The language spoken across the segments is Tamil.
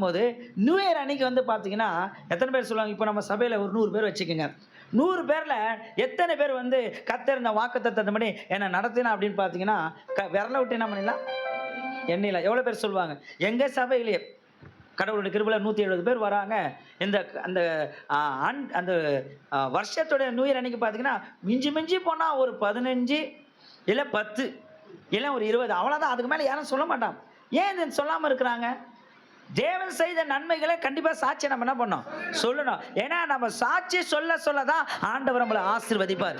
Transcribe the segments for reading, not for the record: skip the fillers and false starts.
போது நியூ இயர் அன்னைக்கு வந்து பார்த்தீங்கன்னா எத்தனை பேர் சொல்லுவாங்க? இப்போ நம்ம சபையில் ஒரு 100 பேர் வச்சுக்கோங்க. 100 பேரில் எத்தனை பேர் வந்து கர்த்தர் இந்த வாக்குத்தத்தத்தை படி என்ன நடத்தினா அப்படின்னு பார்த்தீங்கன்னா விரல விட்டு என்ன பண்ணிடலாம்? எண்ணிலாம். எவ்வளோ பேர் சொல்லுவாங்க? எங்கள் சபையிலேயே கடவுளுடைய கிருபையில் 170 பேர் வராங்க. இந்த அந்த அந்த வருஷத்தோட நியூ இயர் அன்னைக்கு பார்த்தீங்கன்னா மிஞ்சி மிஞ்சி போனால் ஒரு 15 இல்லை 10 இல்லை ஒரு 20, அவ்வளோதான். அதுக்கு மேலே யாரும் சொல்ல மாட்டான். ஏன் இது சொல்லாமல் இருக்கிறாங்க? தேவன் செய்த நன்மைகளை கண்டிப்பாக சாட்சி நம்ம என்ன பண்ணோம்? சொல்லணும். ஏன்னா நம்ம சாட்சி சொல்ல சொல்லதான் ஆண்டவர் நம்மளை ஆசீர்வதிப்பார்.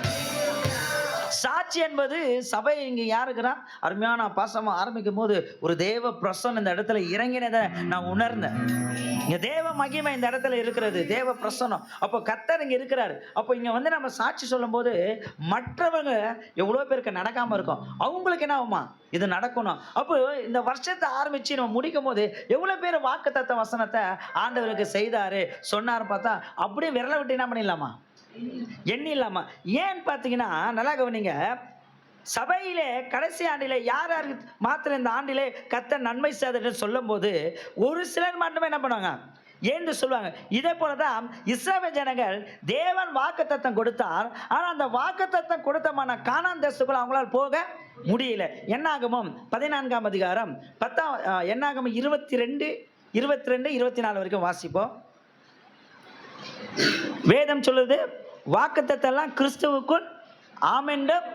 சாட்சி என்பது சபை இங்கே யாருக்குறா அருமையான பாசமாக ஆரம்பிக்கும் போது ஒரு தேவ பிரசன்னம் இந்த இடத்துல இறங்கினதை நான் உணர்ந்தேன். இங்க தேவ மகிமை இந்த இடத்துல இருக்கிறது, தேவ பிரசன்னம். அப்போ கர்த்தர் இங்க இருக்கிறாரு. அப்போ இங்க வந்து நம்ம சாட்சி சொல்லும் போது மற்றவங்க எவ்வளோ பேருக்கு நடக்காம இருக்கும், அவங்களுக்கு என்ன ஆகுமா? இது நடக்கணும். அப்போ இந்த வருஷத்தை ஆரம்பிச்சு நம்ம முடிக்கும் போது எவ்வளோ பேர் வாக்குத்தத்த வசனத்தை ஆண்டவருக்கு செய்தாரு சொன்னாரு பார்த்தா அப்படியே விரல விட்டு என்ன பண்ணிடலாமா? எண்ணி இல்லாமா? ஏன்னு பார்த்தீங்கன்னா நல்லா கவனிங்க. சபையிலே கடைசி ஆண்டிலே யார் யாருக்கு மாத்திரம் இந்த ஆண்டிலே கர்த்தர் நன்மை செய்தார் சொல்லும் போது ஒரு சிலர் மட்டுமே என்ன பண்ணுவாங்க? ஏன்னு சொல்லுவாங்க. இதே போலதான் இஸ்ரவேல் ஜனங்கள் தேவன் வாக்குத்தத்தம் கொடுத்தார். ஆனால் அந்த வாக்குத்தத்தம் கொடுத்தமான கானான் தேசத்துக்குள்ள அவங்களால போக முடியல. என்னாகமம் 14ஆம் அதிகாரம் 10ஆம் என்னாகமம் 22, 24 வரைக்கும் வாசிப்போம். வேதம் சொல்லுது, வாக்குத்தத்தெல்லாம் கிறிஸ்துவுக்குள் ஆமென்றும்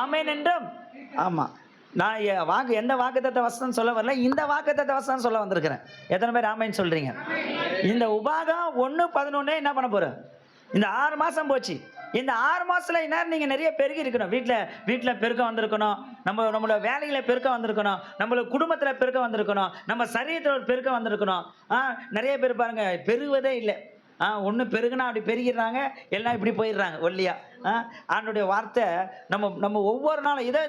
ஆமென் என்றும். ஆமா, நான் எந்த வாக்குத்தத்த வசனம் சொல்ல வரல, இந்த வாக்குத்தத்த வசனம் சொல்ல வந்திருக்கிறேன். எத்தனை பேர் ஆமென் சொல்றீங்க? இந்த உபாகம் 1:11 என்ன பண்ண போறோம்? இந்த 6 மாசம் போச்சு. இந்த 6 மாசத்துல என்ன நீங்க நிறைய பெருகி இருக்கணும். வீட்டில் பெருக்க வந்திருக்கணும், நம்மளோட வேலையில பெருக்க வந்திருக்கணும், நம்மளோட குடும்பத்துல பெருக்க வந்திருக்கணும், நம்ம சரீரத்தில் பெருக்க வந்திருக்கணும். நிறைய பேர் பாருங்க பெருகுவதே இல்லை. ஒன்று பெருகுனா அப்படி பெருகிறாங்க, எல்லாம் இப்படி போயிடுறாங்க ஒல்லியா. ஆண்டுடைய வார்த்தை நம்ம ஒவ்வொரு நாளும் இதை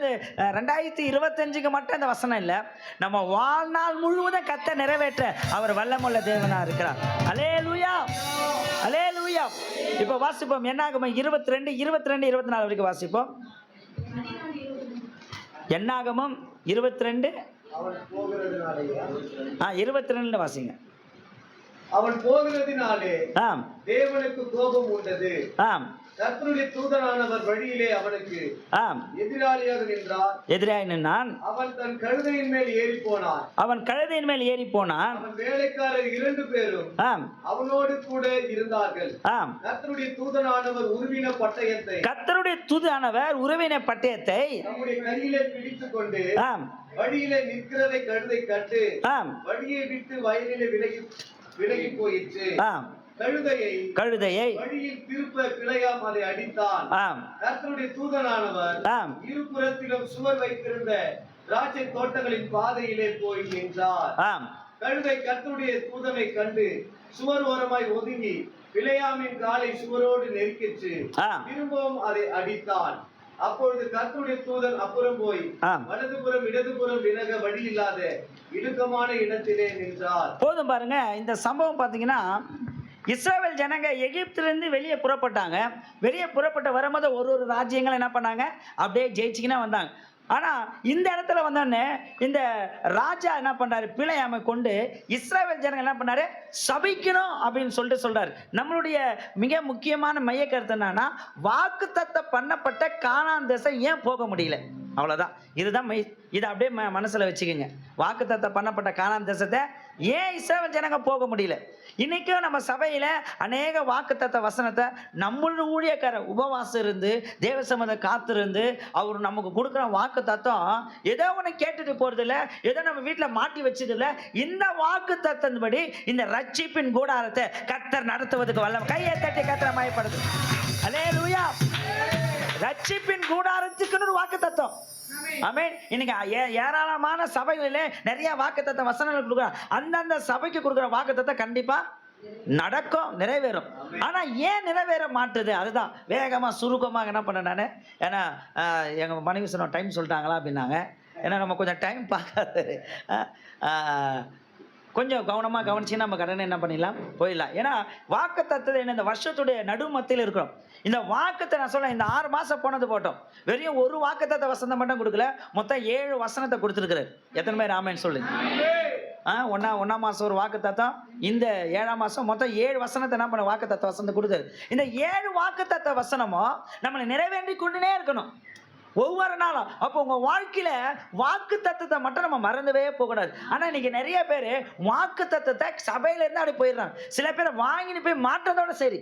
2025க்கு மட்டும் இந்த வசனம் இல்லை, நம்ம வாழ்நாள் முழுவதும் கர்த்தர் நிறைவேற்ற அவர் வல்லமுள்ள தேவனா இருக்கிறார். அல்லேலூயா, அல்லேலூயா. இப்போ வாசிப்போம். என்னாகமம் 22, 24 வரைக்கும் வாசிப்போம். என்னாகமம் 22 22 வாசிங்க. அவன் போகிறதினாலே தேவனுக்கு கோபம் உண்டது. கர்த்தருடைய தூதனானவர் வழியிலே அவனுக்கு எதிராக நின்றான். அவன் தன் கழுதையின் மேல் ஏறி போனான். அவன் வேலைக்காரர் 2 பேரும் அவனோடு கூட இருந்தார்கள். கர்த்தருடைய தூதனானவர் உருவின பட்டயத்தை நம்முடைய கையிலே பிடித்துக் கொண்டு வழியிலே நிற்கிறதை கழுதை கண்டு வழியை விட்டு வயலிலே விலகி போயிற்று. கழுதையை வழியில் திருப்ப பிழையாம் அதை அடித்தான். கர்த்தருடைய தூதனானவர் இருபுறத்திலும் சுவர் வைத்திருந்த திராட்சை தோட்டங்களின் பாதையிலே போய் நின்றார். கழுதை கர்த்தருடைய தூதனை கண்டு சுவர் ஓரமாய் ஒதுங்கி பிழையாமின் காலை சுவரோடு நெருக்கிற்று. திரும்பவும் அதை அடித்தான். அப்பொழுது கர்த்தருடைய தூதன் அப்புறம் போய் வலதுபுறம் இடதுபுறம் விலக வழி இல்லாத இடுக்கமான இடத்திலே நின்றார். போதும் பாருங்க. இந்த சம்பவம் பார்த்தீங்கன்னா இஸ்ரவேல் ஜனங்க எகிப்திலிருந்து வெளியே புறப்பட்டாங்க. வெளியே புறப்பட்டு வரும்போது ஒரு ராஜ்யங்கள் என்ன பண்ணாங்க? அப்படியே ஜெயிச்சிக்கினா வந்தாங்க. ஆனால் இந்த இடத்துல வந்தோடனே இந்த ராஜா என்ன பண்ணுறாரு? பிழையாமை கொண்டு இஸ்ரவேல் ஜனங்கள் என்ன பண்ணாரு? சபிக்கணும் அப்படின்னு சொல்றாரு. நம்மளுடைய மிக முக்கியமான மைய கருத்து என்னன்னா, வாக்குத்தத்தம் பண்ணப்பட்ட கானான் தேசம் ஏன் போக முடியல? அவ்வளோதான். இதுதான் இதை அப்படியே மனசில் வச்சுக்கோங்க. வாக்குத்தத்தம் பண்ணப்பட்ட கானான் தேசத்தை ஏன் இஸ்ரவேல் ஜனங்க போக முடியல? இன்னைக்கும் நம்ம சபையில் அநேக வாக்குத்தத்த வசனத்தை நம்மளோட ஊழியக்கார உபவாசம் இருந்து தேவ சம்மதம் காத்திருந்து அவர் நமக்கு கொடுக்குற வாக்கு தத்துவம் ஏதோ ஒன்று கேட்டுட்டு போறதில்ல, ஏதோ நம்ம வீட்டில் மாட்டி வச்சதில்லை. இந்த வாக்கு தத்தன்படி இந்த ரட்சிப்பின் கூடாரத்தை கர்த்தர் நடத்துவதற்கு வல்ல கையை தட்டி கர்த்தர் மயப்படுது. அல்லேலூயா. ரட்சிப்பின் கூடாரத்துக்குன்னு ஒரு வாக்கு தத்துவம். ஆமென். இன்னைக்கு ஏராளமான சபைகளிலே நிறைய வாக்குத்தத்த வசனங்கள் கொடுக்குறாங்க. அந்தந்த சபைக்கு கொடுக்குற வாக்குத்தத்தை கண்டிப்பா நடக்கும், நிறைவேறும். ஆனா ஏன் நிறைவேற மாட்டுது? அதுதான் வேகமா சுருக்கமாக என்ன பண்ண நான். ஏன்னா எங்க மனைவி சொன்ன டைம் சொல்லிட்டாங்களா அப்படின்னாங்க. ஏன்னா நம்ம கொஞ்சம் டைம் பார்க்காது, கொஞ்சம் கவனமாக கவனிச்சு நம்ம கடனை என்ன பண்ணிடலாம், போயிடலாம். ஏன்னா வாக்குத்தத்தத்தை என்ன இந்த வருஷத்துடைய நடுமத்தியில் இருக்கிறோம். இந்த வாக்குத்தை நான் சொல்ல இந்த 6 மாதம் போனது போட்டோம். வெறும் ஒரு வாக்குத்தத்த வசனம் மட்டும் கொடுக்கல, மொத்தம் 7 வசனத்தை கொடுத்துருக்குறாரு. எத்தனை பேர் ஆமென் சொல்லுங்க? ஒன்றாம் மாதம் ஒரு வாக்குத்தத்தம், இந்த 7ஆம் மாதம் மொத்தம் 7 வசனத்தை என்ன பண்ண வாக்குத்தத்த வசனத்தை கொடுத்தாரு. இந்த 7 வாக்குத்தத்த வசனமும் நம்மளை நிறைவேற்றி கொண்டுனே இருக்கணும் ஒவ்வொரு நாளும். அப்போ உங்க வாழ்க்கையில வாக்கு தத்துவத்தை மட்டும் நம்ம மறந்துவே போகக்கூடாது. ஆனா இன்னைக்கு நிறைய பேர் வாக்கு தத்துவத்தை சபையில இருந்து அப்படி போயிடுறாங்க. சில பேர் வாங்கிட்டு போய் மாற்றத்தோட சரி,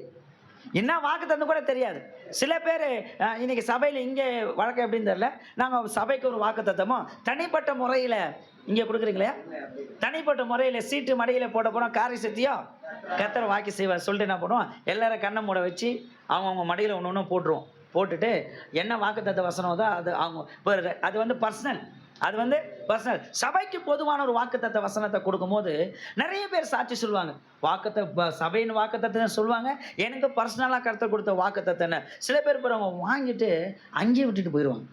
என்ன வாக்கு தத்துவம் கூட தெரியாது. சில பேர் இன்னைக்கு சபையில இங்கே வழக்கம் எப்படின்னு தெரியல, நாங்கள் சபைக்கு ஒரு வாக்கு தத்துவமும் தனிப்பட்ட முறையில் இங்கே கொடுக்குறீங்களே, தனிப்பட்ட முறையில் சீட்டு மடியில் போட போனோம், காரி சத்தியோ கத்தரை வாக்கி செய்வார் சொல்லிட்டு என்ன பண்ணுவோம், எல்லாரும் கண்ணை மூட வச்சு அவங்கவுங்க மடியில் ஒன்று ஒன்று போட்டுருவோம். போட்டுட்டு என்ன வாக்குத்தத்த வசனம் தான் அது அவங்க அது வந்து பர்சனல், அது வந்து பர்சனல். சபைக்கு பொதுவான ஒரு வாக்குத்தத்த வசனத்தை கொடுக்கும்போது நிறைய பேர் சாட்சி சொல்லுவாங்க. சபையின் வாக்குத்தத்தை சொல்லுவாங்க, எனக்கு பர்சனலாக கருத்து கொடுத்த வாக்குத்தத்தன்னு. சில பேர் போகிறவங்க வாங்கிட்டு அங்கேயே விட்டுட்டு போயிடுவாங்க.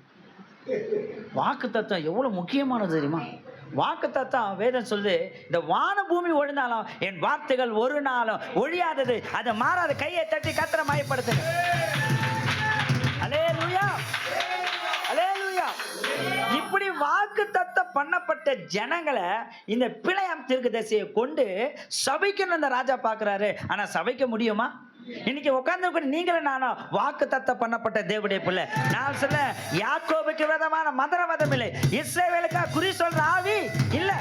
வாக்குத்தத்தம் எவ்வளோ முக்கியமானது தெரியுமா? வாக்குத்தத்தம் வேதம் சொல்லுது, இந்த வான பூமி ஒழிந்தாலும் என் வார்த்தைகள் ஒரு நாளும் ஒழியாதது, அதை மாறாத. கையை தட்டி கர்த்தரை மகிமைப்படுத்துங்க. அல்லேலூயா, அல்லேலூயா. இப்படி வாக்குத்தத்தம் பண்ணப்பட்ட ஜனங்களை இந்த பிழையாம் தீர்க்கதரிசியை கொண்டு சபைக்கு அந்த ராஜா பார்க்கிறாரு. ஆனா சபைக்க முடியுமா? இன்னைக்கு உட்கார்ந்து நீங்களும் நானும் வாக்குத்தத்தம் பண்ணப்பட்ட தேவனுடைய பிள்ளை. நான் சொல்ல, யாக்கோபுக்கு விதமான மந்திரவாதம் இல்லை, இஸ்ரவேலுக்கா குறி சொல்ற ஆவி இல்ல.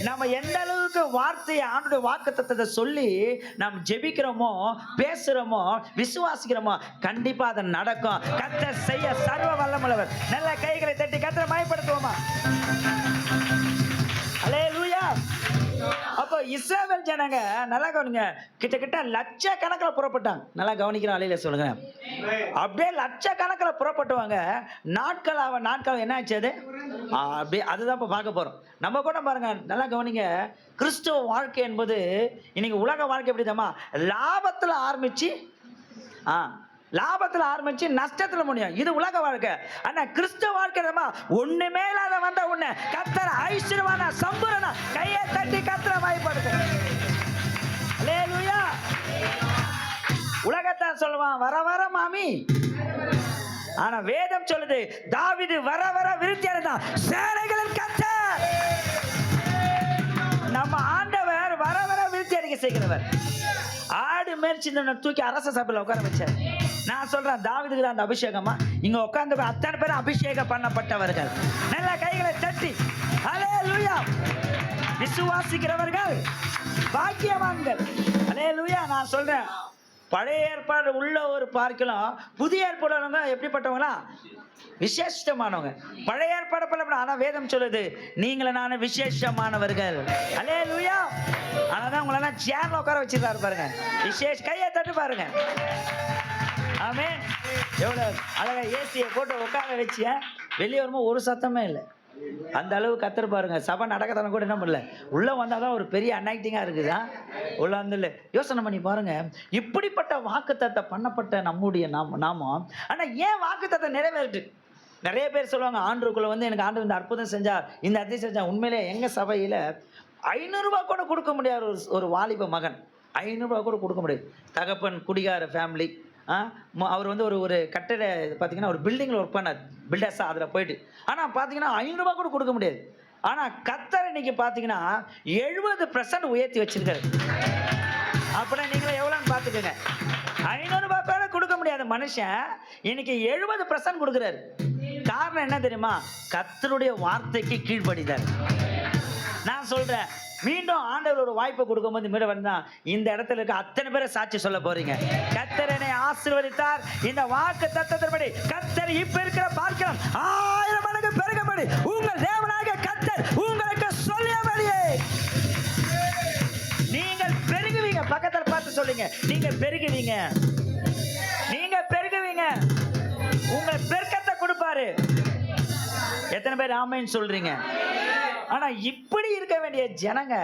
நம்ம எந்த அளவுக்கு வார்த்தையை ஆண்டுடைய வாக்குத்தத்தத்தை சொல்லி நாம் ஜெபிக்கிறோமோ, பேசுறோமோ, விசுவாசிக்கிறோமோ, கண்டிப்பா அது நடக்கும். கர்த்தர் செய்ய சர்வ வல்லமுள்ளவர். நல்ல கைகளை தட்டி கர்த்தரை மகிமைப்படுத்துவோமா? அல்லேலூயா. அப்போ இஸ்ரவேல் ஜனங்க நல்லா கவனிங்க, கிட்டத்தட்ட லட்சக்கணக்கில் புறப்பட்டாங்க. நல்லா கவனிக்கிற அலையில சொல்லுங்க. அப்படியே லட்சக்கணக்கில் புறப்பட்டுவாங்க. நாட்கள் என்ன ஆச்சு அது அப்படியே, அதுதான் இப்போ பார்க்க போறோம். நம்ம கூட பாருங்க, நல்லா கவனிங்க. கிறிஸ்துவ வாழ்க்கை என்பது இன்னைக்கு உலக வாழ்க்கை எப்படி தெரியுமா? லாபத்தில் ஆரம்பிச்சு நஷ்டத்துல முடியும். இது உலக வாழ்க்கை. ஆனா கிறிஸ்துவ வாழ்க்கை ஒண்ணுமே இல்லாத வந்த உன்னை கர்த்தர் ஐஸ்வர்யவான சம்பூரண கையை தட்டி கர்த்தரை மகிமைப்படுத்து. அல்லேலூயா. உலகத்தான் சொல்லுவான் வர வர மாமி, ஆனா வேதம் சொல்லுது தாவீது வர வர விருத்தி அடைந்தான். சேனைகளின் கர்த்தர் நம்ம ஆண்டவர் வர வர விருத்தி அடைக்க செய்கிறவர். ஆடு மேய்ச்சி தூக்கி அரச சபையில் உட்கார வச்சார். நான் சொல்றேன், தாவீதுக்கு தான் அந்த அபிஷேகமா? இங்க உட்கார்ந்து அத்தனை பேரும் அபிஷேகம் பண்ணப்பட்டவர்கள். நல்ல கைகளை தட்டி அல்லேலூயா. விசுவாசிக்கிறவர்கள் பாக்கியவான்கள். அல்லேலூயா. நான் சொல்றேன், பழைய ஏற்பாடு உள்ள ஒரு பார்க்கலாம், புதிய ஏற்பாடுங்க எப்படிப்பட்டவங்களா? விசேஷமானவங்க. பழைய ஏற்பாடு பண்ண, ஆனா வேதம் சொல்லுது நீங்களும் நானும் விசேஷமானவர்கள். அல்லேலூயா. ஆனாதான் உங்களெல்லாம் சேர்ல உட்கார வச்சிருக்காரு பாருங்க. விசேஷ கையை தட்டு பாருங்க. ஆமென். எவ்வளவு அழகா ஏசியை போட்டு உட்கார வச்சு வெளியே வரும்போது ஒரு சத்தமே இல்லை. அந்த அளவு கத்தர் பாருங்க. சபை நடக்கத்தான கூட என்ன பண்ணல, உள்ள வந்தாதான் ஒரு பெரிய அனாக்டிங்கா இருக்குதா உள்ள வந்து. யோசனை பண்ணி பாருங்க, இப்படிப்பட்ட வாக்குத்தத்தை பண்ணப்பட்ட நம்முடைய நாமம். ஆனா ஏன் வாக்குத்தத்தை நிறைவேற்று? நிறைய பேர் சொல்லுவாங்க, ஆண்டுக்குள்ள வந்து எனக்கு ஆண்டு இந்த அற்புதம் செஞ்சார், இந்த அதிசயம் செஞ்சார். உண்மையிலே எங்க சபையில 500 ரூபாய் கூட கொடுக்க முடியாத ஒரு வாலிப மகன் 500 ரூபாய் கூட கொடுக்க முடியாது. தகப்பன் குடிகார ஃபேமிலி. அவர் வந்து ஒரு கட்டட பார்த்தீங்கன்னா ஒரு பில்டிங்கில் ஒர்க் பண்ணார், பில்டர்ஸாக அதில் போயிட்டு. ஆனால் பார்த்தீங்கன்னா 500 ரூபாய் கூட கொடுக்க முடியாது. ஆனால் கர்த்தர் இன்னைக்கு பார்த்தீங்கன்னா 70% உயர்த்தி வச்சிருக்காரு. அப்படின்னா நீங்களும் எவ்வளோன்னு பார்த்துக்கோங்க. 500 ரூபாய் கூட கொடுக்க முடியாத மனுஷன் இன்னைக்கு 70% கொடுக்குறாரு. காரணம் என்ன தெரியுமா? கர்த்தருடைய வார்த்தைக்கு கீழ்ப்படிதார். நான் சொல்றேன், மீண்டும் ஆண்டவர் ஒரு வாய்ப்பை கொடுக்கும்போது மீண்டும் வந்தா இந்த இடத்துல இருக்க அத்தனை பேரை சாட்சி சொல்ல போறீங்க. கர்த்தர் என்னை ஆசீர்வதித்தார். இந்த வாக்கு தத்தத்தின்படி கர்த்தர் இப்ப இருக்கிற பார்க்கலாம் 1000 மடங்கு பெருகபடி உங்கள் தேவனாகிய கர்த்தர் உங்களுக்கு சொல்லியபடியே நீங்கள் பெருகுவீங்க. பக்கத்தில் பார்த்து சொல்லுங்க, நீங்க பெருகுவீங்க, நீங்க பெருகுவீங்க. உங்க பெருக்கத்தை கொடுப்பாரு. எத்தனை பேர் ஆமைன்னு சொல்றீங்க? ஆனா இப்படி இருக்க வேண்டிய ஜனங்க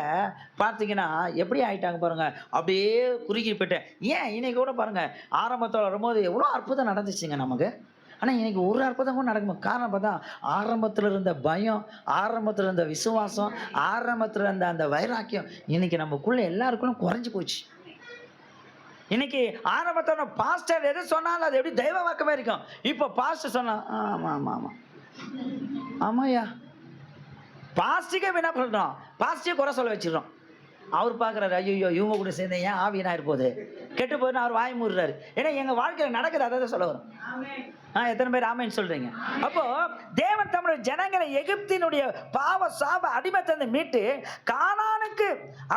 பார்த்தீங்கன்னா எப்படி ஆயிட்டாங்க பாருங்க, அப்படியே குறுகி போயிட்டேன். ஏன் இன்னைக்கு கூட பாருங்க, ஆரம்பத்தில் வரும்போது எவ்வளோ அற்புதம் நடந்துச்சுங்க நமக்கு. ஆனால் இன்னைக்கு ஒரு அற்புதம் கூட நடக்கும். காரணம் பார்த்தா ஆரம்பத்தில் இருந்த பயம், ஆரம்பத்தில் இருந்த விசுவாசம், ஆரம்பத்தில் இருந்த அந்த வைராக்கியம் இன்னைக்கு நமக்குள்ள எல்லாருக்குள்ளும் குறைஞ்சி போச்சு. இன்னைக்கு ஆரம்பத்தோட பாஸ்டர் எது சொன்னாலும் அது எப்படி தெய்வ வாக்கமே இருக்கும். இப்போ பாஸ்டர் சொன்னா ஆமா ஆமா ஆமா ஆமாயா பாஸ்டிக்கே என்ன சொல்றோம், பாஸ்டே குறை சொல்ல வச்சிடறோம். அவர் பார்க்குறாரு, ஐயோ இவங்க கூட சேர்ந்து ஏன் ஆவியனாயிரு போகுது, கெட்டு போகுதுன்னு அவர் வாய் மூடுறாரு. ஏன்னா எங்கள் வாழ்க்கையில் நடக்குது, அதை தான் சொல்ல வரும். எத்தனை பேர் ஆமைன்னு சொல்றீங்க? அப்போ தேவன் தம்முடைய ஜனங்களை எகிப்தினுடைய பாவ சாப அடிமைத்தந்து மீட்டு கானானுக்கு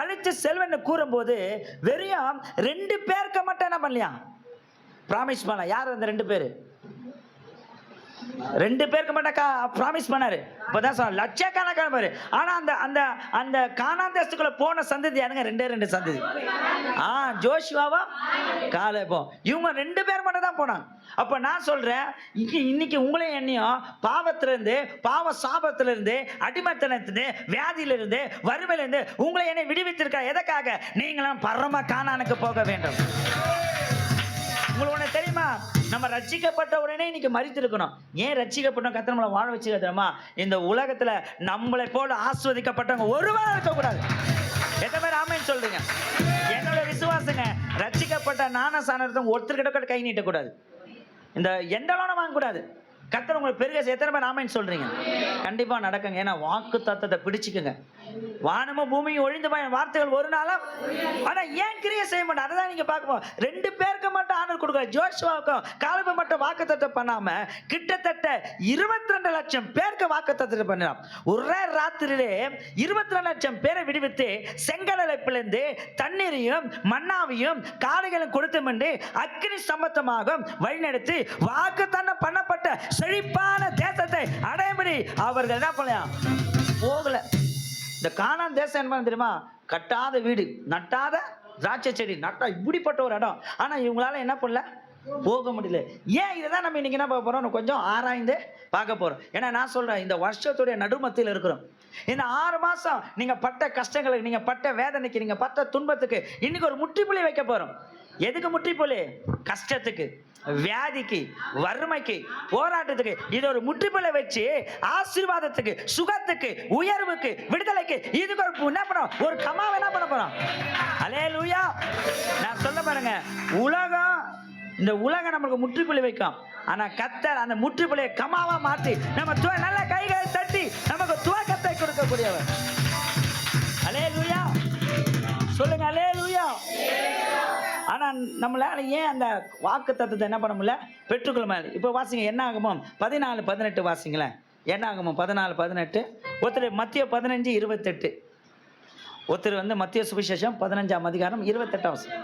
அழைத்து செல்வன்னு கூறும்போது வெறும் 2 பேருக்கு மட்டும் என்ன பண்ணலையா பிராமிஸ் பண்ண. யார் அந்த 2 பேர்? 2 பேருக்கு மட்டும் ப்ராமிஸ் பண்ணாரு. இப்பதான் சொன்ன லட்சக்கணக்கான பேரு. ஆனா அந்த அந்த அந்த கானான் தேசத்துக்குள்ள போன சந்ததி யாருங்க? 2 சந்ததி. ஜோஷுவாவா காலேபும். இவங்க 2 பேர் மட்டும் தான் போனாங்க. அப்ப நான் சொல்றேன், இன்னைக்கு உங்களையும் என்னையும் பாவத்திலிருந்து, பாவ சாபத்திலிருந்து, அடிமைத்தனத்திலிருந்து, வியாதியிலிருந்து, வறுமையிலிருந்து உங்களை என்னை விடுவித்திருக்க. எதற்காக? நீங்களும் பரம கானானுக்கு போக வேண்டும். உங்களுக்கு ஒன்று தெரியுமா? நம்ம ரட்சிக்கப்பட்ட உடனே இன்னைக்கு மரித்திருக்கணும். ஏன் ரட்சிக்கப்பட்டோம்? கர்த்தர் நம்மளை வாழ வச்சுக்க தெரியுமா? இந்த உலகத்துல நம்மளை போல ஆஸ்வதிக்கப்பட்டவங்க ஒருவரும் இருக்கக்கூடாது. எத்தனை பேர் ஆமைன்னு சொல்றீங்க? என்னோட விசுவாசங்க, ரட்சிக்கப்பட்ட நாணசானத்தை ஒருத்தர்கிட்ட கை நீட்டக்கூடாது. இந்த எந்த லோனும் வாங்கக்கூடாது. கர்த்தர் உங்களுக்கு பெருக. எத்தனை பேர் ஆமைன்னு சொல்றீங்க? கண்டிப்பா நடக்குங்க. ஏன்னா வாக்கு தத்தத்தை பிடிச்சிக்குங்க. வானமும் பூமியும் ஒழிந்து போய் வார்த்தைகள் ஒரு நாளும். ஆனா ஏன் கிரியை செய்ய மாட்டோம்? அதை தான் நீங்க பார்க்கணும். 2 பேருக்கு மட்டும் ஆனர் கொடுக்கல. ஜோஷுவாவுக்கும் காலேபு மட்டும் வாக்குத்தத்தம் பண்ணாம கிட்டத்தட்ட 22 லட்சம் பேருக்கு வாக்குத்தத்தம் பண்ணலாம். ஒரே ராத்திரியிலே 22 லட்சம் பேரை விடுவித்து செங்கடலை பிளந்து தண்ணீரையும் மன்னாவையும் காளைகளும் கொடுத்தும் என்று அக்கினி சம்பத்தமாக வழிநடத்தி வாக்குத்தத்தம் பண்ணப்பட்ட செழிப்பான தேசத்தை அடையும்படி அவர்கள் என்ன பண்ணலாம் போகல. இந்த கானான் தேசம் என்ன தெரியுமா? கட்டாத வீடு, நட்டாத திராட்சை செடி, நட்டா இப்படிப்பட்ட ஒரு இடம். ஆனா இவங்களால என்ன பண்ணல, போக முடியல. ஏன்? இதைதான் நம்ம இன்னைக்கு என்ன பார்க்க போறோம், கொஞ்சம் ஆராய்ந்து பார்க்க போறோம். ஏன்னா நான் சொல்றேன், இந்த வருஷத்துடைய நடுமத்தியில் இருக்கிறோம். இந்த 6 மாசம் நீங்க பட்ட கஷ்டங்களுக்கு, நீங்க பட்ட வேதனைக்கு, நீங்க பட்ட துன்பத்துக்கு இன்னைக்கு ஒரு முற்றுப்புள்ளி வைக்க போறோம். எதுக்கு முற்றுப்புள்ளி? கஷ்டத்துக்கு, வியாதிக்கு, வறுமைக்கு, போராட்டத்துக்கு. இது ஒரு முற்றுப்புள்ளி வச்சு ஆசீர்வாதத்துக்கு, சுகத்துக்கு, உயர்வுக்கு, விடுதலைக்கு இதுக்கு ஒரு என்ன பண்ணோம், ஒரு கமாவை என்ன பண்ண போறோம். அல்லேலூயா. நான் சொல்ல பாருங்க, இந்த உலகம் நமக்கு முற்றுப்புள்ளி வைக்கும். ஆனா கர்த்தர் அந்த முற்றுப்புள்ளியை கமாவா மாற்றி நம்ம நல்ல கைகளை தட்டி நமக்கு துவக்கத்தை கொடுக்கக்கூடியவர். அல்லேலூயா சொல்லுங்க. அல்லேலூயா. ஆனா நம்மளால ஏன் அந்த வாக்கு தத்தத்தை என்ன பண்ண முடியல, பெற்றுக்கொள்ள முடியல? இப்போ வாசிங்க, என்ன ஆகுமோ 14:18 வாசிங்களேன். என்ன ஆகுமோ 14:18. ஒருத்தர் மத்திய 15:28. ஒருத்தர் மத்திய சுவிசேஷம் 15ஆம் அதிகாரம் 28ஆம் வசனம்.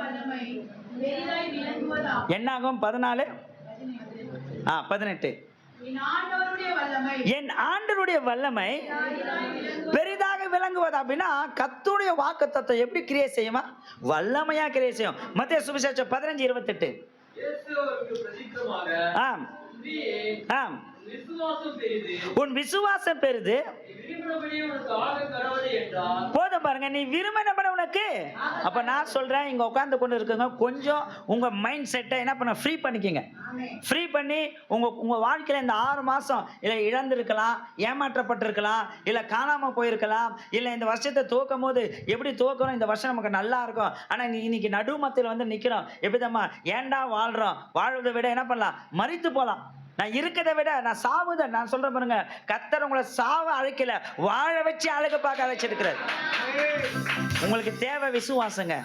என்ன ஆகும்? 14:18. என் ஆண்டவருடைய வல்லமை பெரிதாக விளங்குவது. அப்படின்னா கர்த்தருடைய வாக்குத்தத்தம் எப்படி கிரியை செய்யுமா? வல்லமையா கிரியை செய்யும். மத்திய சுவிசேஷம் 15:28. ஆம் ஆம். உன் விசுவாசம் பெரிது, போதும் பாருங்க, நீ விரும்பினபடி உனக்கு. அப்ப நான் சொல்றேன், இங்க உட்கார்ந்து கொண்டு இருக்குங்க, கொஞ்சம் உங்க மைண்ட் செட்டை என்ன பண்ண ஃப்ரீ பண்ணிக்கங்க. ஃப்ரீ பண்ணி உங்க வாழ்க்கையில இந்த 6 மாசம் இல்ல இழந்திருக்கலாம், ஏமாற்றப்பட்டிருக்கலாம், இல்ல காணாம போயிருக்கலாம், இல்ல இந்த வருஷத்தை துவக்கும் போது எப்படி துவக்கணும், இந்த வருஷம் நமக்கு நல்லா இருக்கும், ஆனா இன்னைக்கு நடுமத்தில் நிக்கிறோம். எப்படிதாம்மா, ஏண்டா வாழ்றோம், வாழ்வதை விட என்ன பண்ணலாம், மரித்து போலாம். நான் இருக்கிறதை விட நான் சாவுத. நான் சொல்றேன் பாருங்க, கர்த்தர் உங்களை சாவ அழைக்கல, வாழ வச்சு அழகு பார்க்க அழைச்சிருக்கிறார். உங்களுக்கு தேவை விசுவாசங்க.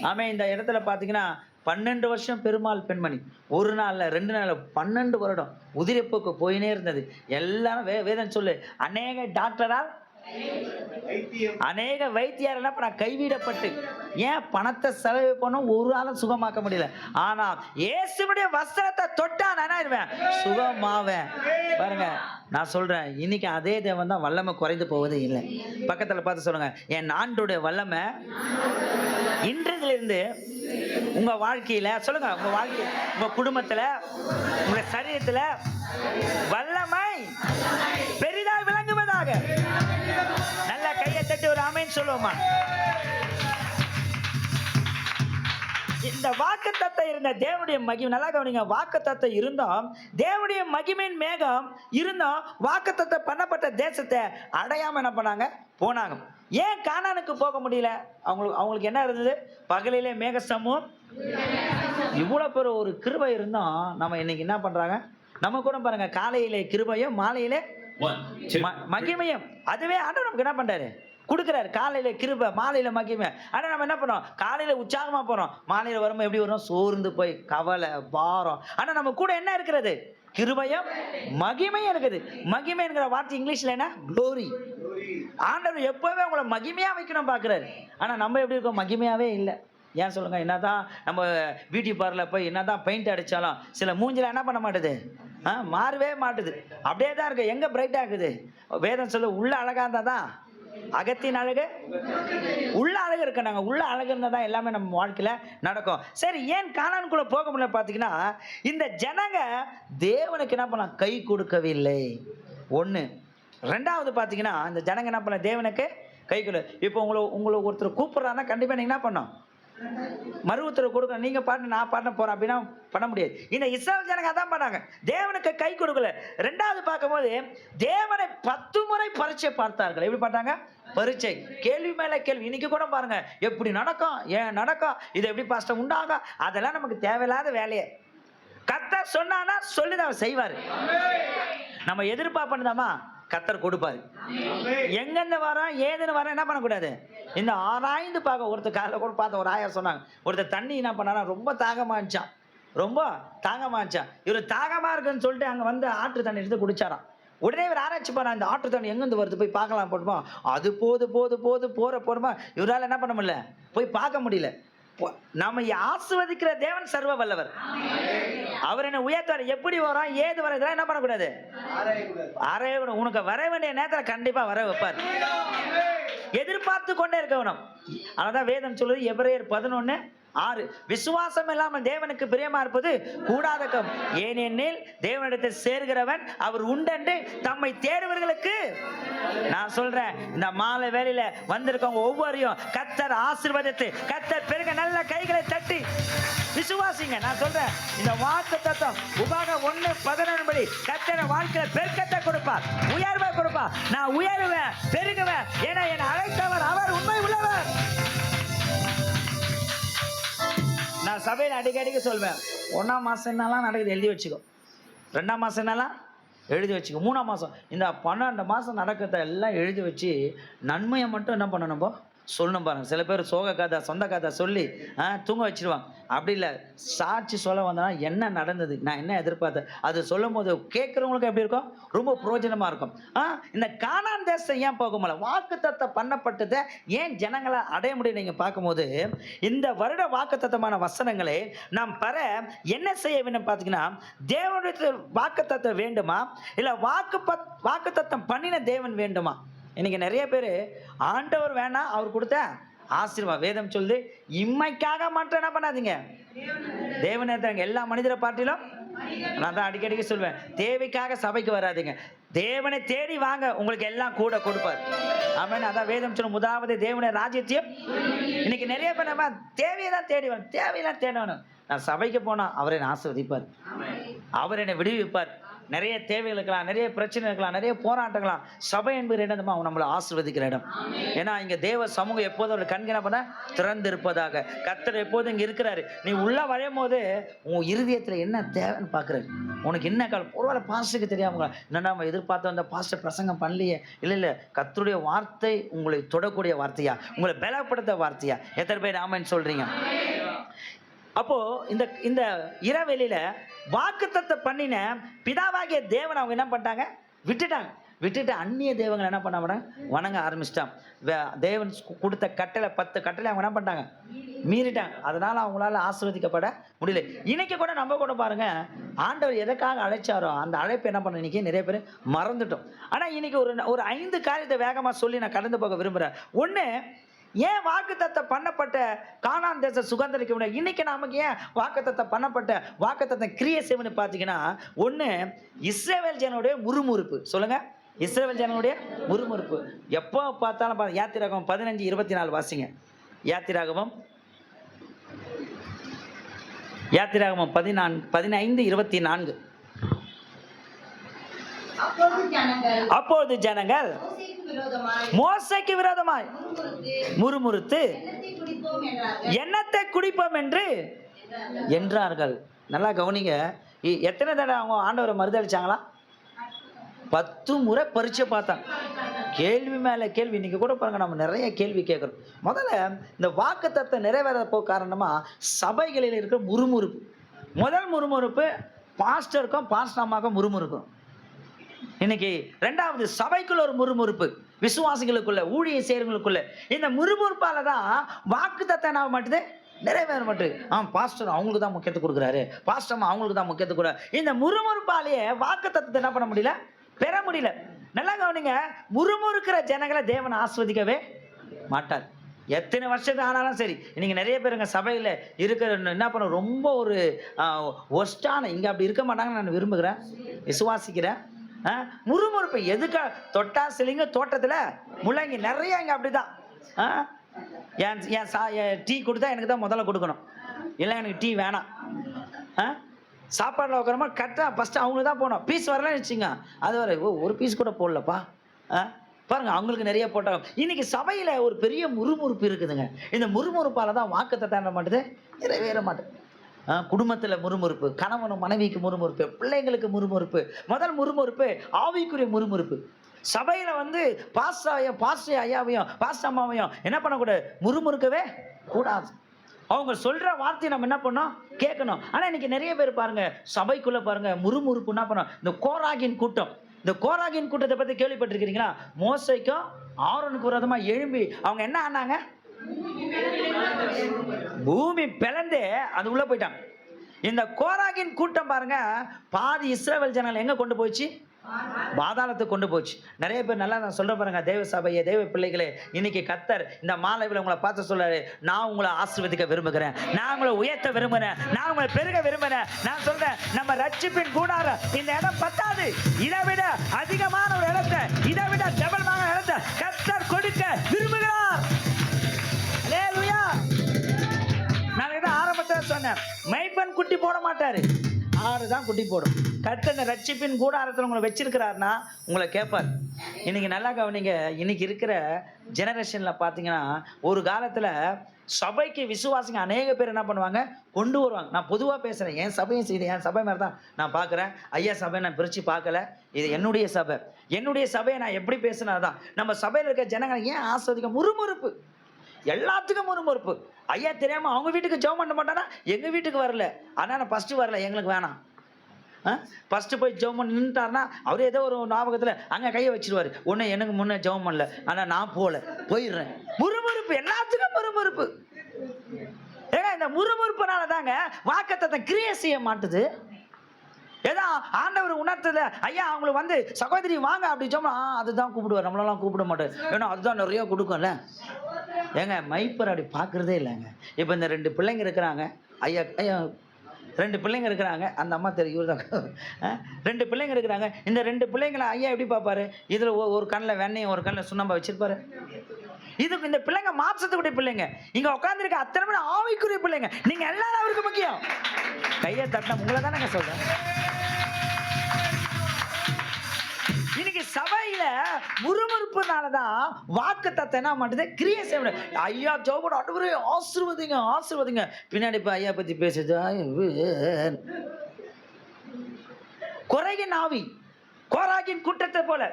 ஆமே. இந்த இடத்துல பாத்தீங்கன்னா 12 வருஷம் பெருமாள் பெண்மணி, 1 நாள்ல 2 நாள்ல 12 வருடம் உதிரிப்புக்கு போயினே இருந்தது. எல்லாரும் வேதம் சொல்லு, அநேக டாக்டரால், அநேக வைத்தியர் என்ன பண்ண கைவிடப்பட்டு, ஏன் பணத்தை செலவு பண்ண ஒரு ஆளும் சுகமாக்க முடியல. ஆனா இயேசுவுடைய வஸ்திரத்தை தொட்டா நான் ஆயிடுவேன், சுகமாவேன். பாருங்க, நான் சொல்றேன், இன்னைக்கு அதே தேவன் தான், வல்லமை குறைந்து போவது இல்லை. பக்கத்துல பார்த்து சொல்லுங்க, என் ஆண்டோடைய வல்லமை இன்றிலிருந்து உங்க வாழ்க்கையில, சொல்லுங்க, உங்க வாழ்க்கை, உங்க குடும்பத்துல, உங்க சரீரத்துல வல்லமை பெரிதாக விளங்குவதாக. நல்ல கையை தட்டி ஒரு ஆமென் சொல்லுவோமா? இந்த வாக்குத்தத்தம் இருந்த தேவனுடைய மகிமை, நல்லா கவனிங்க, வாக்குத்தத்தம் இருந்தோம், தேவனுடைய மகிமையின் மேகம் இருந்தோம், வாக்குத்தத்தம் பண்ணப்பட்ட தேசத்தை அடையாம என்ன பண்ணாங்க, போனாங்க. ஏன் கானானுக்கு போக முடியல? அவங்களுக்கு என்ன இருந்தது? பகலிலே மேகஸ்தம்பம். இவ்வளவு பெரிய ஒரு கிருபை இருந்தோம், நம்ம இன்னைக்கு என்ன பண்றாங்க, நம்ம கூட பாருங்க, காலையிலே கிருபையும் மாலையிலே மகிமையும். அதுவே ஆண்டவர் நமக்கு என்ன பண்றாரு, கொடுக்குறாரு. காலையில கிருபை, மாலையில மகிமை. ஆனா நம்ம என்ன பண்ணோம்? காலையில உற்சாகமா போறோம், மாலையில வரும்போது எப்படி வரும்? சோர்ந்து போய் கவலை, பாரம். ஆனா நம்ம கூட என்ன இருக்கிறது? கிருபையும் மகிமையும் இருக்குது. மகிமை என்கிற வார்த்தை இங்கிலீஷ்ல என்ன? க்ளோரி. ஆண்டவர் எப்பவுமே உங்களை மகிமையா வைக்கணும் பாக்குறாரு. ஆனா நம்ம எப்படி இருக்கோம்? மகிமையாவே இல்லை. ஏன் சொல்லுங்க? என்னதான் நம்ம பியூட்டி பார்லர் போய் என்னதான் பெயிண்ட் அடிச்சாலும் சில மூஞ்சில என்ன பண்ண மாட்டுது? மாறவே மாட்டுது. அப்படியே தான் இருக்கு. எங்க பிரைட்டா இருக்குது? வேதம் சொல்லு, உள்ள அழகா இருந்தா தான் அகத்தின் அழகு, உள்ள அழகு இருக்கு. நாங்க உள்ள அழகு இருந்தா தான் எல்லாமே நம்ம வாழ்க்கையில நடக்கும். சரி, ஏன் கானானுக்குள்ள போக முடியல பாத்தீங்கன்னா, இந்த ஜனங்க தேவனுக்கு என்ன பண்ண? கை கொடுக்கவில்லை. ஒண்ணு. ரெண்டாவது பாத்தீங்கன்னா, இந்த ஜனங்க என்ன பண்ண? தேவனுக்கு கை கொடு. இப்போ உங்களை ஒருத்தர் கூப்பிடுறாருன்னா கண்டிப்பா நீங்க என்ன பண்ணணும்? மறு உத்தரவு கொடுக்கணும். நீங்க பாட்டு நான் பாட்டு போறேன் அப்படின்னா பண்ண முடியாது. இந்த இஸ்ரவேல் ஜனங்க அதான் பண்ணாங்க, தேவனுக்கு கை கொடுக்கல. ரெண்டாவது பார்க்கும்போது தேவனை 10 முறை பரீட்சை பார்த்தார்கள். எப்படி பார்த்தாங்க? பரீட்சை, கேள்வி மேல கேள்வி. இன்னைக்கு கூட பாருங்க, எப்படி நடக்கும், ஏன் நடக்கும், இது எப்படி பாஸ்டர் உண்டாகும், அதெல்லாம் நமக்கு தேவையில்லாத வேலையே. கர்த்தர் சொன்னானா சொல்லிதான் செய்வாரு. நம்ம எதிர்பார்ப்பதாமா கர்த்தர் கொடுப்பாரு. எங்கெந்த வரோம் ஏதுன்னு வரோம் என்ன பண்ணக்கூடாது? இந்த ஆராய்ந்து பார்க்க. ஒருத்தர் காலையில் கூட பார்த்த ஒரு ஆயர் சொன்னாங்க, ஒருத்தர் தண்ணி என்ன பண்ணாரா, ரொம்ப தாகமா இருந்துச்சான், ரொம்ப தாகமா இருந்துச்சான். இவர் தாகமா இருக்குன்னு சொல்லிட்டு அங்க வந்து ஆற்று தண்ணி எடுத்து குடிச்சாராம். உடனே இவர் ஆராய்ச்சி பண்ணா, இந்த ஆற்று தண்ணி எங்கேருந்து வருது, போய் பார்க்கலாம் போடுமா. அது போது போறமா இவரால் என்ன பண்ண முடியல, போய் பார்க்க முடியல. நம்ம ஆசீர்வதிக்கிற தேவன் சர்வ வல்லவர். அவர் என்ன உயர்த்துவார். எப்படி வரும், ஏது வர, இதெல்லாம் என்ன பண்ணக்கூடாது? உனக்கு வர வேண்டிய நேரத்தில் கண்டிப்பா வர வைப்பார். எதிர்பார்த்து கொண்டே இருக்கணும். அதான் வேதம் சொல்லுது, எபிரேயர் 11:6, விசுவாசம் இல்லாமல் தேவனுக்கு பிரியமா இருப்பது கூடாதகம். ஏனெனில் தேவனிடத்தில் சேர்கிறவன் அவர் உண்டென்று தம்மை தேடுவர்களுக்கு. நான் சொல்றேன், இந்த மாலை வேளையில வந்திருக்கவங்க ஒவ்வொருவரையும் கர்த்தர் ஆசீர்வதித்து, கர்த்தர் பெருக நல்ல கைகளை தட்டி விசுவாசிங்க. நான் சொல்றேன், இந்த வாக்குத்தத்தம் உபாகம் 1:11 படி கர்த்தர் வாழ்க்கையில பெருக்கத்தை கொடுப்பார், உயர்வை கொடுப்பார். நான் உயருவேன், பெருகுவேன், ஏன்னா என்னை அழைத்தவர் அவர் உண்மை உள்ளவர். நான் சபையில் அடிக்கடிக்கு சொல்வேன், 1ஆம் மாசம் என்னெல்லாம் நடக்குது எழுதி வச்சுக்கோ, 2ஆம் மாசம் என்னெல்லாம் எழுதி வச்சுக்கோ, 3ஆம் மாசம், இந்த 12 மாசம் நடக்கிறத எல்லாம் எழுதி வச்சு நன்மையை மட்டும் என்ன பண்ணணும் சொல்லணும் பாருங்க. சில பேர் சோக கதை, சொந்த கதை சொல்லி தூங்க வச்சிருவாங்க. அப்படி இல்லை, சாட்சி சொல்ல வந்தா என்ன நடந்தது, நான் என்ன எதிர்பார்த்தேன், அது சொல்லும் போது கேட்குறவங்களுக்கு எப்படி இருக்கும்? ரொம்ப பிரயோஜனமா இருக்கும். இந்த கானான் தேசம் ஏன் போக முடியல? வாக்குத்தத்தம் பண்ணப்பட்டதை ஏன் ஜனங்களை அடைய முடியும்? நீங்க பார்க்கும்போது இந்த வருட வாக்குத்தத்தமான வசனங்களை நாம் பெற என்ன செய்ய வேண்டும் பார்த்தீங்கன்னா, தேவனுடைய வாக்குத்தத்தம் வேண்டுமா, இல்லை வாக்குத்தத்தம் பண்ணின தேவன் வேண்டுமா? இன்னைக்கு நிறைய பேர் ஆண்டவர் வேணாம், அவர் கொடுத்த ஆசீர்வாதம். வேதம் சொல்லுது, இம்மைக்காக மட்டும் என்ன பண்ணாதீங்க, தேவனை எல்லா மனிதரை பார்ட்டிலும். நான் தான் அடிக்கடிக்கு சொல்வேன், தேவைக்காக சபைக்கு வராதிங்க, தேவனை தேடி வாங்க, உங்களுக்கு எல்லாம் கூட கொடுப்பார். ஆமென். அதான் வேதம் சொல்லும், முதலாவது தேவனுடைய ராஜ்யத்தையும். இன்னைக்கு நிறைய பேர் நம்ம தேவையை தான் தேடி வரணும், தேவையெல்லாம் தேடணும். நான் சபைக்கு போனா அவர் என்னை ஆசீர்வதிப்பார், அவர் என்னை விடுவிப்பார். நிறைய தேவைகள் இருக்கலாம், நிறைய பிரச்சனை இருக்கலாம், நிறைய போராட்டங்களாம். சபை என்பது என்னதுமா, நம்மளை ஆசீர்வதிக்கிற இடம். ஏன்னா இங்க தேவ சமூகம் எப்போதும் ஒரு கண்களை பண்ண திறந்து இருப்பதாக. கர்த்தர் எப்போதும் இங்க இருக்கிறாரு. நீ உள்ள வரையும் போது உன் இருதயத்துல என்ன தேவைன்னு பாக்குறாரு. உனக்கு என்ன கால் ஒருவேளை பாஸ்டருக்கு தெரியாம என்னடா நம்ம எதிர்பார்த்த அந்த பாஸ்டர் பிரசங்கம் பண்ணலையே, இல்ல கர்த்தருடைய வார்த்தை உங்களை தொடக்கூடிய வார்த்தையா, உங்களை பலப்படுத்த வார்த்தையா? எத்தனை பேர் ஆமென் சொல்றீங்க? அப்போ இந்த இரவெளியில வாக்குத்தத்தம் பண்ணின பிதாவாகிய தேவன் அவங்க என்ன பண்ணிட்டாங்க? விட்டுட்டு அந்நிய தேவங்களை என்ன பண்ண மாட்டாங்க? வணங்க ஆரம்பிச்சிட்டான். தேவன் கொடுத்த கட்டளை 10 கட்டளை அவங்க என்ன பண்ணிட்டாங்க? மீறிட்டாங்க. அதனால அவங்களால ஆசீர்வதிக்கப்பட முடியல. இன்னைக்கு கூட நம்ம கூட பாருங்க, ஆண்டவர் எதற்காக அழைச்சாரோ அந்த அழைப்பு என்ன பண்ண இன்னைக்கு நிறைய பேர் மறந்துட்டோம். ஆனா இன்னைக்கு ஒரு 5 காரியத்தை வேகமா சொல்லி நான் கடந்து போக விரும்புறேன். ஒண்ணு, ஏன் வாக்குத்தத்தம் பண்ணப்பட்ட கானான் தேச சுதந்திரிக்க முடியாது? இன்னைக்கு நமக்கு ஏன் வாக்குத்தத்தம் பண்ணப்பட்ட வாக்குத்தத்தம் கிரியை செய்யணும்னு பார்த்தீங்கன்னா, ஒன்று இஸ்ரவேல் ஜனனுடைய முறுமுறுப்பு. சொல்லுங்க, இஸ்ரவேல் ஜனனுடைய முறுமுறுப்பு. எப்போ பார்த்தாலும் யாத்திராகமம் 15:24 வாசிங்க. யாத்திராகமம் 15:24. அப்போது ஜனங்கள் மோசேக்கு விரோதமாய் முறுமுறுத்து எண்ணத்தை குடிப்போம் என்றார்கள். நல்லா கவனிங்க, எத்தனை தடவை அவங்க ஆண்டவரை மறுதளிச்சாங்களா? 10 முறை பரீட்சை பார்த்தாங்க. கேள்வி மேல கேள்வி. இன்னைக்கு கூட பாருங்க, நம்ம நிறைய கேள்வி கேட்கிறோம். முதல்ல இந்த வாக்குத்தத்தம் நிறைவேற காரணமா சபைகளில் இருக்கிற முறுமுறுப்பு. முதல் முறுமுறுப்பு பாஸ்டருக்கும் பாஸ்டர் அம்மாவுக்கும் முறுமுறுக்கும். இன்னைக்கு ரெண்டாவது சபைக்குள்ள ஒரு முறுமுறுப்பு, விசுவாசிகளுக்குள்ள, ஊழிய செய்யறவங்களுக்குள்ள. இந்த முறுமுறுப்பால தான் வாக்குத்தத்தம் என்ன மாட்டுது, நிறைவேற மாட்டேது. பாஸ்டர் அவங்களுக்கு தான் முக்கியத்துவம் கொடுக்குறாரு, பாஸ்டர் அம்மா அவங்களுக்கு தான் முக்கியத்துவம் கொடுக்குறாரு. இந்த முறுமுறுப்பாலேயே வாக்குத்தத்தத்தை என்ன பண்ண முடியல, பெற முடியல. நல்லா கவனிங்க, முறுமுறுக்கிற ஜனங்களை தேவன் ஆஸ்வதிக்கவே மாட்டார். எத்தனை வருஷத்துக்கு ஆனாலும் சரி. இன்னைக்கு நிறைய பேருங்க சபையில் இருக்கிற என்ன பண்ண ரொம்ப ஒரு ஒஸ்டான, இங்கே அப்படி இருக்க மாட்டாங்கன்னு நான் விரும்புகிறேன், விசுவாசிக்கிறேன். முறுமுறுப்பு எதுக்கா, தொட்டா சிலிங்க தோட்டத்தில் முள்ளங்கி நிறைய இங்கே அப்படிதான். என் டீ கொடுத்தா எனக்கு தான் முதல்ல கொடுக்கணும், இல்லை எனக்கு டீ வேணாம். சாப்பாடில் உட்காரமா கரெக்டாக ஃபஸ்ட்டு அவங்களுக்கு தான் போகணும். பீஸ் வரலன்னு வச்சுங்க, அது வர ஒரு பீஸ் கூட போடலப்பா. பாருங்க, அவங்களுக்கு நிறைய போட்டாங்க. இன்னைக்கு சபையில் ஒரு பெரிய முறுமுறுப்பு இருக்குதுங்க. இந்த முறுமுறுப்பால் தான் வாக்குத்தத்தம் என்ன மாட்டுது, நிறைவேற மாட்டேது. குடும்பத்தில் முறுமுறுப்பு, கணவனும் மனைவிக்கு முறுமுறுப்பு, பிள்ளைங்களுக்கு முறுமுறுப்பு. முதல் முறுமுறுப்பு ஆவிக்குரிய முறுமுறுப்பு. சபையில் வந்து பாஸ்டர் ஐயாவையும் பாஸ்டர் அம்மாவையும் என்ன பண்ணக்கூடாது, முறுமுறுக்கவே கூடாது. அவங்க சொல்ற வார்த்தையை நம்ம என்ன பண்ணோம், கேட்கணும். ஆனால் இன்னைக்கு நிறைய பேர் பாருங்க, சபைக்குள்ள பாருங்க முறுமுறுப்பு என்ன பண்ணோம். இந்த கோராகின் கூட்டம், இந்த கோராகின் கூட்டத்தை பற்றி கேள்விப்பட்டிருக்கிறீங்களா? மோசைக்கும் ஆரோனுக்கு விரோதமா எழும்பி அவங்க என்ன ஆனாங்க, பூமி பிளந்து அது உள்ள போயிட்டாங்க. இந்த கோராகின் கூட்டம் பாருங்க, பாதி இஸ்ரவேல் ஜனங்கள் எங்க கொண்டு போச்சு, பாதாளத்துக்கு கொண்டு போச்சு. நிறைய பேர் நல்லா நான் சொல்ற பாருங்க, தேவ சபையே, தேவ பிள்ளைகளே, இன்னைக்கு கர்த்தர் இந்த மாலையில் உங்களை பார்த்து சொல்றாரு, நான் உங்களை ஆசீர்வதிக்க விரும்புகிறேன், நான் உங்களை உயர்த்த விரும்புகிறேன், நான் உங்களை பெருக விரும்புகிறேன். நான் சொல்றேன், நம்ம ரட்சிப்பின் கூடாரம் இந்த இடம் பத்தாது, இதை விட அதிகமான ஒரு இடத்தை, இதை விட டபுள்மான இடத்தை கர்த்தர் கொடுக்க விரும்புகிறார். அல்லேலூயா. நான் இதை ஆரம்பத்தில் சொன்னேன், மைப்பன் குட்டி போட மாட்டாரு, ஆறு தான் குட்டி போடும். கர்த்தர் இந்த ரட்சிப்பின் கூடாரத்தில் உங்களை வச்சிருக்கிறாருன்னா உங்களை கேட்பார். இன்னைக்கு நல்லா கவனிங்க, இன்னைக்கு இருக்கிற ஜெனரேஷனில் பார்த்தீங்கன்னா, ஒரு காலத்தில் சபைக்கு விசுவாசிங்க அநேக பேர் என்ன பண்ணுவாங்க, கொண்டு வருவாங்க. நான் பொதுவாக பேசுகிறேன், என் சபையும் செய்து என் சபை மாதிரி தான் நான் பார்க்குறேன். ஐயா சபை நான் பிரித்து பார்க்கல, இது என்னுடைய சபை. என்னுடைய சபையை நான் எப்படி பேசுனா தான் நம்ம சபையில் இருக்க ஜனங்களை ஏன் ஆஸ்வதிக்க, முறுமுறுப்பு, எல்லாத்துக்கும் முறுமுறுப்பு. ஐயா தெரியாமல் அவங்க வீட்டுக்கு ஜெபம் பண்ண மாட்டானா, எங்கள் வீட்டுக்கு வரல, ஆனால் நான் ஃபஸ்ட்டு வரல, எங்களுக்கு வேணாம். ஃபஸ்ட்டு போய் ஜெபம் பண்ணி நின்றுட்டாருன்னா அவர் ஏதோ ஒரு ஞாபகத்தில் அங்கே கையை வச்சிருவார். ஒன்று எனக்கு முன்னே ஜெபம் பண்ணல, ஆனால் நான் போயிடுறேன். முறுமுறுப்பு, எல்லாத்துக்கும் முறுமுறுப்பு. ஏன்னா இந்த முறுமுறுப்புனால தாங்க வாக்குத்தத்தம் கிரியை செய்ய மாட்டுது. ஏதோ ஆண்டவர் உணர்த்தது, ஐயா அவங்களுக்கு வந்து சகோதரி வாங்க அப்படி சொன்னா அதுதான் கூப்பிடுவார், நம்மளெல்லாம் கூப்பிட மாட்டார். ஏன்னா அதுதான் நிறைய கொடுக்கும்ல. ஏங்க மைப்பர் அப்படி பார்க்குறதே இல்லைங்க. இப்போ இந்த 2 பிள்ளைங்க இருக்கிறாங்க, ஐயா 2 பிள்ளைங்க இருக்கிறாங்க, அந்த அம்மா தெரியும் இவர் தான். 2 பிள்ளைங்க இருக்கிறாங்க. இந்த 2 பிள்ளைங்களை ஐயா எப்படி பார்ப்பாரு, இதில் ஒரு கண்ணில் வெண்ணையும் ஒரு கண்ணில் சுண்ணாம்பா வச்சிருப்பாரு. இதுக்கு இந்த பிள்ளைங்க மாம்சத்துக்குடைய பிள்ளைங்க, இங்கே உட்காந்துருக்க அத்தனை பேர் ஆவிக்குரிய பிள்ளைங்க. நீங்கள் எல்லாரும் அவருக்கு முக்கியம். கையை தட்டினா உங்களை தானே சொல்கிறேன். இன்னைக்கு சபையில முறுமுறுப்புனாலதான் வாக்குத்தத்தம் என்ன மாட்டுது, கிரியை செய்ய. ஐயா ஜோபோட அடுவரே ஆசீர்வதிங்க ஆசீர்வதிங்க, பின்னாடி இப்ப ஐயா பத்தி பேசுது. குறைகின் ஆவி, கோராகின் கூட்டத்தை போல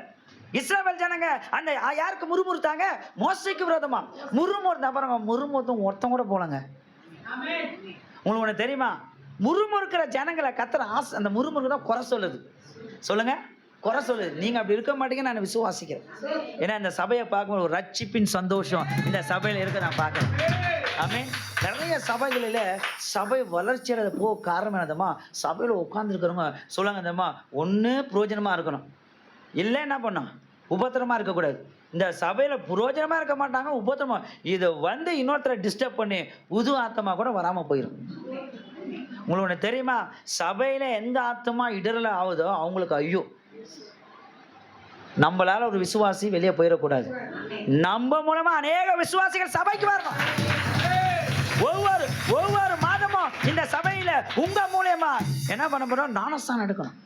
இஸ்ரவேல் ஜனங்க அந்த யாருக்கு முறுமுறுத்தாங்க, மோசைக்கு விரோதமா முறுமுறுத்தா. பாருங்க, முறுமுறுத்தும் ஒருத்தம் கூட போலங்க. உங்களுக்கு ஒண்ணு தெரியுமா, முறுமுறுக்கிற ஜனங்களை கத்துற அந்த முறுமுறுக்கு தான் குறை சொல்லுது. சொல்லுங்க, குறை சொல்லுது. நீங்க அப்படி இருக்க மாட்டீங்க, நான் விசுவாசிக்கிறேன். ஏன்னா இந்த சபையை பார்க்கும்போது ஒரு ரட்சிப்பின் சந்தோஷம் இந்த சபையில இருக்க நான் பார்க்கிறேன். ஆமென். நிறைய சபைகளில் சபை வளர்ச்சி அடைந்த காரணம் என்னதுமா, சபையில் உட்காந்துருக்கிறவங்க சொல்லுங்க, அந்தம்மா ஒன்று புரோஜனமா இருக்கணும், இல்லை என்ன பண்ணோம், உபத்திரமா இருக்கக்கூடாது. இந்த சபையில் புரோஜனமா இருக்க மாட்டாங்க, உபத்திரமா. இதை வந்து இன்னொருத்தரை டிஸ்டர்ப் பண்ணி புது ஆத்தமா கூட வராமல் போயிடும். உங்களுக்கு ஒன்று தெரியுமா, சபையில் எந்த ஆத்தமா இடரல ஆகுதோ அவங்களுக்கு ஐயோ. நம்மளால ஒரு விசுவாசி வெளியே போயிடக்கூடாது. நம்ம மூலமா அநேக விசுவாசிகள் சபைக்கு வரணும். ஒவ்வொரு மாதமும் இந்த சபையில உங்க மூலமா என்ன பண்ண போறோம், ஞானஸ்தானம் எடுக்கணும்.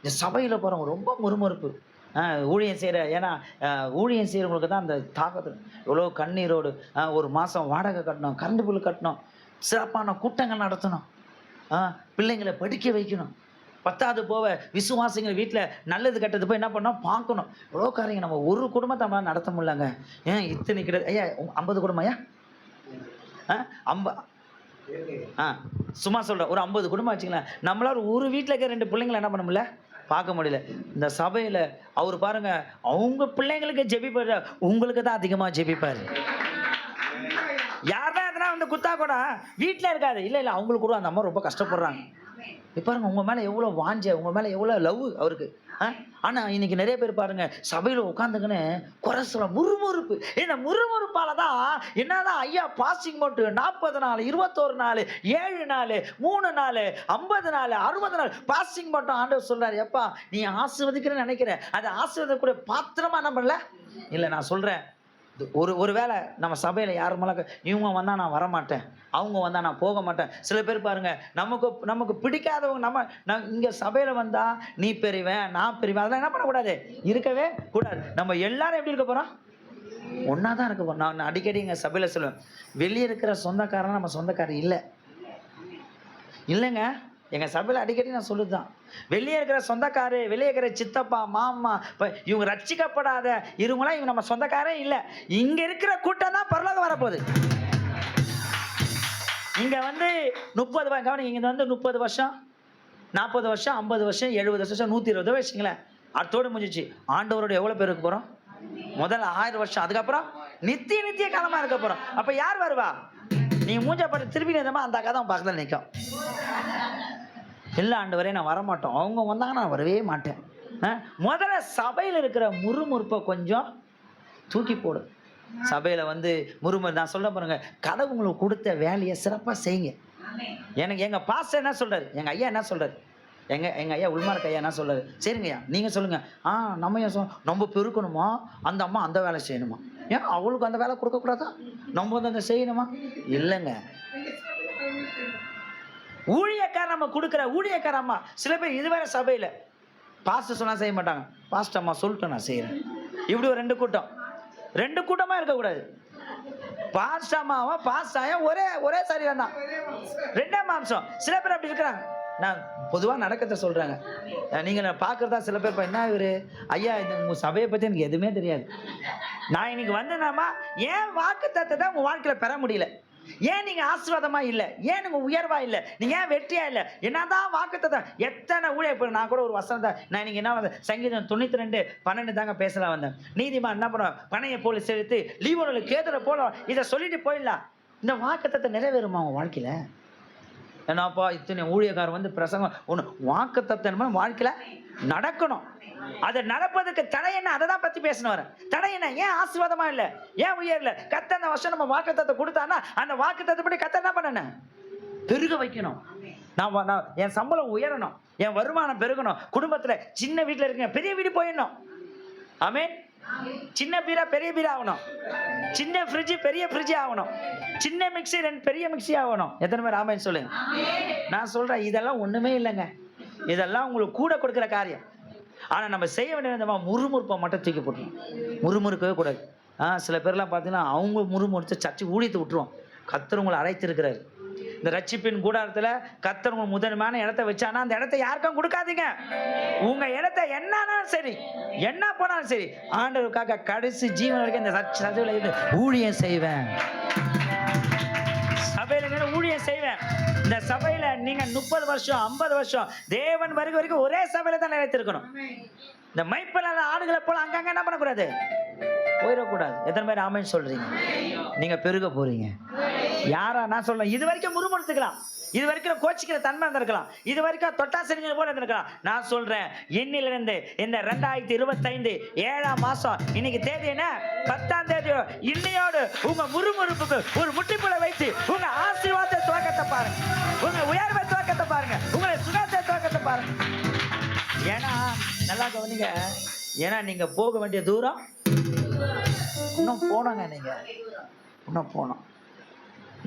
இந்த சபையில போறவங்க ரொம்ப முறுமுறுப்பு, ஊழியம் செய்யற. ஏன்னா ஊழியம் செய்யறவங்களுக்கு தான் அந்த தாக்கத்து. எவ்வளோ கண்ணீரோடு ஒரு மாசம் வாடகை கட்டணும், கரண்ட் பில் கட்டணும், சிறப்பான கூட்டங்கள் நடத்தணும், பிள்ளைங்களை படிக்க வைக்கணும். 10வது போக விசுவாசிங்க வீட்டில் நல்லது கெட்டது போய் என்ன பண்ணோம் பார்க்கணும். எவ்வளோ காரியங்க நம்ம ஒரு குடும்பத்தை நம்மளால் நடத்த முடியலங்க. ஏன் இத்தனை கிடையாது ஐயா 50 குடும்பம் ஐயா சும்மா சொல்கிறேன் ஒரு 50 குடும்பம் வச்சுங்களேன். நம்மளால ஒரு வீட்டில் இருக்க 2 பிள்ளைங்களை என்ன பண்ண முடியல பார்க்க முடியல. இந்த சபையில் அவர் பாருங்க அவங்க பிள்ளைங்களுக்கு ஜெபிப்பாரு, உங்களுக்கு தான் அதிகமாக ஜெபிப்பாரு. யார்தான் எதனா வந்து குத்தா கூட வீட்டில் இருக்காது. இல்லை இல்லை அவங்களுக்கு கூட அந்த அம்மா ரொம்ப கஷ்டப்படுறாங்க. இப்போ பாருங்க உங்கள் மேலே எவ்வளோ வாஞ்ச, உங்கள் மேலே எவ்வளோ லவ் அவருக்கு. ஆனால் இன்னைக்கு நிறைய பேர் பாருங்க சபையில் உட்காந்துங்கன்னு குறை சொல்ல முறுமுறுப்பு. இந்த முறுமுறுப்பால தான் என்னதான் ஐயா பாசிங் போட்டு 40 நாள் 21 நாள் 7 நாள் 3 நாள் 50 நாள் 60 நாள் பாசிங் போட்டோம். ஆண்டவர் சொல்றாரு எப்பா நீ ஆசீர்வதிக்கிறேன்னு நினைக்கிறேன், அதை ஆசீர்வதிக்கூடிய பாத்திரமா என்ன பண்ணல. இல்லை நான் சொல்றேன் ஒரு வேளை நம்ம சபையில் யார் மேலே இவங்க வந்தால் நான் வரமாட்டேன், அவங்க வந்தால் நான் போக மாட்டேன். சில பேர் பாருங்க நமக்கு பிடிக்காதவங்க நம்ம இங்கே சபையில் வந்தால் நீ பெரியவன் நான் பெரியவன் அதெல்லாம் என்ன பண்ணக்கூடாது, இருக்கவே கூடாது. நம்ம எல்லாரும் எப்படி இருக்க போகிறோம், ஒன்றா தான் இருக்க போகிறோம். நான் அடிக்கடி எங்கள் சபையில் சொல்லுவேன், வெளியே இருக்கிற சொந்தக்காரன் நம்ம சொந்தக்காரன் இல்லைங்க. எங்கள் சபையில் அடிக்கடி நான் சொல்லுதான், வெளியே இருக்கிற சொந்தக்காரு, வெளியே இருக்கிற சித்தப்பா மாமா இப்போ இவங்க ரட்சிக்கப்படாத இவங்களாம் இவங்க நம்ம சொந்தக்காரே இல்லை. இங்கே இருக்கிற கூட்டம் தான் பரலோகம் வரப்போகுது. இங்கே வந்து 30 கவனிங்க, இங்கே வந்து 30 வருஷம் 40 வருஷம் 50 வருஷம் 70 வருஷம் 120 வச்சுங்களேன். அடுத்தோடு முடிஞ்சிச்சு. ஆண்டவரோட எவ்வளோ பேர் இருக்க போகிறோம், முதல்ல 1000 வருஷம், அதுக்கப்புறம் நித்திய காலமாக இருக்க போகிறோம். அப்போ யார் வருவா, நீ மூஞ்ச பட்டு திருப்பி நேரமா அந்த அக்கா தான் பக்கத்தில் நிற்கும். இல்லை ஆண்டவரே நான் வரமாட்டோம், அவங்க வந்தாங்க நான் வரவே மாட்டேன். முதல்ல சபையில் இருக்கிற முறுமுறுப்பை கொஞ்சம் தூக்கி போடு. சபையில் வந்து முறுமுறு நான் சொல்ல பாருங்க, கடவுள் உங்களுக்கு கொடுத்த வேலையை சிறப்பாக செய்யுங்க. எனக்கு எங்கள் பாஸ்டர் என்ன சொல்கிறாரு, எங்கள் ஐயா என்ன சொல்கிறாரு, எங்கள் ஐயா உள்மார்க்க ஐயா என்ன சொல்கிறாரு, சரிங்க ஐயா நீங்கள் சொல்லுங்கள். நம்ம ஏன் நம்ம பெருக்கணுமா, அந்த அம்மா அந்த வேலை செய்யணுமா, ஏன் அவளுக்கு அந்த வேலை கொடுக்கக்கூடாதா, நம்ம வந்து அந்த செய்யணுமா, இல்லைங்க. ஊழியக்கார நம்ம கொடுக்குற ஊழியக்கார அம்மா சில பேர் இதுவரை சபையில் பாஸ்டர் சொன்னால் செய்ய மாட்டாங்க, பாஸ்டர் அம்மா சொல்லிட்டு நான் செய்கிறேன். இப்படி ஒரு 2 கூட்டமாக இருக்கக்கூடாது. பாஸ்டர் அம்மாவும் பாஸ்டாயும் ஒரே சரீரம் தான், 2 மாம்சம். சில பேர் அப்படி இருக்கிறாங்க. நான் பொதுவாக நடக்கத்தை சொல்கிறாங்க, நீங்கள் நான் பார்க்குறதா சில பேர் என்ன இவர் ஐயா இந்த உங்கள் சபையை பற்றி எனக்கு எதுவுமே தெரியாது. நான் இன்னைக்கு வந்தேனாமா ஏன் வாக்குத்தத்தத்தை தான் உங்கள் வாழ்க்கையில் பெற முடியல, ஏன் நீங்க ஆசீர்வாதமா இல்லை, ஏன் நீங்க உயர்வா இல்லை, நீங்க ஏன் வெற்றியா இல்லை, என்னதான் வாக்குத்தத்தை எத்தனை ஊழிய. நான் கூட ஒரு வசனம் தான் நான் இன்னைக்கு என்ன வந்தேன், சங்கீதம் 92:12 தாங்க பேசலாம் வந்தேன். நீதிமான் என்ன பண்ணுவோம், பனையை போல செலுத்து லீவனோட கேதுரை போல இதை சொல்லிட்டு போயிடலாம். இந்த வாக்குத்தத்தை நிறைவேறுமா உங்க வாழ்க்கையில? ஏன்னாப்பா இத்தனை ஊழியக்காரர் வந்து பிரசங்கம் ஒன்று வாக்குத்தத்தம் வாழ்க்கையில நடக்கணும். அதை நடப்பதுக்கு தடை என்ன, அதை தான் பத்தி பேசணும் வரேன். தடை என்ன, ஏன் ஆசீர்வாதமா இல்லை, ஏன் உயரல. கர்த்தர் அந்த வருஷம் நம்ம வாக்குத்தத்தத்தை கொடுத்தானா அந்த வாக்குத்தத்தப்படி கர்த்தர் என்ன பண்ணணும், பெருக வைக்கணும். நான் என் சம்பளம் உயரணும், என் வருமானம் பெருகணும், குடும்பத்துல சின்ன வீட்டுல இருக்க பெரிய வீடு போயிடணும். ஆமென். சின்ன பீரா பெரிய பீரா ஆகணும், சின்ன ஃப்ரிட்ஜ் பெரிய ஃப்ரிட்ஜ் ஆகணும், சின்ன மிக்சி 2 பெரிய மிக்சி ஆகணும். எத்தனை பேர் ஆமென் சொல்லுங்க. நான் சொல்றேன் இதெல்லாம் ஒண்ணுமே இல்லைங்க, இதெல்லாம் உங்களுக்கு கூட கொடுக்குற காரியம். ஆனால் நம்ம செய்ய வேண்டிய முறுமுறுப்பை மட்டும் தூக்கி போட்டுருவோம், முறுமுறுக்கவே கூடாது. சில பேர்லாம் பார்த்தீங்கன்னா அவங்க முறுமுறுத்து சர்ச்சை ஊழியத்தை விட்டுருவோம். கர்த்தர் உங்களை அழைத்திருக்கிறாரு. இந்த ரட்சிப்பின் கூடாரத்தில் கர்த்தர் உங்க முதன்மையான இடத்த வச்சானா அந்த இடத்த யாருக்கும் கொடுக்காதீங்க. உங்க இடத்த என்னன்னாலும் சரி என்ன போனாலும் சரி ஆண்டவருக்காக கடைசி ஜீவன் வரைக்கும் இந்த சபையில இருந்து ஊழியம் செய்வேன், சபையில ஊழியம் செய்வேன். இந்த சபையில நீங்க 30 வருஷம் 50 வருஷம் தேவன் வருகை வரைக்கும் ஒரே சபையில தான் நிலைத்திருக்கணும். இந்த மைப்பலான ஆடுகளை போல அங்கங்க என்ன பண்ணக்கூடாது, போயிடக்கூடாது. எத்தனை பேர் ஆமென் சொல்றீங்க? நீங்க பெருக போறீங்க. யாரா நான் சொல்றேன், இது வரைக்கும் முறுமுறுத்துக்கலாம், இது வரைக்கும் கோச்சிக்கிற தன்மை இருந்திருக்கலாம், இது வரைக்கும் தொட்டாசரிகள் போல இருந்திருக்கலாம். நான் சொல்றேன் இன்னிலிருந்து இந்த 2025 7ஆம் மாசம் இன்னைக்கு தேதி என்ன 10ஆம் தேதி இன்னையோடு உங்க முறுமுறுப்புக்கு ஒரு முட்டிப்புல வைத்து உங்க ஆசீர்வாத துவக்கத்தை பாருங்க, உங்க உயர்வை துவக்கத்தை பாருங்க, உங்களை சுகத்தை துவக்கத்தை பாருங்க. ஏன்னா நல்லா கவனிங்க, ஏன்னா நீங்க போக வேண்டிய தூரம் இன்னும் போனோங்க, நீங்க இன்னும் போனோம்.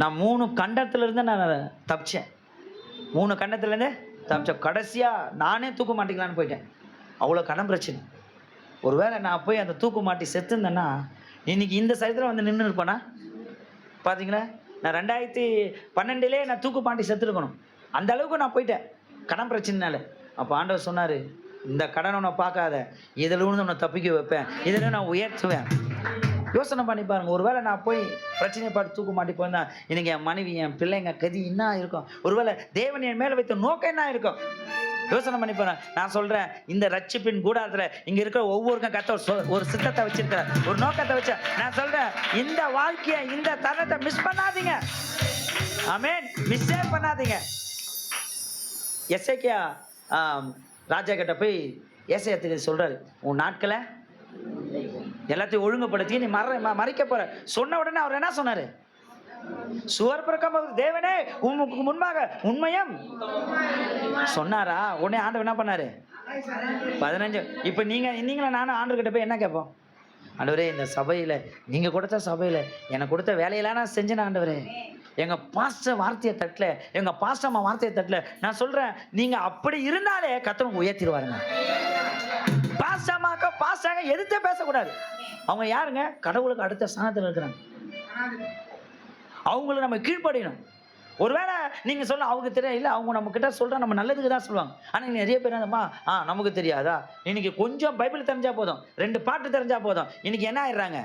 நான் 3 கண்டத்திலிருந்து நான் தப்பிச்சேன், 3 கண்டத்துலேருந்து தப்பிச்சேன். கடைசியாக நானே தூக்கு மாட்டிக்கலான்னு போயிட்டேன், அவ்வளோ கடன் பிரச்சனை. ஒருவேளை நான் போய் அந்த தூக்கு மாட்டி செத்துருந்தேன்னா இன்னைக்கு இந்த சைத்தில் வந்து நின்று இருப்பேனா? பார்த்தீங்களா, நான் 2012 நான் தூக்கு மாட்டி செத்துருக்கணும். அந்த அளவுக்கு நான் போயிட்டேன் கடன் பிரச்சனைனால. அப்போ ஆண்டவர் சொன்னார், இந்த கடனை உன்னை பார்க்காத, இதில் இருந்து உன்னை தப்பிக்க வைப்பேன், இதில் நான் உயர்த்துவேன். யோசனை பண்ணி பாருங்க. ஒருவேளை நான் போய் பிரச்சனையை பார்த்து தூக்க மாட்டி போயிருந்தா இன்னைக்கு என் மனைவி, என் பிள்ளைங்க கதி என்ன இருக்கும்? ஒருவேளை தேவன் என் மேலே வைத்த நோக்கம் என்ன இருக்கும்? யோசனை பண்ணி பாருங்க. நான் சொல்றேன், இந்த ரட்சிப்பின் கூடாரத்தில் இங்க இருக்கிற ஒவ்வொருக்கும் கர்த்தர் ஒரு சித்தத்தை வச்சிருக்கிற, ஒரு நோக்கத்தை வச்ச. நான் சொல்றேன், இந்த வாழ்க்கையை, இந்த தருணத்தை மிஸ் பண்ணாதீங்க. ஆமென். மிஸ்ஸே பண்ணாதீங்க. எசேக்கியா ராஜா கிட்ட போய் ஏசாயா சொல்றாரு, உன் நாட்களை எல்லாத்தையும் ஒழுங்குபடுத்தி நீ மறைக்க போற. சொன்ன உடனே அவர் என்ன சொன்னாரு? சுவர் பிறக்கம் தேவனே உமக்கு முன்பாக உண்மையும் சொன்னாரா? உடனே ஆண்டவர் என்ன பண்ணாரு? 15. இப்ப நீங்களா நானும் ஆண்டவர்கிட்ட போய் என்ன கேட்போம்? ஆண்டவரே, இந்த சபையில நீங்க கொடுத்த சபையில எனக்கு கொடுத்த வேலையெல்லாம் நான் செஞ்சேன் ஆண்டவரே. எங்க பாஸ்டர் வார்த்தையை தட்டல, எங்க பாஸ்டர் அம்மா வார்த்தையை தட்டல. நான் சொல்றேன், நீங்க அப்படி இருந்தாலே கர்த்தர் உயர்த்திடுவாருங்க. பாஸ்டர்மாக்க பாஸ்டாக எதிர்த்தே பேசக்கூடாது. அவங்க யாருங்க? கடவுளுக்கு அடுத்த ஸ்தானத்தில் இருக்கிறாங்க. அவங்கள நம்ம கீழ்ப்படியணும். ஒருவேளை நீங்க சொல்ல அவங்க தெரியல, அவங்க நம்ம கிட்ட சொல்ற நம்ம நல்லதுக்கு தான் சொல்லுவாங்க. ஆனா நிறைய பேர் என்னமா, நமக்கு தெரியாதா? இன்னைக்கு கொஞ்சம் பைபிள் தெரிஞ்சா போதும், 2 பாட்டு தெரிஞ்சா போதும், இன்னைக்கு என்ன ஆயிடுறாங்க?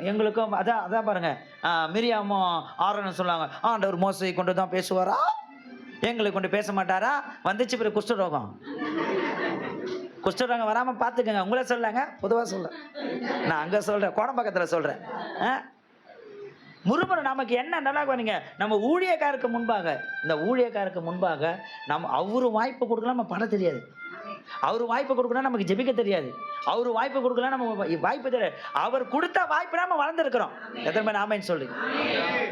எங்களுக்கும் அதான் பாருங்க, மிரியாமும் ஆரோனும் சொல்லுவாங்க, ஆண்டவர் மோசையை கொண்டு தான் பேசுவாரா, எங்களை கொண்டு பேச மாட்டாரா? வந்துச்சு பிறகு குஷ்டரோகம். குஷ்டரோகம் வராம பாத்துக்கங்க. உங்களே சொல்லலாங்க, பொதுவா சொல்றேன், நான் அங்க சொல்றேன், கோடம்பாக்கத்துல சொல்றேன். முறுமுறை நமக்கு என்ன நல்லா பாருங்க, நம்ம ஊழியக்காருக்கு முன்பாக, இந்த ஊழியக்காருக்கு முன்பாக நம்ம அவரு வாய்ப்பு கொடுக்கலாம், நம்ம பட தெரியாது. அவரு வாய்ப்பு கொடுக்கலாம், நமக்கு ஜெபிக்க தெரியாது. அவரு வாய்ப்பு கொடுக்கலாம், நம்ம வாய்ப்பு தெரியாது. அவர் கொடுத்த வாய்ப்பு நம்ம வளர்ந்துருக்கிறோம். எத்தனை பேர் ஆமென் சொல்லுங்க?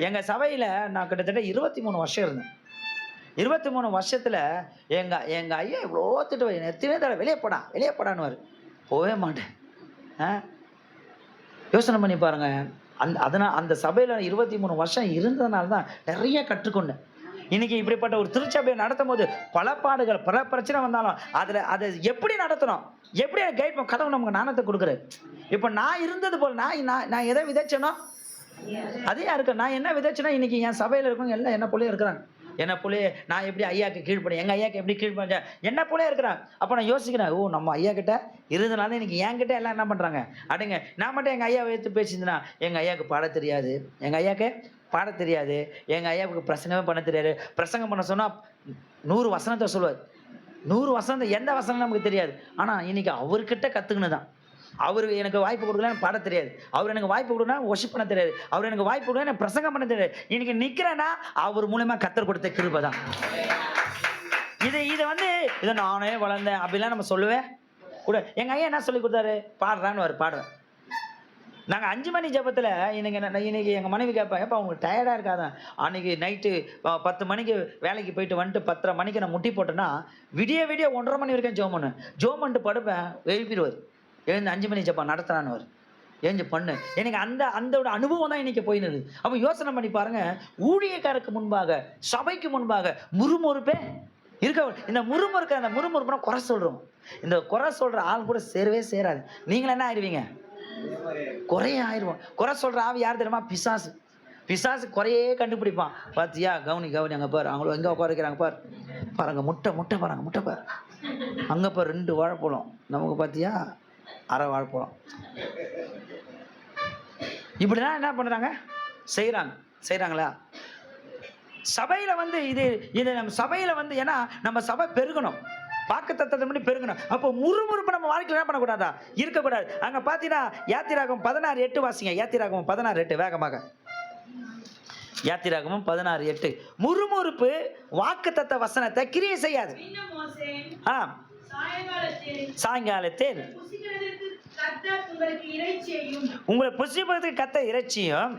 எங்க சபையில நான் கிட்டத்தட்ட 23 வருஷம் இருந்தேன். 23 வருஷத்துல எங்க ஐயா இவ்வளோ திட்டு, எத்தனை தடவை வெளியே போடான்னு போவே மாட்டேன். யோசனை பண்ணி பாருங்க. அந்த சபையில் 23 வருஷம் இருந்ததுனால தான் நிறைய கற்றுக்கொண்டேன். இன்னைக்கு இப்படிப்பட்ட ஒரு திருச்சபையை நடத்தும் போது பல பாடுகள், பல பிரச்சனை வந்தாலும் அதை எப்படி நடத்தணும், எப்படி கைட் பண்ண கடவுள் நமக்கு ஞானத்தை கொடுக்குறாரு. இப்போ நான் இருந்தது போல் நான் எதை விதைச்சேனோ அதே இருக்கு. நான் என்ன விதைச்சேனோ இன்னைக்கு என் சபையில் இருக்கவங்க எல்லாம் என்ன போலே இருக்கிறாங்க. என்ன போலே நான் எப்படி ஐயாவுக்கு கீழ்ப்படியும், எங்கள் ஐயாவுக்கு எப்படி கீழ்ப்படிஞ்சேன், என்ன போலே இருக்கிறாங்க. அப்போ நான் யோசிக்கிறேன், நம்ம ஐயா கிட்ட இருந்தனால இன்னைக்கு என்கிட்ட எல்லாம் என்ன பண்ணுறாங்க? அடுங்க நான் மட்டும் எங்கள் ஐயாவை எடுத்து பேசியிருந்தேன்னா, எங்கள் ஐயாவுக்கு பாட தெரியாது, எங்கள் ஐயாவுக்கு பாட தெரியாது, எங்கள் ஐயாவுக்கு பிரசங்கமே பண்ண தெரியாது. பிரசங்கம் பண்ண சொன்னால் 100 வசனத்தை சொல்லுவார். 100 வசனத்தை எந்த வசனம் நமக்கு தெரியாது. ஆனால் இன்னைக்கு அவர்கிட்ட கற்றுக்கினு தான். அவர் எனக்கு வாய்ப்பு கொடுக்கல, எனக்கு பாட தெரியாது. அவர் எனக்கு வாய்ப்பு கொடுக்கணும், ஒர்ஷிப் பண்ண தெரியாது. அவர் எனக்கு வாய்ப்பு கொடுக்கணும், எனக்கு பிரசங்கம் பண்ண தெரியாது. இன்னைக்கு நிற்கிறேன்னா அவர் மூலமா கர்த்தர் கொடுத்த கிருபை தான். இதை நானே வளர்ந்தேன் அப்படிலாம் நம்ம சொல்லுவேன் கூட. எங்க ஐயா என்ன சொல்லி கொடுத்தாரு? பாடுறான்னு பாடுறேன். நாங்கள் 5 மணி ஜபத்தில் இன்னைக்கு எங்கள் மனைவி கேட்பேன், எப்போ அவங்க டயர்டாக இருக்காதான்? அன்றைக்கி நைட்டு 10 மணிக்கு வேலைக்கு போயிட்டு வந்துட்டு 10:30 மணிக்கு நான் முட்டி போட்டேன்னா விடிய 1:30 மணி வரைக்கும் ஜோம் பண்ணிட்டு படுப்பேன். எழுப்பிடுவார், எழுந்து 5 மணி ஜப்பா நடத்துறான்னு எழுந்து பண்ணு. எனக்கு அந்த அனுபவம் தான் இன்னைக்கு போயிடுது. அப்போ யோசனை பண்ணி பாருங்க, ஊழியக்காரருக்கு முன்பாக, சபைக்கு முன்பாக முறுமுறுப்பே இருக்க. இந்த அந்த முறுமுறுப்புனா குறை சொல்கிறோம். இந்த குறை சொல்கிற ஆள் கூட சேரவே சேராது. நீங்கள என்ன ஆயிடுவீங்க? குறையே ஆயிடுவோம். குறை சொல்கிற ஆள் யார் தெரியுமா? பிசாசு குறையே கண்டுபிடிப்பான். பார்த்தியா, கவுனி அங்கே பாரு, அவங்களும் எங்கே உட்காருக்கிறாங்க பாருங்க, முட்டை பாரு, அங்கே பாரு 2 வாழைப்பழம், நமக்கு பார்த்தியா 1/2 வாழைப்பழம். இப்படிதான் என்ன பண்ணுறாங்க? செய்கிறாங்களா? சபையில் இது நம்ம சபையில் ஏன்னா நம்ம சபை பெருகணும், வாக்குத்தத்தத்தை பண்ணி பெருகணும். அப்போ முறுமுறுப்பு நம்ம வாழ்க்கையில் என்ன பண்ணக்கூடாதா? இருக்கக்கூடாது. அங்கே பார்த்தீங்கன்னா யாத்திராகமம் 16:8 வாசிங்க. யாத்திராகமம் 16:8 வேகமாக. யாத்திராகமம் 16:8. முறுமுறுப்பு வாக்குத்தத்த வசனத்தை கிரியை செய்யாது. சாயங்காலத்தில் உங்களை புசிப்பதற்கு கத்த இறைச்சியும்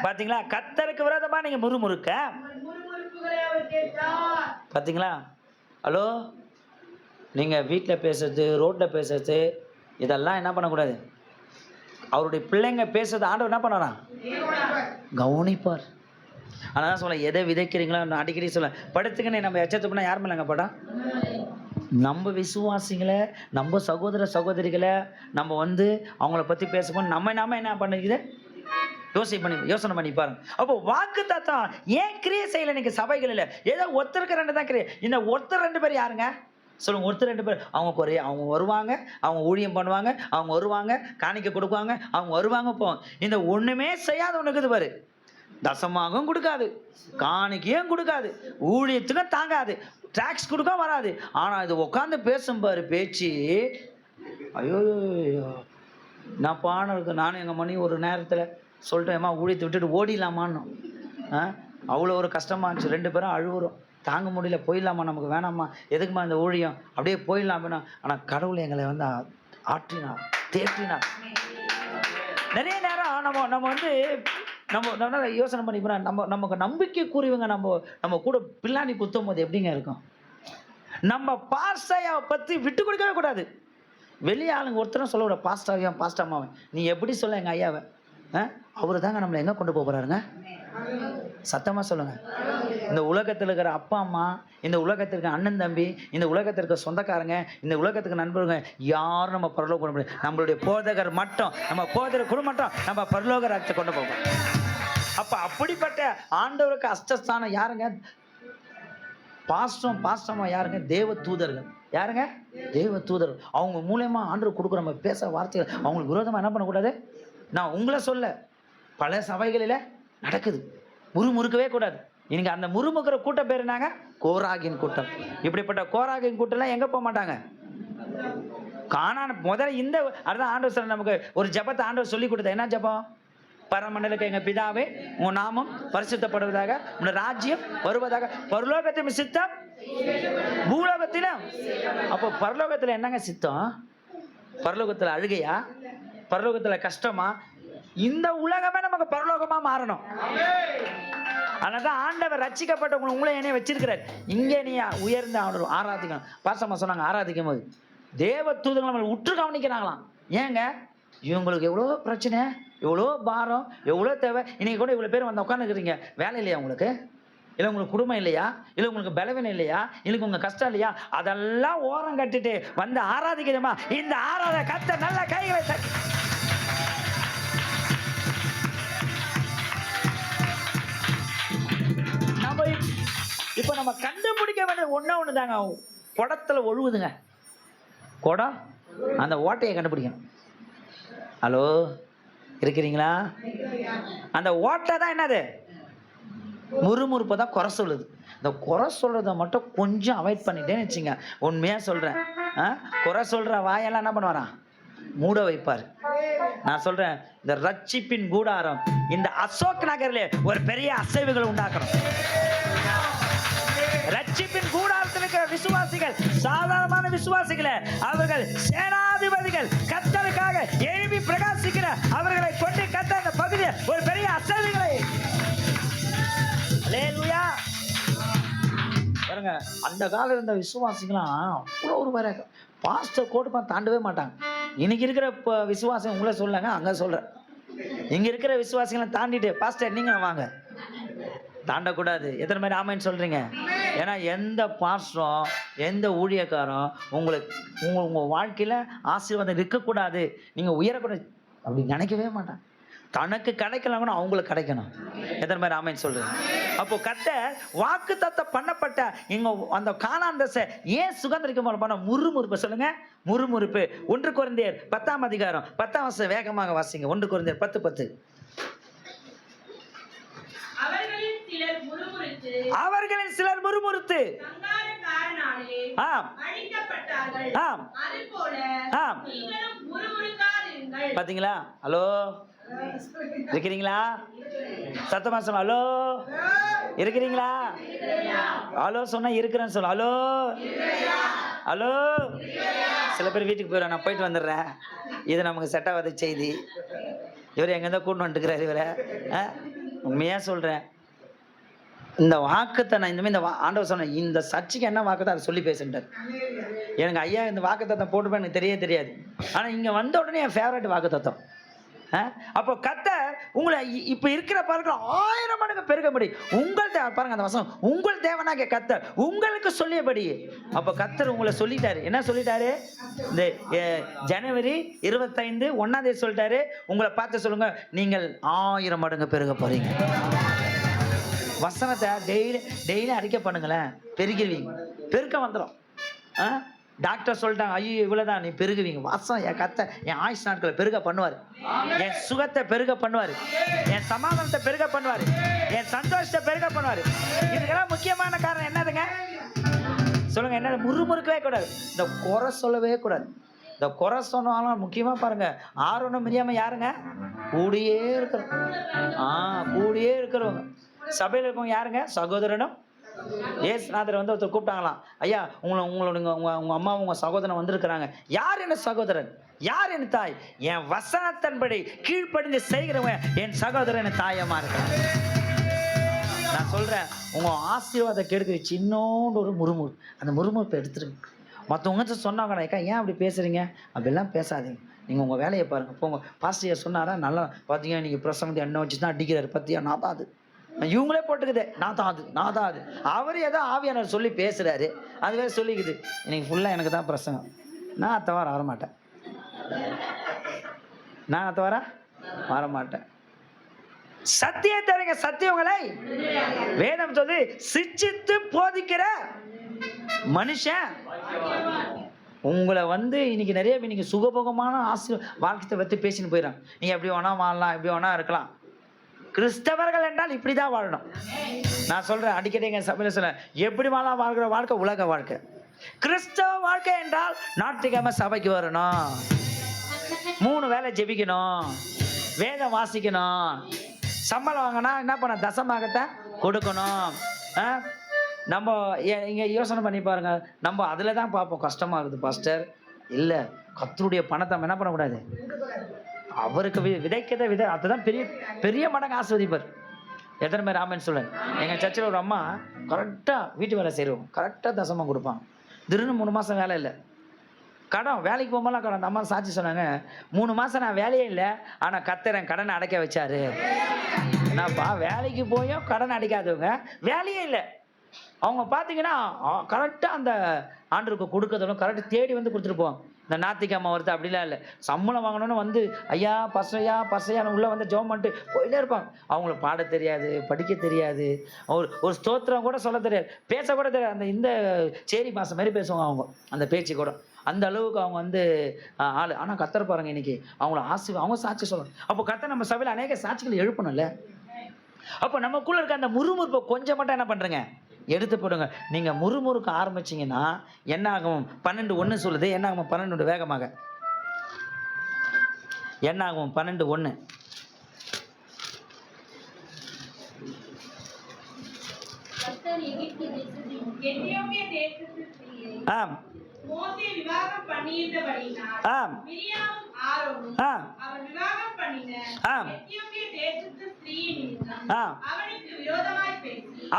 பாத்தீங்களா? கர்த்தருக்கு விரோதமா நீங்க முறுமுறுக்க பாத்தீங்களா? ஹலோ, நீங்க வீட்டில் பேசுறது, ரோட்ல பேசுறது, இதெல்லாம் என்ன பண்ணக்கூடாது. அவருடைய பிள்ளைங்க பேசுறது ஆண்டவர் என்ன பண்ணறான்? கவனிப்பார். ஆனால் சொல்ல, எதை விதைக்கிறீங்களோ நான் அடிக்கடி சொல்ல, படுத்துக்கன்னு நம்ம எச்சத்து பண்ணால் யார் மேலேங்க படம்? நம்ம விசுவாசிகளை, நம்ம சகோதர சகோதரிகளை நம்ம அவங்கள பற்றி பேசும்போது நம்ம என்ன பண்ணிக்குது? யோசனை பண்ணி பாருங்க. அப்போ வாக்கு தத்தம் ஏன் கிரியை செய்யல இன்னைக்கு சபைகள் இல்லை? ஏதோ ஒருத்தருக்கு 2 தான் கிரியை. இந்த ஒருத்தர் 2 பேர் யாருங்க சொல்லுங்க? ஒருத்தர் 2 பேர் அவங்க வருவாங்க, அவங்க ஊழியம் பண்ணுவாங்க, அவங்க வருவாங்க, காணிக்கை கொடுப்பாங்க, அவங்க வருவாங்க போவாங்க. இந்த ஒண்ணுமே செய்யாத ஒண்ணு இருக்குது பாரு, தசமாகவும் கொடுக்காது, காணிக்கையும் கொடுக்காது, ஊழியத்துக்கும் தாங்காது, டாக்ஸ் கொடுக்க வராது. ஆனா இது உட்காந்து பேசும் பாரு பேச்சு, ஐயோ நான் பாடம் இருக்கு. நானும் எங்கள் மணி ஒரு நேரத்தில் சொல்லிட்டேன்மா ஊழியத்தை விட்டுட்டு ஓடிடலாமான்னு. அவ்வளோ ஒரு கஷ்டமாக இருந்துச்சு. 2 பேரும் அழுவுறோம், தாங்க முடியல, போயிடலாமா, நமக்கு வேணாம்மா, எதுக்குமா இந்த ஊழியம், அப்படியே போயிடலாமேனா. ஆனால் கடவுள் எங்களை வந்து ஆற்றினார், தேற்றினார். நிறைய நேரம் நம்ம வந்து நம்ம யோசனை பண்ணி நமக்கு நம்பிக்கை கூறியவங்க நம்ம கூட பிள்ளாணி குத்தும் போது எப்படிங்க இருக்கும்? நம்ம பாஸ்டாவை பற்றி விட்டு கொடுக்கவே கூடாது. வெளியே ஆளுங்க ஒருத்தரும் சொல்ல விட, பாஸ்டாவையும் பாஸ்டாமாவன் நீ எப்படி சொல்ல எங்கள் ஐயாவை, அவரு தாங்க நம்மளை எங்கே கொண்டு போகிறாருங்க? சத்தமாக சொல்லுங்க. இந்த உலகத்தில் இருக்கிற அப்பா அம்மா, இந்த உலகத்திற்கு அண்ணன் தம்பி, இந்த உலகத்திற்கு சொந்தக்காரங்க, இந்த உலகத்துக்கு நண்பர்கள் யாரும் நம்ம பரலோகம் கொண்டு போக, நம்மளுடைய போதகர் மட்டும், நம்ம போதகர் குழு மட்டும் நம்ம பரலோக ராஜ்யத்தை கொண்டு போவோம். அப்போ அப்படிப்பட்ட ஆண்டவருக்கு அஷ்டஸ்தானம் யாருங்க? பாஸ்டமா யாருங்க? தேவ தூதர்கள். யாருங்க? தேவ தூதர்கள். அவங்க மூலமா ஆண்டவர் கொடுக்குற நம்ம பேச வார்த்தைகள் அவங்களுக்கு விரோதமாக என்ன பண்ணக்கூடாது? நான் உங்களை சொல்ல, பல சபைகளில் நடக்குது. முறுமுறுக்கவே கூடாது. இன்னைக்கு அந்த முறுமுறுக்கிற கூட்டம் பேர் என்னங்க? கோராகின் கூட்டம். இப்படிப்பட்ட கோராகின் கூட்டம்லாம் எங்கே போக மாட்டாங்க? காணான முதல்ல இந்த அதுதான் ஆண்டவர் சொல்ல, நமக்கு ஒரு ஜபத்தை ஆண்டவர் சொல்லி கொடுத்த. என்ன ஜபம்? பரமண்டலுக்கு எங்கள் பிதாவே, உன் நாமம் பரிசுத்தப்படுவதாக, உன் ராஜ்யம் வருவதாக, பரலோகத்தின் சித்தம் பூலோகத்திலும். அப்போ பரலோகத்தில் என்னங்க சித்தம்? பரலோகத்தில் அழுகையா? பரலோகத்தில் கஷ்டமா? இந்த உலகமே நமக்கு பரலோகமா மாறணும். அதனால்தான் ஆண்டவர் ரட்சிக்கப்பட்ட உங்களை என்னைய வச்சிருக்கிறார். இங்கே நீ உயர்ந்த ஆண்டவர் ஆராதிக்கணும். பாசமா சொன்னாங்க, ஆராதிக்கும் போது தேவ தூதர்கள் நம்மளை உற்று கவனிக்கிறாங்களாம். ஏங்க? இவங்களுக்கு எவ்வளோ பிரச்சனை, எவ்வளோ பாரம், எவ்வளோ தேவை. இன்னைக்கு கூட இவ்வளோ பேர் வந்து உட்காந்துக்கிறீங்க. வேலை இல்லையா உங்களுக்கு? இல்லை உங்களுக்கு குடும்பம் இல்லையா? இல்லை உங்களுக்கு பலவீனம் இல்லையா? இல்லை உங்க கஷ்டம் இல்லையா? அதெல்லாம் ஓரம் கட்டிட்டு வந்து ஆராதிக்கிறோமா? இந்த ஆராத கத்த நல்ல கைகளை தட்டி. இப்ப நம்ம கண்டுபிடிக்க வேண்டிய ஒண்ணு தாங்க, குடத்துல ஒழுகுதுங்க. குடம் அந்த ஓட்டையை கண்டுபிடிக்கணும். ஹலோ, இருக்கிறீங்களா? அந்த ஓட்டை தான் என்னது? முறுமுறுப்பை தான் குறை சொல்லுது. இந்த குறை சொல்றத மட்டும் கொஞ்சம் அவாய்ட் பண்ணிட்டேன்னு வச்சுங்க. உண்மையா சொல்றேன், குறை சொல்ற வாயெல்லாம் என்ன பண்ணுவாராம்? மூட வைப்பார். நான் சொல்றேன், இந்த ரட்சிப்பின் கூடாரம் இந்த அசோக் நகர்ல ஒரு பெரிய அசைவுகளை உண்டாக்கணும். ரட்சிப்பின் கூடாரத்தில் இருக்கிற விசுவாசிகள் சாதாரணமான விசுவாசிகளை, அவர்கள் சேனாதிபதிகள், கர்த்தருக்காக எழுப்பி பிரகாசிக்கிற அவர்களை கொண்டு கர்த்தர் அந்த பகுதியை ஒரு பெரிய அசைவுகளை. அல்லேலூயா. பாருங்க, அந்த காலம் இருந்த விசுவாசிகளாம் அவ்வளோ ஒரு வேற பாஸ்டர் கோட்டுப்பா தாண்டவே மாட்டாங்க. இன்னைக்கு இருக்கிற விசுவாசம் உங்களை சொல்லுங்க, அங்க சொல்றேன். இங்க இருக்கிற விசுவாசிகளை தாண்டிட்டு பாஸ்டர் நீங்க வாங்க, தாண்டக்கூடாது. எத்தனை பேர் ஆமைன்னு சொல்றீங்க? ஏன்னா எந்த பாஸ்டரும் எந்த ஊழியக்காரும் உங்க வாழ்க்கையில ஆசீர்வாதம் இருக்கக்கூடாது, நீங்க உயரக்கூடாது அப்படி நினைக்கவே மாட்டாங்க. தனக்கு கிடைக்கலாம்னு அவங்களுக்கு கிடைக்கணும். எத்தனை பேர் ஆமைன்னு சொல்றீங்க? அப்போ கர்த்தர் வாக்கு தத்தம் பண்ணப்பட்ட இங்க அந்த கானான் தேச ஏன் சுதந்திரிக்க பண்ண முறுமுறுப்பு சொல்லுங்க. முறுமுறுப்பு. 1 கொரிந்தியர் 10ஆம் அதிகாரம் 10ஆம் வசனம் வேகமாக வாசிங்க. 1 கொரிந்தியர் 10:10. அவர்களில் சிலர் முறுமுறுத்து பாத்தீங்களா? ஹலோ, இருக்கிறீங்களா? சத்தமா சொல்ல. ஹலோ, இருக்கிறீங்களா? ஹலோ சொன்னா இருக்கிறேன்னு சொல்ல. Hello, hello. சில பேர் வீட்டுக்கு போயிடும், நான் போயிட்டு வந்துடுறேன், இது நமக்கு செட் ஆகாத செய்தி. இவர் எங்கேருந்தோ கூட்டு வந்துட்டுக்கிறார் இவரை. உண்மையா சொல்றேன், இந்த வாக்குத்தை நான் இந்த ஆண்டவர் சொன்ன இந்த சர்ச்சைக்கு என்ன வாக்குத்தை அதை சொல்லி பேசுட்டார். எனக்கு ஐயா இந்த வாக்குத்தத்தம் போட்டுப்பேன் எனக்கு தெரியாது. ஆனால் இங்கே வந்த உடனே என் ஃபேவரட் வாக்குத்தத்தம் அப்போ கர்த்தர் உங்களை இப்ப இருக்கிற பாருங்க 1000 மடங்கு பெருக முடியும். உங்கள் பாருங்க அந்த வசனம், உங்கள் தேவனாகிய கர்த்தர் உங்களுக்கு சொல்லியபடி. அப்ப கர்த்தர் உங்களை சொல்லிட்டாரு. என்ன சொல்லிட்டாரு? இந்த ஜனவரி 25 1ஆம் தேதி சொல்லிட்டாரு, உங்களை பார்த்து சொல்லுங்க, நீங்கள் 1000 மடங்கு பெருக போறீங்க. வசனத்தை டெய்லி அறிக்கை பண்ணுங்களேன், பெருகிடுவீங்க. பெருக்க வந்துடும். டாக்டர் சொல்லிட்டாங்க, ஐயோ இவ்வளவுதான், நீ பெருகுவீங்க. வாசம் என் கத்த என் ஆயுஷ் நாட்களை பெருக பண்ணுவார், என் சுகத்தை பெருக பண்ணுவார், என் சமாதானத்தை பெருக பண்ணுவார், என் சந்தோஷத்தை பெருக பண்ணுவார். இதுக்கெல்லாம் முக்கியமான காரணம் என்னதுங்க சொல்லுங்க? என்ன? முறுமுறுக்கவே கூடாது, இந்த குறை சொல்லவே கூடாது. இந்த குறை சொன்னாலும் முக்கியமா பாருங்க, ஆரோனும் மிரியாம யாருங்க? கூடியே இருக்கிறோம். கூடியே இருக்கிறவங்க. சபையில் இருக்கவங்க யாருங்க? சகோதரனும். ஏசுநாதர் வந்து ஒருத்தர் கூப்பிட்டாங்களாம், ஐயா உங்க அம்மா உங்க சகோதரன் வந்திருக்கிறாங்க. யார் என்ன சகோதரன், யார் என் தாய்? என் வசனத்தின்படி கீழ்ப்படிந்து செய்கிறவன் என் சகோதரன் தாயமா இருக்கிறான். நான் சொல்றேன், உங்க ஆசீர்வாதம் கெடுக்கிற சின்னோண்டு ஒரு முறுமுறு, அந்த முறுமுறுப்பை எடுத்துருங்க. மற்றவங்க சொன்னாங்கன்னாக்கா, ஏன் அப்படி பேசுறீங்க? அப்படிலாம் பேசாதீங்க, நீங்கள் உங்கள் வேலையை பாருங்க, போங்க. பாஸ்டர் சொன்னாரா, நல்லா பார்த்தீங்க, நீங்கள் பிரசங்கத்தை எண்ணெய் வச்சு தான் அடிக்கிறாரு, பத்தியா? நான் தான் அது, இவங்களே போட்டுக்குது, நான் தான் அது. அவர் ஏதோ ஆவியானவர் சொல்லி பேசுறாரு, அது வேற சொல்லிக்குது. இன்னைக்கு ஃபுல்லாக எனக்கு தான் பிரசங்கம். நான் அடுத்த வாரம் வரமாட்டேன். சத்தியத்தை சத்தியங்களை வேதம் சொல்லி சிச்சித்து போதிக்கிற மனுஷன். உங்களை வந்து இன்னைக்கு நிறைய பேர் நீங்கள் சுகபோகமான வாழ்க்கையை பற்றி பேசின்னு போயிடறாங்க. நீங்கள் எப்படி வேணா வாழலாம், எப்படி வேணா இருக்கலாம். கிறிஸ்தவர்கள் என்றால் இப்படிதான் வாழணும். நான் சொல்றேன், அடிக்கடி எங்க சபையில சொல்றேன், எப்படி வாழலாம் வாழ்கிற வாழ்க்கை உலக வாழ்க்கை. கிறிஸ்தவ வாழ்க்கை என்றால் ஞாயிற்றுக்கிழமை சபைக்கு வரணும், 3 வேளை ஜெபிக்கணும், வேதம் வாசிக்கணும், சம்பளம் வாங்கினா என்ன பண்ண, தசமாகத்தை கொடுக்கணும். நம்ம இங்க யோசனை பண்ணி பாருங்க, நம்ம அதுல தான் பார்ப்போம் கஷ்டமா இருக்குது பாஸ்டர். இல்லை, கர்த்தருடைய பணத்தை என்ன பண்ணக்கூடாது, அவருக்கு விதைக்கத அதுதான் பெரிய பெரிய மடங்கு ஆஸ்வதிப்பார். எத்தனை பேர் ஆமேன்னு சொல்லுங்க? எங்கள் சர்ச்சில் ஒரு அம்மா கரெக்டாக வீட்டு வேலை செய்கிறோம், கரெக்டாக தசமாக கொடுப்பாங்க. திடீர்னு 3 மாதம் வேலை இல்லை, கடன், வேலைக்கு போகும்போதெல்லாம் கடன். அந்த அம்மா சாட்சி சொன்னாங்க, 3 மாதம் நான் வேலையே இல்லை, ஆனால் கர்த்தர் என் கடனை அடைக்க வச்சாரு. என்னப்பா, வேலைக்கு போயும் கடன் அடைக்காதவங்க வேலையே இல்லை. அவங்க பார்த்தீங்கன்னா கரெக்டாக அந்த ஆண்டருக்கு கொடுக்கறதும் கரெக்டாக தேடி வந்து கொடுத்துட்டு போவாங்க. இந்த ஞாயிற்றுக்கிழமை வருது அப்படிலாம் இல்லை, சம்பளம் வாங்கணும்னு வந்து ஐயா பசையான்னு உள்ளே வந்து ஜெபம் பண்ணிட்டு போயிட்டே இருப்பாங்க. அவங்களுக்கு பாட தெரியாது, படிக்க தெரியாது, ஒரு ஸ்தோத்திரம் கூட சொல்ல தெரியாது, பேச கூட தெரியாது. இந்த சேரி மாதம் மாதிரி பேசுவாங்க அவங்க, அந்த பேச்சு கூட அந்த அளவுக்கு அவங்க வந்து ஆள். ஆனால் கர்த்தர் பாருங்க, இன்னைக்கு அவங்கள அவங்க சாட்சி சொல்லணும். அப்போ கர்த்தர் நம்ம சபையில் அநேக சாட்சிகள் எழுப்பணும்ல. அப்போ நமக்குள்ள இருக்க அந்த முறுமுறுப்பை கொஞ்சம் மட்டும் என்ன பண்ணுறேங்க, எடுத்து போடுங்க. நீங்கள் முறுமுறுக்க ஆரம்பிச்சிங்கன்னா என்ன ஆகும்? 12:1 சொல்லுது. என்ன ஆகும்? 12 வேகமாக என்ன ஆகும்? 12:1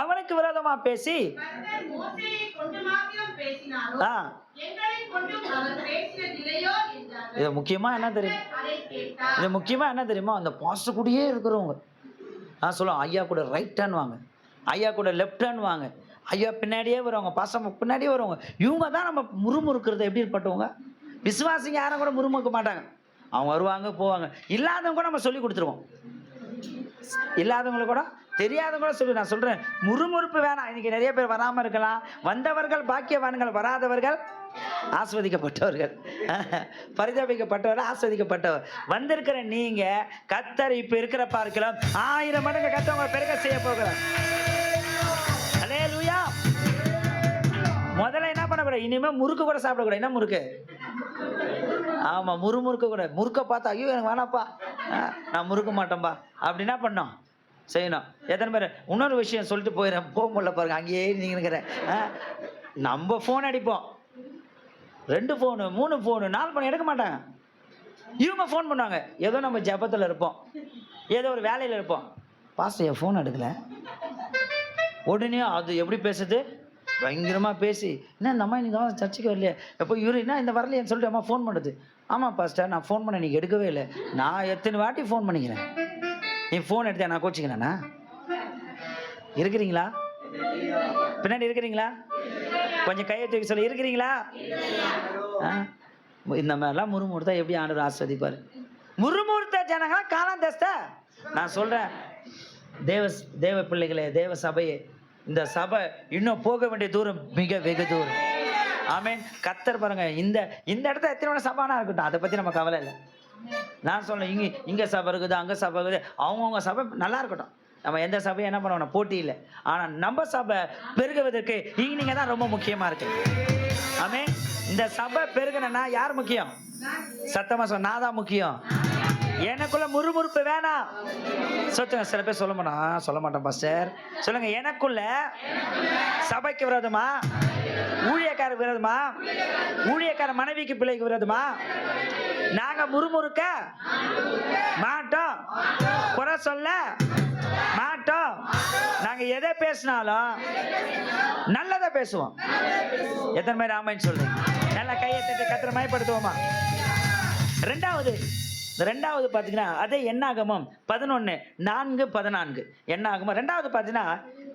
அவனுக்கு விரோதமா பேசி இது முக்கியமா என்ன தெரியுமா? அந்த பாஸ்டர் கூடயே இருக்கிறவங்க சொல்லுவாங்க, ஐயா கூட ரைட் ஹேண்ட் வாங்க, ஐயா கூட லெஃப்ட் ஹேண்ட் வாங்க, ஐயா பின்னாடியே வருவாங்க, பாசம் பின்னாடியே வருவாங்க. இவங்க தான் நம்ம முறுமுறுக்கிறது எப்படி பட்டவங்க. விசுவாசிங்க யாரும் கூட முறுமுறுக்க மாட்டாங்க, அவங்க வருவாங்க போவாங்க. இல்லாதவங்க கூட நம்ம சொல்லி கொடுத்துருவோம், இல்லாதவங்களுக்கு கூட தெரியாதவங்க கூட சொல்லி. நான் சொல்றேன், முறுமுறுப்பு வேணாம். இன்னைக்கு நிறைய பேர் வராமல் இருக்கலாம். வந்தவர்கள் பாக்கியவான்கள், வராதவர்கள் ஆஸ்வதிக்கப்பட்டவர்கள், பரிதாபிக்கப்பட்டவர், ஆஸ்வதிக்கப்பட்டவர். வந்திருக்கிற நீங்க கர்த்தர் இப்ப இருக்கிற பார்க்கலாம் 1000 மடங்கு கர்த்தர் உங்களை பெருக செய்ய போகிறார். அல்லேலூயா. முதல்ல என்ன பண்ணக்கூடாது, இனிமே முறுக்கு கூட சாப்பிடக்கூடாது. என்ன முறுக்கு? ஆமா, முறுமுறுக்க கூட. முறுக்க பார்த்தா ஐயோ எனக்கு வேணாப்பா, நான் முறுக்க மாட்டேன்பா அப்படின்னா பண்ணோம் செய்யணும். எத்தனை பேர்? இன்னொரு விஷயம் சொல்லிட்டு போயிடுறேன், போக முடியல பாருங்க, அங்கேயே நீங்க நம்ம ஃபோன் அடிப்போம், 2 ஃபோனு 3 ஃபோனு 4 ஃபோன் எடுக்க மாட்டாங்க. இவங்க ஃபோன் பண்ணுவாங்க, ஏதோ நம்ம ஜபத்தில் இருப்போம், ஏதோ ஒரு வேலையில் இருப்போம், பாஸ்டர் என் ஃபோன் எடுக்கல. உடனே அது எப்படி பேசுது, பயங்கரமாக பேசி என்ன இந்த அம்மா இன்னைக்கு தான் சர்ச்சுக்கு வரலையே, எப்போ இவரு என்ன இந்த வரலையேன்னு சொல்லிட்டு அம்மா ஃபோன் பண்ணுது. ஆமாம் பாஸ்டர் நான் ஃபோன் பண்ண நீங்கள் எடுக்கவே இல்லை. நான் எத்தனை வாட்டி ஃபோன் பண்ணிக்கிறேன், நீ ஃபோன் எடுத்தேன் நான் கோச்சிக்கிறேண்ணா? இருக்கிறீங்களா? பின்னாடி இருக்கிறீங்களா? கொஞ்சம் கையை தூக்கி சொல்லி இருக்கிறீங்களா? இந்த மாதிரிலாம் முறுமுறுத்தா எப்படி ஆண்டவர் ஆஸ்வதிப்பார்? முறுமுறுத்த ஜனங்களா காலம் தேஸ்த. நான் சொல்கிறேன் தேவ பிள்ளைகளே, தேவ சபையே, இந்த சபை இன்னும் போக வேண்டிய தூரம் மிக வெகு தூரம். ஆமேன். கர்த்தர் பாருங்க, இந்த இடத்துல எத்தனை சபானா இருக்கட்டும், அதை பற்றி நம்ம கவலை இல்லை. நான் சொல்றேன் இங்கே சபை இருக்குது, அங்கே சபை இருக்குது, அவங்கவுங்க சபை நல்லா இருக்கட்டும். நம்ம எந்த சபையை என்ன பண்ணணும், போட்டி இல்லை. ஆனால் நம்ம சபை பெருகுவதற்கு நீங்க தான் ரொம்ப முக்கியமாக இருக்கு. ஆமேன். இந்த சபை பெருகணும்னா யார் முக்கியம்? சத்தமா சொன்ன நான் தான் முக்கியம். எனக்குள்ள முறுமுறுப்பு வேணாம். சொல்லுங்க. சில பேர் சொல்ல மாட்டேன் பாஸ்டர். சொல்லுங்க, எனக்குள்ள சபைக்கு விரோதமா, ஊழியக்கார விரோதமா, ஊழியக்கார மனைவிக்கு பிள்ளைக்கு விரோதமா நாங்க முறுமுறுக்க மாட்டோம், குறை சொல்ல மாட்டோம். நாங்க எதை பேசினாலும் நல்லதை பேசுவோம். எத்தனை பேர் ஆமைன்னு சொல்றீங்க? நல்லா கையை தட்டி கர்த்தரை மகிமைப்படுத்துவோமா? ரெண்டாவது பார்த்தீங்கன்னா அதே என்னாகமம் 11:4-14 என்னாகமம். ரெண்டாவது பார்த்தீங்கன்னா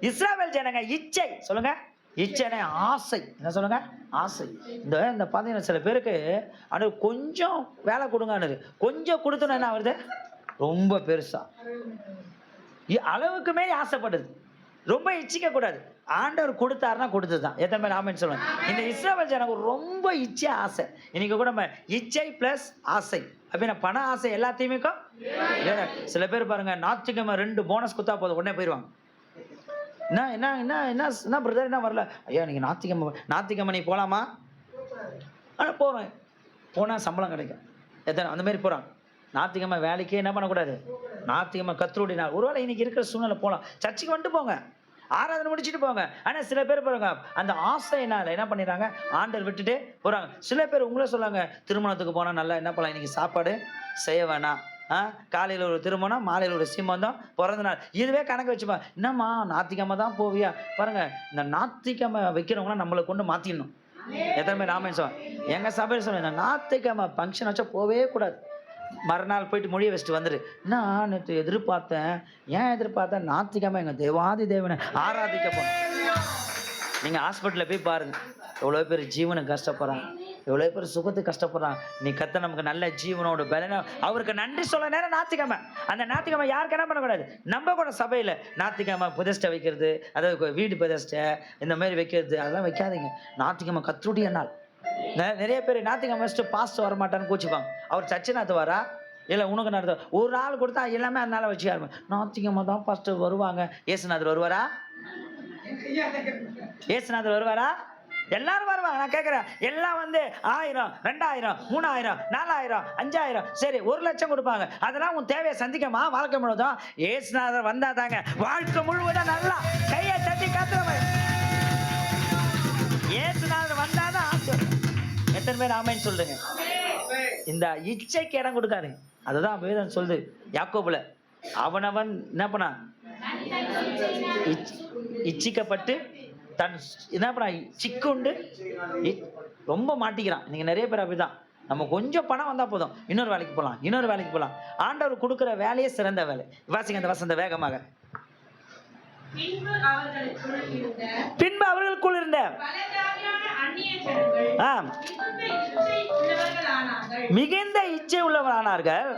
இஸ்ரவேல் ஜனங்க இச்சை, சொல்லுங்க இச்சைனே ஆசை. என்ன சொல்லுங்க? ஆசை. இந்த பார்த்தீங்கன்னா சில பேருக்கு அது கொஞ்சம் வேலை கொடுங்க, கொஞ்சம் கொடுத்தோன்னா என்ன வருது, ரொம்ப பெருசா அளவுக்கு மேலே ஆசைப்படுது. ரொம்ப இச்சிக்க கூடாது. ஆண்டவர் கொடுத்தாருன்னா கொடுத்தது தான். எத்தனை பேர் ஆமென் சொல்லுவாங்க? இந்த இஸ்ரவேல் ஜனங்க ரொம்ப இச்சை ஆசை. இன்னைக்கு கூட நம்ம இச்சை பிளஸ் ஆசை அப்படின்னா பண ஆசை எல்லாத்தையுமே. சில பேர் பாருங்க, ஞாயிற்றுக்கிழமை 2 போனஸ் குத்தா போதும் உடனே போயிடுவாங்க. என்ன பிரதர் என்ன வரல? ஐயா நீங்க ஞாயிற்றுக்கிழமை நீ போலாமா? ஆனால் போறேன், போனா சம்பளம் கிடைக்கும். எத்தனை அந்த மாதிரி போறாங்க. ஞாயிற்றுக்கிழமை வேலைக்கே என்ன பண்ணக்கூடாது, ஞாயிற்றுக்கிழமை கர்த்தருடைய நாள். ஒருவேளை இன்னைக்கு இருக்கிற சூழ்நிலை போகலாம், சர்ச்சுக்கு வந்துட்டு போங்க, ஆராதனை முடிச்சுட்டு போங்க. ஆனால் சில பேர் பாருங்க அந்த ஆசையினால என்ன பண்ணிடுறாங்க, ஆண்டர் விட்டுட்டு போறாங்க. சில பேர் உங்களே சொல்லாங்க, திருமணத்துக்கு போனால் நல்லா என்ன பண்ணலாம், இன்னைக்கு சாப்பாடு செய்ய வேணாம், காலையில் ஒரு திருமணம், மாலையில் ஒரு சீமந்தம், பிறந்த நாள், இதுவே கணக்கு வச்சுப்பா. என்னம்மா ஞாயிற்றுக்கிழமை தான் போவியா? பாருங்க, இந்த ஞாயிற்றுக்கிழமை வைக்கிறவங்களாம் நம்மளை கொண்டு மாற்றிடணும். எத்தனை பேர் ராமன் சொல்லுவாங்க? எங்கள் சபையில் சொல்லுவேன், இந்த ஞாயிற்றுக்கிழமை ஃபங்க்ஷன் வச்சா போவே கூடாது. மறுநாள் போயிட்டு மொழியை வச்சுட்டு வந்துரு. நான் நேற்று எதிர்பார்த்தேன். ஏன் எதிர்பார்த்தேன்? ஞாயிற்றுக்கிழமை எங்கள் தேவாதி தேவனை ஆராதிக்க போனோம். நீங்கள் ஹாஸ்பிட்டலில் போய் பாருங்கள், எவ்வளோ பேர் ஜீவனுக்கு கஷ்டப்படுறாங்க, எவ்வளோ பேர் சுகத்துக்கு கஷ்டப்படுறாங்க. நீ கத்த நமக்கு நல்ல ஜீவனோட பலனை அவருக்கு நன்றி சொல்ல நேரம் ஞாயிற்றுக்கிழமை. அந்த ஞாயிற்றுக்கிழமை யாருக்கு என்ன பண்ணக்கூடாது, நம்ம கூட சபையில் ஞாயிற்றுக்கிழமை பிரதிஷ்டை வைக்கிறது, அதாவது வீடு பிரதிஷ்டை இந்த மாதிரி வைக்கிறது, அதெல்லாம் வைக்காதீங்க. ஞாயிற்றுக்கிழமை கர்த்தருடைய நாள். நிறைய பேர் ஞாயிற்றுக்கிழமை வச்சுட்டு பாஸ்டர் வரமாட்டான்னு கூச்சிப்பாங்க. அவர் சர்ச்சை நடத்துவாரா இல்லை உனக்கு நடத்த ஒரு நாள் கொடுத்தா எல்லாமே அதனால வச்சுக்காருங்க. ஞாயிற்றுக்கிழமை தான் பாஸ்டர் வருவாங்க. இயேசுநாதர் வருவாரா? இயேசுநாதர் வருவாரா? எல்லாரும் வருவாங்க. நான் கேட்குறேன், எல்லாம் 1000, 2000, 3000, 4000, 5000, சரி 1,00,000 கொடுப்பாங்க. அதெல்லாம் உன் தேவையை சந்திக்கமா வாழ்க்கை முழுவதும்? இயேசுநாதர் வந்தா தாங்க வாழ்க்கை முழுவதும் நல்லா கையை தட்டி காத்துறவன். இயேசுநாதர் வந்தாதான் ஆசை. எத்தனை பேர் ஆமைன்னு சொல்லுங்க? இந்த இச்சைக்கு இடம் கொடுக்காதுங்க. அதுதான் வேதம் சொல்லுது யாக்கோபுல, அவனவன் என்ன பண்ணான், இச்சிக்கப்பட்டு தன் என்ன பண்ண சிக்குண்டு ரொம்ப மாட்டிக்கிறான். நீங்க நிறைய பேர் அப்படிதான். நம்ம கொஞ்சம் பணம் வந்தா போதும், இன்னொரு வேலைக்கு போகலாம். ஆண்டவர் கொடுக்குற வேலையே சிறந்த வேலை. வாசிங்க அந்த வசந்த வேகமாக. பின்பு அவர்களுக்குள் இருந்த மிகுந்த இச்சை உள்ளவர்களானார்கள்.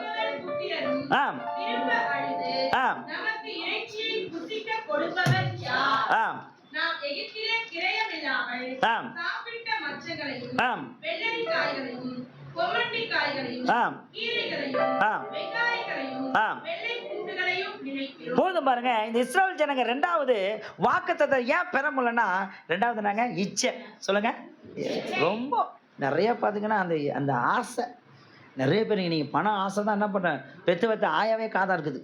போதும் பாருங்க, இந்த இஸ்ரவேல் ஜனங்க ரெண்டாவது வாக்குத்தத்தத்தை ஏன் பெற முடியலன்னா, ரெண்டாவது நாங்க இச்சை. சொல்லுங்க, ரொம்ப நிறைய பாத்தீங்கன்னா அந்த ஆசை. நிறைய பேர் நீங்க பணம் ஆசை தான் என்ன பண்ற, பெத்து வைத்த ஆயாவே காதா இருக்குது.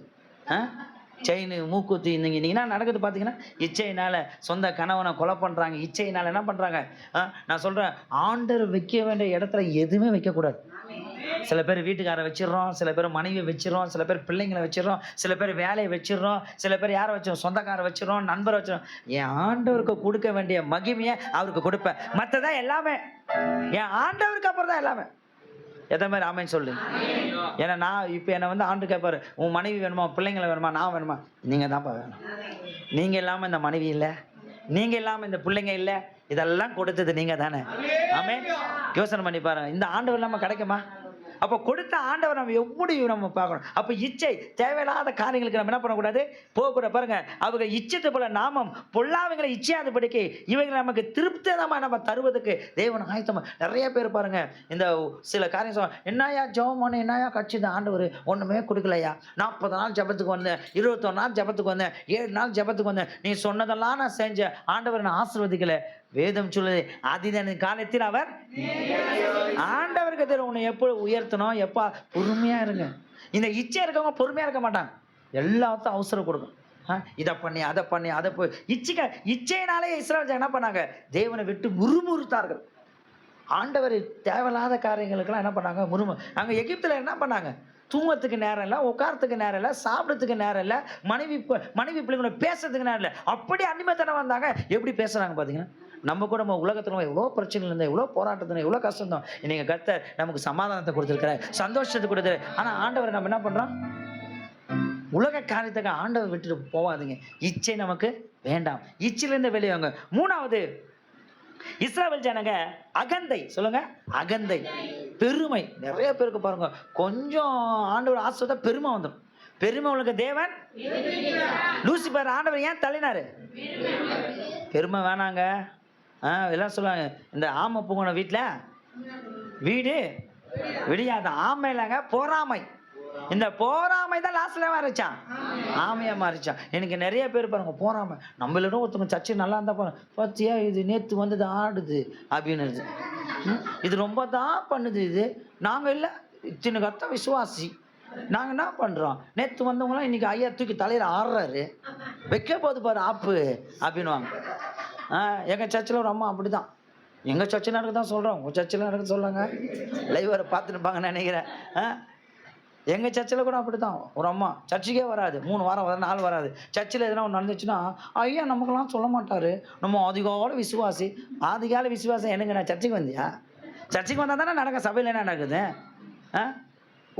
செயின் மூக்குத்தி நீங்க என்ன நடக்குது பாத்தீங்கன்னா, இச்சையினால சொந்த கணவனை கொலை பண்றாங்க. இச்சையினால என்ன பண்றாங்க? நான் சொல்றேன், ஆண்டர் வைக்க வேண்டிய இடத்துல எதுவுமே வைக்க கூடாது. சில பேர் வீட்டுக்காரை வச்சிடறோம், சில பேர் மனைவியை வச்சிடறோம், சில பேர் பிள்ளைங்களை வச்சிடறோம், சில பேர் வேலையை வச்சிடறோம், சில பேர் யாரை வச்சிடறோம், சொந்தக்காரை வச்சிடறோம், நண்பரை வச்சிடறோம். என் ஆண்டவருக்கு கொடுக்க வேண்டிய மகிமையை அவருக்கு கொடுப்பேன். மற்றதான் எல்லாமே என் ஆண்டவருக்கு அப்புறம் தான் எல்லாமே. எதை மாதிரி ஆமைன்னு சொல்லு. ஏன்னா நான் இப்போ என்னை வந்து ஆண்டு கேட்பாரு, உன் மனைவி வேணுமா, பிள்ளைங்களை வேணுமா, நான் வேணுமா? நீங்கள் தான்ப்பா வேணும். நீங்கள் இல்லாமல் இந்த மனைவி இல்லை, நீங்கள் இல்லாமல் இந்த பிள்ளைங்க இல்லை, இதெல்லாம் கொடுத்தது நீங்கள் தானே. ஆமென். யோசனை பண்ணி பாருங்க, இந்த ஆண்டவர் இல்லாமல் கிடைக்குமா? அப்போ கொடுத்த ஆண்டவர் நம்ம எப்படி நம்ம பார்க்கணும். அப்போ இச்சை தேவையில்லாத காரியங்களுக்கு நம்ம என்ன பண்ணக்கூடாது, போகக்கூடாது. பாருங்க, அவங்க இச்சத்தை போல நாமம் பொல்லாதவங்களை இச்சையாதபடிக்கு இவங்களை நமக்கு திருப்திதமாக நம்ம தருவதற்கு தேவன் ஆயத்தமாக. நிறைய பேர் பாருங்க, இந்த சில காரியம் சொல்ல, என்னையா ஜெபம் பண்ண, என்னையா கட்சி இந்த ஆண்டவர் ஒன்றுமே கொடுக்கலையா, 40 நாள் ஜபத்துக்கு வந்தேன், 21 நாள் ஜபத்துக்கு வந்தேன், 7 நாள் ஜபத்துக்கு வந்தேன், நீ சொன்னதெல்லாம் நான் செஞ்சேன், ஆண்டவர் நான் ஆசீர்வதிக்கலை. வேதம் சொல்லுது, அதிதன காலத்தில் அவர் ஆண்டவருக்கு தெரியும் உன்னை எப்போ உயர்த்தணும், எப்போ. பொறுமையா இருங்க. இந்த இச்சை இருக்கவங்க பொறுமையா இருக்க மாட்டாங்க, எல்லாத்தையும் அவசரம் கொடுக்கும். இதை பண்ணி அதை பண்ணி அதை போய் இச்சையினாலே இஸ்ரவேல் என்ன பண்ணாங்க, தேவனை விட்டு முறுமுறுத்தார்கள். ஆண்டவர் தேவையில்லாத காரியங்களுக்கெல்லாம் என்ன பண்ணாங்க, அங்கே எகிப்தில் என்ன பண்ணாங்க, தூங்கத்துக்கு நேரம் இல்லை, உட்காரத்துக்கு நேரம் இல்லை, சாப்பிட்றதுக்கு நேரம் இல்லை, மனைவி பிள்ளைங்களோட பேசுறதுக்கு நேரம் இல்லை. அப்படி அடிமைத்தனம் வந்தாங்க. எப்படி பேசுறாங்க பார்த்தீங்கன்னா, நம்ம கூட நம்ம உலகத்தில் எவ்வளோ பிரச்சனை இருந்தால், எவ்வளோ போராட்டத்தில், எவ்வளோ கஷ்டம் தான், இன்னைக்கு கர்த்தர் நமக்கு சமாதானத்தை கொடுத்துருக்கிறார், சந்தோஷத்தை கொடுத்துரு. ஆனால் ஆண்டவரை நம்ம என்ன பண்ணுறோம், உலக காரியத்துக்கு ஆண்டவர் விட்டுட்டு போவாதீங்க. இச்சை நமக்கு வேண்டாம், இச்சையிலேருந்து வெளியவங்க. 3வது, இஸ்ரவேல் ஜனங்க அகந்தை. சொல்லுங்க, அகந்தை, பெருமை. நிறைய பேருக்கு பாருங்க, கொஞ்சம் ஆண்டவர் ஆசை பெருமை வந்துடும். பெருமை உங்களுக்கு தேவன் லூசிபர் ஆண்டவர் ஏன் தள்ளினாரு? பெருமை வேணாங்க. எல்லாம் சொல்லுவாங்க, இந்த ஆமை பூங்கன வீட்டில் வீடு விடியாத. ஆமை இல்லைங்க, பொறாமை. இந்த போராமை தான் லாஸ்ட்ல மாறிச்சான், ஆமையா மாறிச்சான். எனக்கு நிறைய பேர் பாருங்க, போராமை. நம்மளோட ஒருத்தவங்க சர்ச்சை நல்லா இருந்தா பாருங்க, பார்த்தியா இது நேற்று வந்தது ஆடுது அப்படின்னு, இது ரொம்ப தான் பண்ணுது, இது நாங்கள் இல்லை, இத்தனை கத்த விசுவாசி, நாங்கள் என்ன பண்ணுறோம், நேற்று வந்தவங்களாம் இன்னைக்கு ஐயா தூக்கி தலையில் ஆடுறாரு, வைக்க போது பாரு ஆப்பு அப்படின்வாங்க. எங்கள் சர்ச்சில் ஒரு அம்மா அப்படி தான், எங்கள் சர்ச்சில் நடக்க தான் சொல்கிறோம், உங்கள் சர்ச்சில் நடக்க சொல்லுங்க, லைவரை பார்த்துருப்பாங்கன்னு நினைக்கிறேன். எங்கள் சர்ச்சில் கூட அப்படி தான், ஒரு அம்மா சர்ச்சுக்கே வராது, 3 வாரம் வராது, 4 வராது. சர்ச்சில் எதனா ஒன்று நடந்துச்சுன்னா ஐயா நமக்கெல்லாம் சொல்ல மாட்டார், நம்ம அதிகால விசுவாசி. அதிகால விசுவாசம் எனக்கு, நான் சர்ச்சுக்கு வந்தியா? சர்ச்சுக்கு வந்தால் தானே நடக்க, சபையில் என்ன நடக்குது?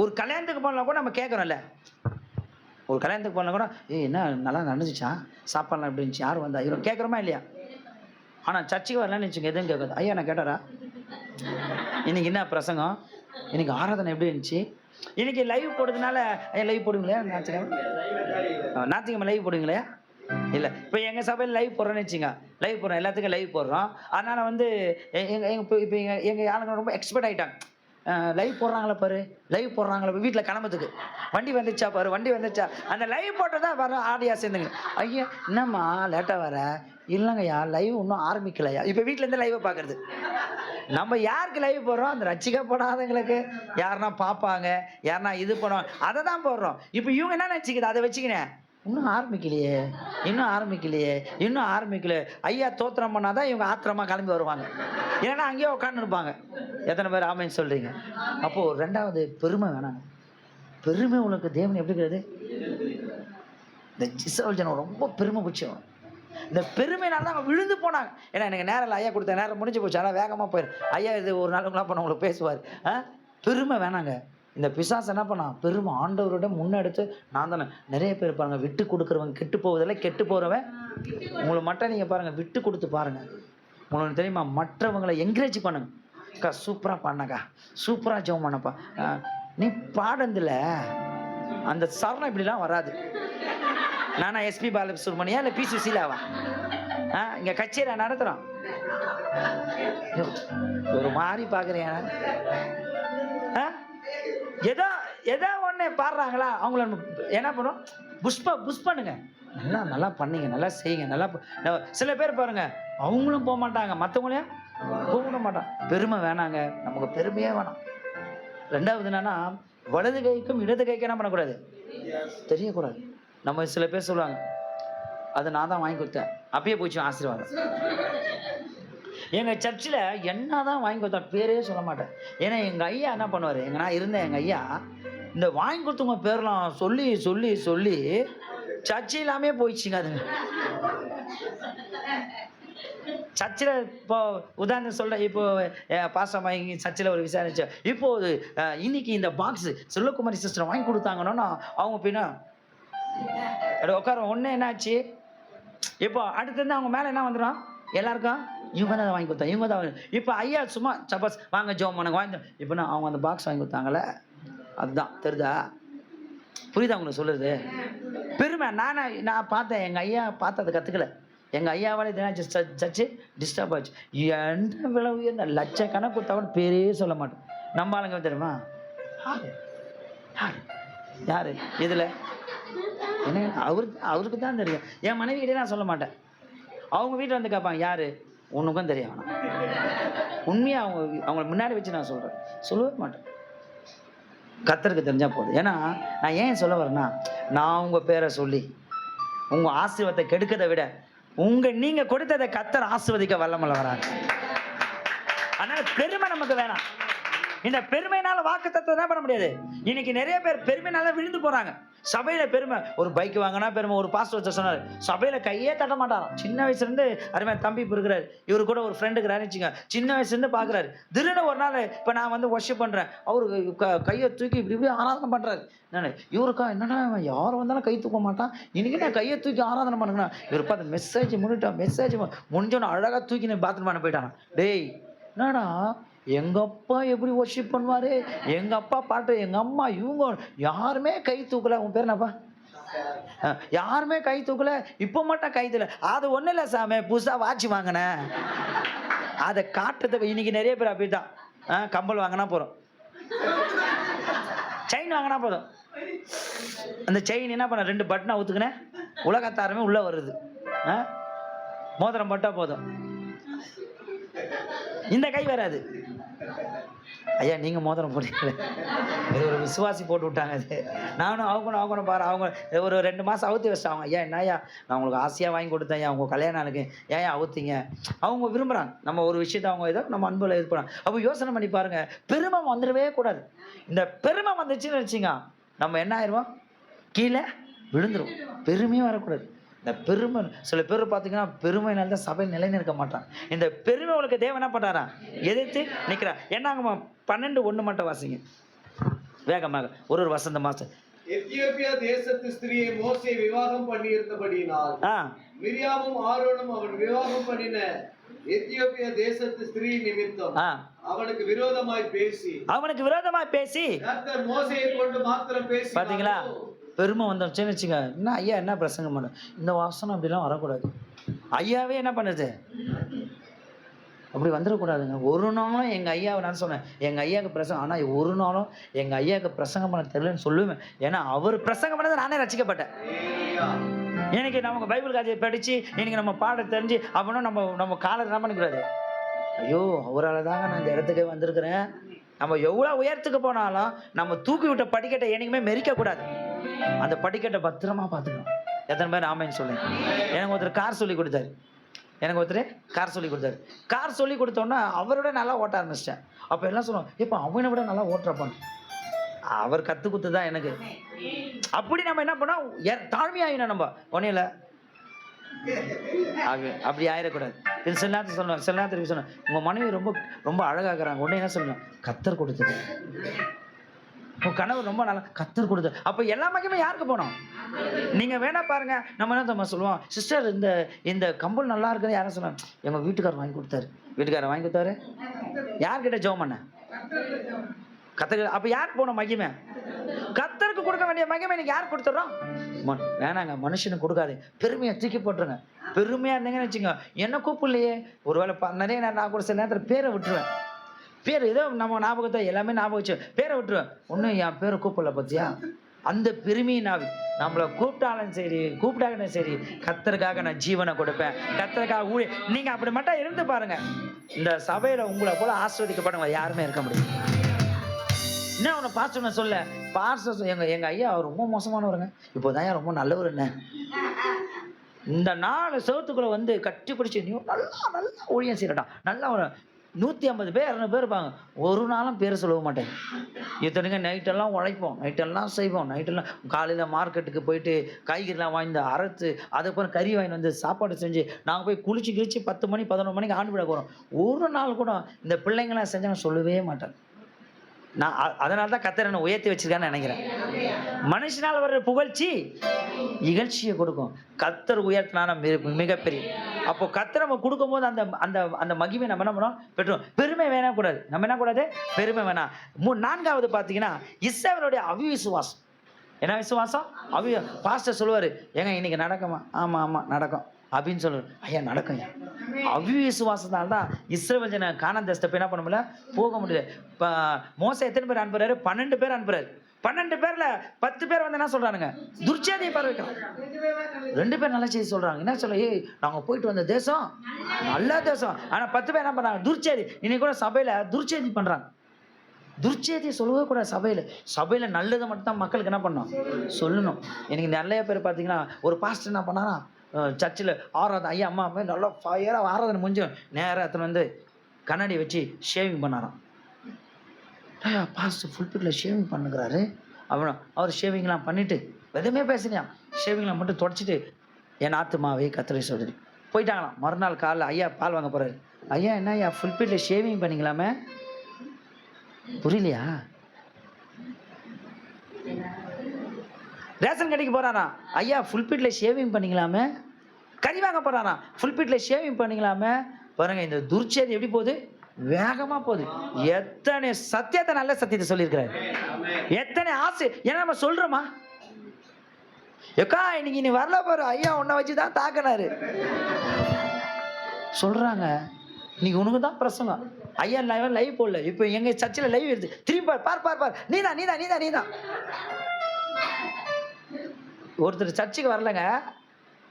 ஒரு கல்யாணத்துக்கு போனால் கூட நம்ம கேட்குறோம்ல, ஒரு கல்யாணத்துக்கு போனால் கூட என்ன நல்லா நடந்துச்சா, சாப்பாடுலாம் எப்படி இருந்துச்சு, யார் வந்தா, இவங்க கேட்குறோமா இல்லையா? ஆனால் சர்ச்சுக்கு வரலான்னு வச்சுங்க, எதுவும் கேட்காது. ஐயா நான் கேட்டாரா, இன்னைக்கு என்ன பிரசங்கம், இன்னைக்கு ஆராதனை எப்படி இருந்துச்சு, இன்னைக்கு லைவ் போடுறதுனால லைவ் போடுவீங்களா, ஞாயிற்றுக்கிழமை லைவ் போடுவீங்களா? இல்லை, இப்போ எங்கள் சபையில் லைவ் போடுறோன்னு வச்சுங்க, லைவ் போடுறோம், எல்லாத்துக்கும் லைவ் போடுறோம். அதனால் வந்து இப்போ எங்கள் ஆளுங்க ரொம்ப எக்ஸ்பர்ட் ஆகிட்டாங்க. லைவ் போடுறாங்களா பாரு, லைவ் போடுறாங்களா வீட்டில் கிளம்புறதுக்கு, வண்டி வந்துச்சா பாரு, வண்டி வந்துச்சா, அந்த லைவ் போட்டதான் தான் வர ஆடியா சேர்ந்துங்க. ஐயா என்னம்மா லேட்டாக வர, இல்லைங்கய்யா லைவ் இன்னும் ஆரம்பிக்கலையா. இப்போ வீட்டிலேருந்து லைவை பார்க்குறது. நம்ம யாருக்கு லைவ் போடுறோம், அந்த ரட்சிக்கப்படாதவங்களுக்கு யாருன்னா பார்ப்பாங்க, யாருன்னா இது பண்ணுவாங்க, அதை தான் போடுறோம். இப்போ இவங்க என்ன நினச்சிக்கிது, அதை வச்சுக்கினேன், இன்னும் ஆரம்பிக்கலையே, இன்னும் ஆரம்பிக்கலையே, இன்னும் ஆரம்பிக்கல. ஐயா தோத்திரம் பண்ணாதான் இவங்க ஆத்திரமா கிளம்பி வருவாங்க, ஏன்னா அங்கேயே உட்காந்து இருப்பாங்க. எத்தனை பேர் ஆமைன்னு சொல்றீங்க? அப்போ 2வது பெருமை வேணாங்க. பெருமை உங்களுக்கு தேவன் எப்படி இருக்கிறது? இந்த இஸ்ரவேல் ஜனம் ரொம்ப பெருமை பிடிச்சவங்க. இந்த பெருமைனால தான் அவங்க விழுந்து போனாங்க. ஏன்னா எனக்கு நேரம் இல்லை, ஐயா கொடுத்த நேரம் முடிஞ்சு போச்சு, ஆனால் வேகமாக போயிடும். ஐயா இது ஒரு நாளுக்குலாம் பண்ண உங்களுக்கு பேசுவார். பெருமை வேணாங்க. இந்த பிசாசு என்ன பண்ணா, பெருமை ஆண்டவரோட முன்னெடுத்து நான் தானே. நிறைய பேர் பாருங்க, விட்டு கொடுக்குறவங்க கெட்டு போவதில்லை, கெட்டு போகிறவன் உங்களை மட்டும் நீங்கள் பாருங்கள், விட்டு கொடுத்து பாருங்கள். உங்களுக்கு தெரியுமா, மற்றவங்களை என்கரேஜ் பண்ணுங்க. அக்கா சூப்பராக பண்ணக்கா, சூப்பராக ஜெபம் பண்ணப்பா, நீ பாடந்தில் அந்த சரணம் இப்படிலாம் வராது. நானா எஸ்பி பாலசுப்ரமணியா இல்லை பி சுசீலாவா? இங்கே கச்சேரி நடத்துகிறோம், ஒரு மாதிரி பார்க்குறேன். ஏதோ ஒன்று பாடுறாங்களா, அவங்கள என்ன பண்ணுறோம், புஷ் பண்ணுங்க, நல்லா பண்ணீங்க, நல்லா செய்யுங்க, நல்லா. சில பேர் பாருங்க, அவங்களும் போக மாட்டாங்க, மற்றவங்களையும் போக மாட்டான். பெருமை வேணாங்க, நமக்கு பெருமையே வேணாம். 2வது என்னன்னா, வலது கைக்கும் இடது கைக்கும் என்ன பண்ணக்கூடாது, தெரியக்கூடாது. நம்ம சில பேர் சொல்லுவாங்க, அது நான் தான் வாங்கி கொடுத்தேன், அப்பயே போச்சு ஆசீர்வாதம். எங்கள் சர்ச்சில் என்ன தான் வாங்கி கொடுத்தா பேரே சொல்ல மாட்டேன். ஏன்னா எங்கள் ஐயா என்ன பண்ணுவார், நான் இருந்தேன், எங்கள் ஐயா இந்த வாங்கி கொடுத்தவங்க பேர்லாம் சொல்லி சொல்லி சொல்லி சர்ச்சு இல்லாமே போயிடுச்சுங்க. அதுங்க சர்ச்சில் இப்போ உதாரணம் சொல்கிறேன். இப்போ பாசம் வாங்கி சர்ச்சில் ஒரு விசாரிச்சு இப்போது இன்னைக்கு இந்த பாக்ஸ் செல்வகுமாரி சிஸ்டர் வாங்கி கொடுத்தாங்கன்னா அவங்க பின்னா உட்கார ஒன்று என்னாச்சு. இப்போ அடுத்தது அவங்க மேலே என்ன வந்துடும், எல்லாருக்கும் இவங்க தான் அதை வாங்கி கொடுத்தாங்க, இவங்க தான். இப்போ ஐயா சும்மா சப்போஸ் வாங்க ஜோம் எனக்கு வாங்கி, இப்போனா அவங்க அந்த பாக்ஸ் வாங்கி கொடுத்தாங்களே, அதுதான் தெரியுதா? புரியுதா உங்களுக்கு சொல்லுறது? பெருமை. நான் பார்த்தேன், எங்கள் ஐயா பார்த்து அதை கற்றுக்கல. எங்கள் ஐயாவால் இதனாச்சு சர்ச்சு டிஸ்டர்ப் ஆச்சு. எந்த விலை உயர்ந்த லட்சக்கணக்கு கொடுத்தாலும் பேரே சொல்ல மாட்டேன். நம்ம ஆளுங்க தெரியுமா, யார் இதில் என்ன அவருக்கு தான் தெரியும். என் மனைவி கிட்டே நான் சொல்ல மாட்டேன். அவங்க வீட்டில் வந்து கேட்பாங்க, யார் உனக்கும் தெரியும். ஆனால் உண்மையாக அவங்களை முன்னாடி வச்சு நான் சொல்கிறேன், சொல்லவே மாட்டேன். கர்த்தருக்கு தெரிஞ்சால் போதும். ஏன்னா நான் ஏன் சொல்ல வரேன்னா, நான் உங்கள் பேரை சொல்லி உங்கள் ஆசீர்வாதத்தை கெடுக்கிறதை விட நீங்கள் கொடுத்ததை கர்த்தர் ஆசீர்வதிக்க வல்லமையுள்ள வராங்க. அதனால் பெருமை நமக்கு வேணாம். இந்த பெருமையினால வாக்குத்தத்தம் என்ன பண்ண முடியாது. இன்னைக்கு நிறைய பேர் பெருமைனால விழுந்து போறாங்க. சபையில பெருமை, ஒரு பைக் வாங்கினா பெருமை. ஒரு பாஸ்டர் வச்சு சொன்னார், சபையில கையே தட்ட மாட்டாராம். சின்ன வயசுல இருந்து அருமையா தம்பி இருக்கிறார், இவரு கூட ஒரு ஃப்ரெண்டுக்கு நினைச்சுங்க, சின்ன வயசுல இருந்து பாக்குறாரு. திடீர்னு ஒரு நாள் இப்ப நான் வந்து வொர்ஷிப் பண்றேன், அவரு கையை தூக்கி இப்படி ஆராதனை பண்றாரு. இவருக்கா என்னடா யாரும் வந்தாலும் கை தூக்க மாட்டான், இன்னைக்கு நான் கையை தூக்கி ஆராதனை பண்ணுங்கண்ணா. இவர் பார்த்து மெசேஜ் முடிட்டா, மெசேஜ் முடிஞ்சோன்னு அழகா தூக்கி பாத்ரூம் பண்ண போயிட்டானா. டேய் என்னடா, எங்க அப்பா எப்படி வொர்ஷிப் பண்ணுவாரு, எங்க அப்பா பாட்டு, எங்க அம்மா, இவங்க யாருமே கை தூக்கல. உன் பேர் என்னப்பா? யாருமே கை தூக்கல, இப்போ மட்டும் கை தூக்கல. அது ஒண்ணு இல்ல சாமி, புதுசா வாட்சி வாங்கினேன், அதை காட்டுறதுக்கு. இன்னைக்கு நிறைய பேர் அப்படிதான். கம்பல் வாங்கினா போறோம், செயின் வாங்கினா போதும். அந்த செயின் என்ன பண்ண, 2 பட்டனை ஊத்துக்கினேன், உலகத்தாரமே உள்ள வருது. மோதிரம் போட்டா போதும், இந்த கை வராது. ஐயா நீங்க மோதிரம் போட்டீங்களே, ஒரு விசுவாசி போட்டு விட்டாங்க. அது நானும் அவங்க பாரு, அவங்க ஒரு 2 மாசம் அவுத்தி வச்சிட்டாங்க. ஐயா என்னய்யா, நான் உங்களுக்கு ஆசையா வாங்கி கொடுத்தேன் ஐயா, உங்க கல்யாண நாளுக்கு ஏன் அவுத்தீங்க. அவங்க விரும்புறாங்க நம்ம ஒரு விஷயத்த, அவங்க ஏதோ நம்ம அன்புல இது பண்ணாங்க. அப்போ யோசனை பண்ணி பாருங்க, பெருமை வந்துடவே கூடாது. இந்த பெருமை வந்துச்சுன்னு வச்சுங்க, நம்ம என்ன ஆயிடுவோம், கீழே விழுந்துரும். பெருமையும் வரக்கூடாது. இந்த பெருமை, சில பேர் பார்த்தீங்கன்னா பெருமைனால தான் சபை நிலைநிற்க மாட்டான். இந்த பெருமை உங்களுக்கு தேவன் என்ன பண்றாரா, எதிர்த்து நிற்கிறார். என்னங்கம்மா 12:1 மட்டும் வாசிங்க வேகமாக, ஒரு வசந்த மாசம். எத்தியோப்பியா தேசத்து ஸ்திரியை மோசே விவாகம் பண்ணியிருந்தபடியினால் மிரியாமும் ஆரோனும் அவன் விவாகம் பண்ணின எத்தியோப்பியா தேசத்து ஸ்திரீ நிமித்தம் அவனுக்கு விரோதமாய் பேசி கர்த்தர் மோசேயை கொண்டு மாத்திரம் பேசி. பாத்தீங்களா, பெருமை வந்துச்சுன்னு வச்சுங்க. என்ன ஐயா என்ன பிரசங்கம் பண்ண, இந்த வாசனம் அப்படிலாம் வரக்கூடாது. ஐயாவே என்ன பண்ணுது, அப்படி வந்துடக்கூடாதுங்க. ஒரு நாளும் எங்கள் ஐயாவை நான் சொன்னேன், எங்கள் ஐயாவுக்கு பிரசங்கம், ஆனால் ஒரு நாளும் எங்கள் ஐயாவுக்கு பிரசங்கம் பண்ண தெரியலன்னு சொல்லுவேன். ஏன்னா அவர் பிரசங்கம் பண்ணதை நானே ரசிக்கப்பட்டேன். எனக்கு நமக்கு பைபிள் காட்சியை படித்து இன்னைக்கு நம்ம பாட தெரிஞ்சு அப்படின்னா நம்ம காலை என்ன பண்ணிக்கூடாது. ஐயோ அவரால் தாங்க நான் இந்த இடத்துக்கு வந்திருக்கிறேன். நம்ம எவ்வளோ உயரத்துக்கு போனாலும் நம்ம தூக்கி விட்ட படிக்கட்டை என்னைக்குமே மெரிக்கக்கூடாது. அந்த படிக்கட்டை பத்திரமா பார்த்துக்கணும். எத்தனை பேர் ஆமைன்னு சொல்லுங்க. எனக்கு ஒருத்தர் கார் சொல்லி கொடுத்தாரு, கார் சொல்லி கொடுத்தோன்னா அவரோட நல்லா ஓட்ட ஆரம்பிச்சிட்டேன். அப்போ எல்லாம் சொல்லுவோம், இப்போ அவனை விட நல்லா ஓட்டுறப்பான்னு. அவர் கற்று கொடுத்து தான் எனக்கு. அப்படி நம்ம என்ன பண்ணோம், தாழ்மையாயினோம். நம்ம ஒன்றும் இல்லை, அப்படி ஆயிடக்கூடாது. இது சில நேரத்தில் சொன்னேன், உங்கள் மனைவி ரொம்ப ரொம்ப அழகாகிறாங்க. உடனே என்ன சொல்லணும், கர்த்தர் கொடுத்தது. உங்கள் கனவு ரொம்ப நல்லா, கர்த்தர் கொடுத்தது. அப்போ எல்லா மகிமே யாருக்கு போனோம்? நீங்கள் வேணா பாருங்க. நம்ம என்ன சொல்லுவோம், சிஸ்டர் இந்த கம்பல் நல்லா இருக்குது யாரும் சொன்னாங்க, எங்கள் வீட்டுக்காரர் வாங்கி கொடுத்தாரு. யார்கிட்ட ஜெபம் பண்ண? கர்த்தர். அப்போ யாருக்கு போனோம் மகிமை? கர்த்தருக்கு கொடுக்க வேண்டிய மகிமை இன்னைக்கு யார் கொடுத்துட்றோம்? வேணாங்க, மனுஷனுக்கு கொடுக்காது. பெருமையை தூக்கி போட்டுருங்க. பெருமையா இருந்தீங்கன்னு வச்சுங்க, என்ன கூப்பிடலையே. ஒருவேளை நிறைய நேரம் நான் கூட சில நேரத்தில் பேரை விட்டுருவேன். பேர் ஏதோ நம்ம ஞாபகத்தை எல்லாமே ஞாபகம் வச்சு பேரை விட்டுருவேன். ஒன்றும் என் பேரை கூப்பிடல பத்தியா. அந்த பெருமையை நாவி நம்மளை கூப்பிட்டாலும் சரி கூப்பிட்டாலும் சரி, கர்த்தருக்காக நான் ஜீவனை கொடுப்பேன், கர்த்தருக்காக ஊழி. நீங்க அப்படி மட்டும் இருந்து பாருங்க, இந்த சபையில உங்களை போல ஆஸ்வதிக்கப்படவங்க யாருமே இருக்க முடியும். என்ன ஒன்று பாஸ்டர் சொல்ல, பாஸ்டர் எங்க ஐயா அவர் ரொம்ப மோசமானவருங்க, இப்போதான் ரொம்ப நல்லவர். என்ன இந்த 4 செவத்துக்குள்ள வந்து கட்டி பிடிச்சி நீ நல்லா நல்லா ஊழியம் செய்யறடா, நல்லா ஒரு 150 பேர் 200 பேர் இருப்பாங்க. ஒரு நாளும் பேர் சொல்ல மாட்டேன். இத்தனைக்கு நைட்டெல்லாம் உழைப்போம், நைட்டெல்லாம் செய்வோம், நைட்டெல்லாம் காலையில் மார்க்கெட்டுக்கு போயிட்டு காய்கறிலாம் வாங்கி அரைத்து, அதுக்கப்புறம் கறி வாங்கி வந்து சாப்பாடு செஞ்சு நாங்கள் போய் குளிச்சு கிழிச்சு 10 மணி 11 மணிக்கு ஆண்டு விட போகிறோம். ஒரு நாள் கூட இந்த பிள்ளைங்களாம் செஞ்சாங்க சொல்லவே மாட்டேன். நான் அதனால தான் கர்த்தர் என்னை உயர்த்தி வச்சிருக்கான்னு நினைக்கிறேன். மனுஷனால் வர்ற புகழ்ச்சி இகழ்ச்சியை கொடுக்கும். கர்த்தர் உயர்த்தினான மிகப்பெரிய. அப்போ கர்த்தர் நம்ம கொடுக்கும்போது அந்த அந்த அந்த மகிமை நம்ம என்ன பண்ணோம் பெற்றோம். பெருமை வேணாம் கூடாது. நம்ம என்ன கூடாது, பெருமை வேணாம். 4வது பார்த்தீங்கன்னா இஸ்ரவேலுடைய அவிசுவாசம். என்ன விசுவாசம்? பாஸ்டர் சொல்லுவார், ஏங்க இன்னைக்கு நடக்குமா? ஆமாம் ஆமாம் நடக்கும் அப்படின்னு சொல்லுவார். ஐயா நடக்கும். அவிசுவாசத்தால் தான் இஸ்ரவேல் ஜன கானான் தேசத்தை என்ன பண்ண முடியல, போக முடியல. இப்போ மோசே எத்தனை பேர் அனுப்புறாரு? 12 பேர் அனுப்புறாரு. 12 பேர்ல 10 பேர் வந்து என்ன சொல்றானுங்க, துர்ச்செய்தியை பரவிக்கிறாங்க. 2 பேர் நல்ல செய்தி சொல்றாங்க. என்ன சொல்ல, ஏய் நாங்க போயிட்டு வந்த தேசம் நல்ல தேசம். ஆனா 10 பேர் என்ன பண்றாங்க, துர்ச்செய்தி. இன்னைக்கு கூட சபையில துர்ச்செய்தி பண்றாங்க. துர்ச்செய்தியை சொல்லவே கூட சபையில நல்லதை மட்டும் தான் மக்களுக்கு என்ன பண்ணணும், சொல்லணும். எனக்கு நிறைய பேர் பார்த்தீங்கன்னா ஒரு பாஸ்டர் என்ன பண்ணாரா, சர்ச்சில் ஆராதனை ஐயா அம்மா அம்மா நல்லா ஃபயராக ஆராதனை முடிஞ்சோம் நேராக எத்தனை வந்து கண்ணாடி வச்சு ஷேவிங் பண்ணாராம். ஐயா பாஸ்டர் ஃபுல்பிட்டில் ஷேவிங் பண்ணுங்கிறாரு. அவர் ஷேவிங்லாம் பண்ணிவிட்டு எதுவுமே பேசுனியா, ஷேவிங்லாம் மட்டும் தொடச்சிட்டு என் ஆத்துமாவே கர்த்தரை சொல்லி போயிட்டாங்களாம். மறுநாள் காலைல ஐயா பால் வாங்க போகிறாரு. ஐயா என்ன ஐயா ஃபுல்பிட்டில் ஷேவிங் பண்ணிக்கலாமே, புரியலையா? ரேஷன் கடைக்கு போகிறாராம். ஐயா ஃபுல்பிட்டில் ஷேவிங் பண்ணிக்கலாமே. கறி வாங்க போகிறாராம். ஃபுல்பிட்டில் ஷேவிங் பண்ணிக்கலாமே. பாருங்கள் இந்த துர்ச்செய்தி எப்படி போகுது, வேகமாக போகுது. எத்தனை சத்தியத்தை, நல்ல சத்தியத்தை சொல்லியிருக்கிறாரு. எத்தனை ஆசை. ஏன்னா நம்ம சொல்கிறோமா, எக்கா இன்னைக்கு நீ வரல பாரு, ஐயா உன்னை வச்சு தான் தாக்கினாரு சொல்கிறாங்க. இன்னைக்கு உனக்கு தான் பிரசங்கம். ஐயா லைவ் போடல, இப்போ எங்கள் சர்ச்சில் லைவ் எடுத்து திரும்பி பார் பார் பார், நீதான். ஒருத்தர் சர்ச்சுக்கு வரலங்க,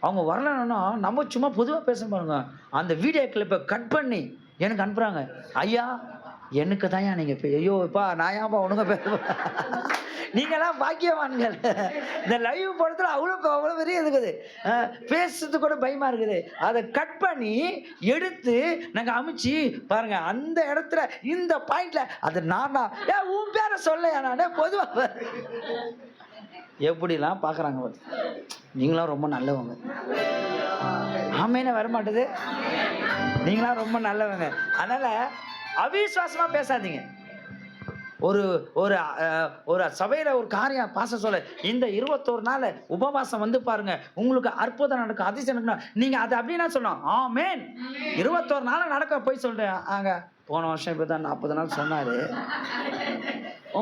அவங்க வரலன்னா நம்ம சும்மா பொதுவாக பேச பாருங்க, அந்த வீடியோ கிளிப்பை கட் பண்ணி எனக்கு அனுப்புகிறாங்க. ஐயா எனக்கு தான் நீங்கள் ஐயோ இப்பா நான் ஏன்பா உனக்கு பேசுவேன், நீங்களாம் பாக்கியவான்கள். இந்த லைவ் படத்தில் அவ்வளோ பெரிய இருக்குது, பேசுறது கூட பயமாக இருக்குது. அதை கட் பண்ணி எடுத்து நாங்கள் அமைச்சு பாருங்க, அந்த இடத்துல இந்த பாயிண்ட்ல அது நானா உன் பேரை சொல்லையா, நானே பொதுவாக எப்படிலாம் பார்க்குறாங்க. நீங்களாம் ரொம்ப நல்லவங்க. ஆமேனே வரமாட்டுது. நீங்களாம் ரொம்ப நல்லவங்க. அதனால் அவிசுவாசமாக பேசாதீங்க. ஒரு ஒரு ஒரு சபையில் ஒரு காரியம் பாச சொல்ல, இந்த 21 நாள் உபவாசம் வந்து பாருங்க, உங்களுக்கு அற்புதம் நடக்கும், அதிசயம் நடக்கணும். நீங்கள் அதை அப்படின்னா சொல்லணும், ஆமேன் 21 நாள் நடக்க போய் சொல்கிறேன். ஆங்க போன வருஷம் இப்போ தான் 40 நாள் சொன்னார்,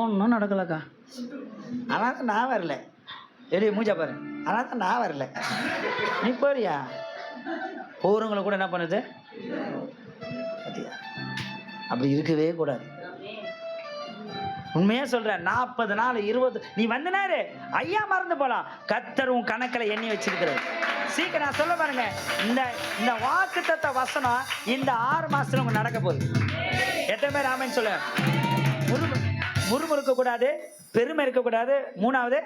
ஒன்றும் நடக்கலக்கா. ஆனால் தான் நான் வரல. எரிய மூஞ்சா பாரு, ஆனால் தான் நான் வரல. நீ போறியா? போகிறவங்களை கூட என்ன பண்ணுது, அப்படி இருக்கவே கூடாது. உண்மையா சொல்றேன். 40 நாள் 20 நீ வந்தனாரு ஐயா மறந்து போலாம். கர்த்தர் உன் கணக்கில் எண்ணி வச்சிருக்கிறார். சீக்கிரம் நான் சொல்ல பாருங்க, இந்த வாக்குத்தத்த வசனம் இந்த 6 மாசத்துல உங்களுக்கு நடக்க போகுது. எத்தனை பேர் ஆமேன்னு சொல்ல? முறுமுறுக்க கூடாது, பெருமை இருக்கக்கூடாது, 3வது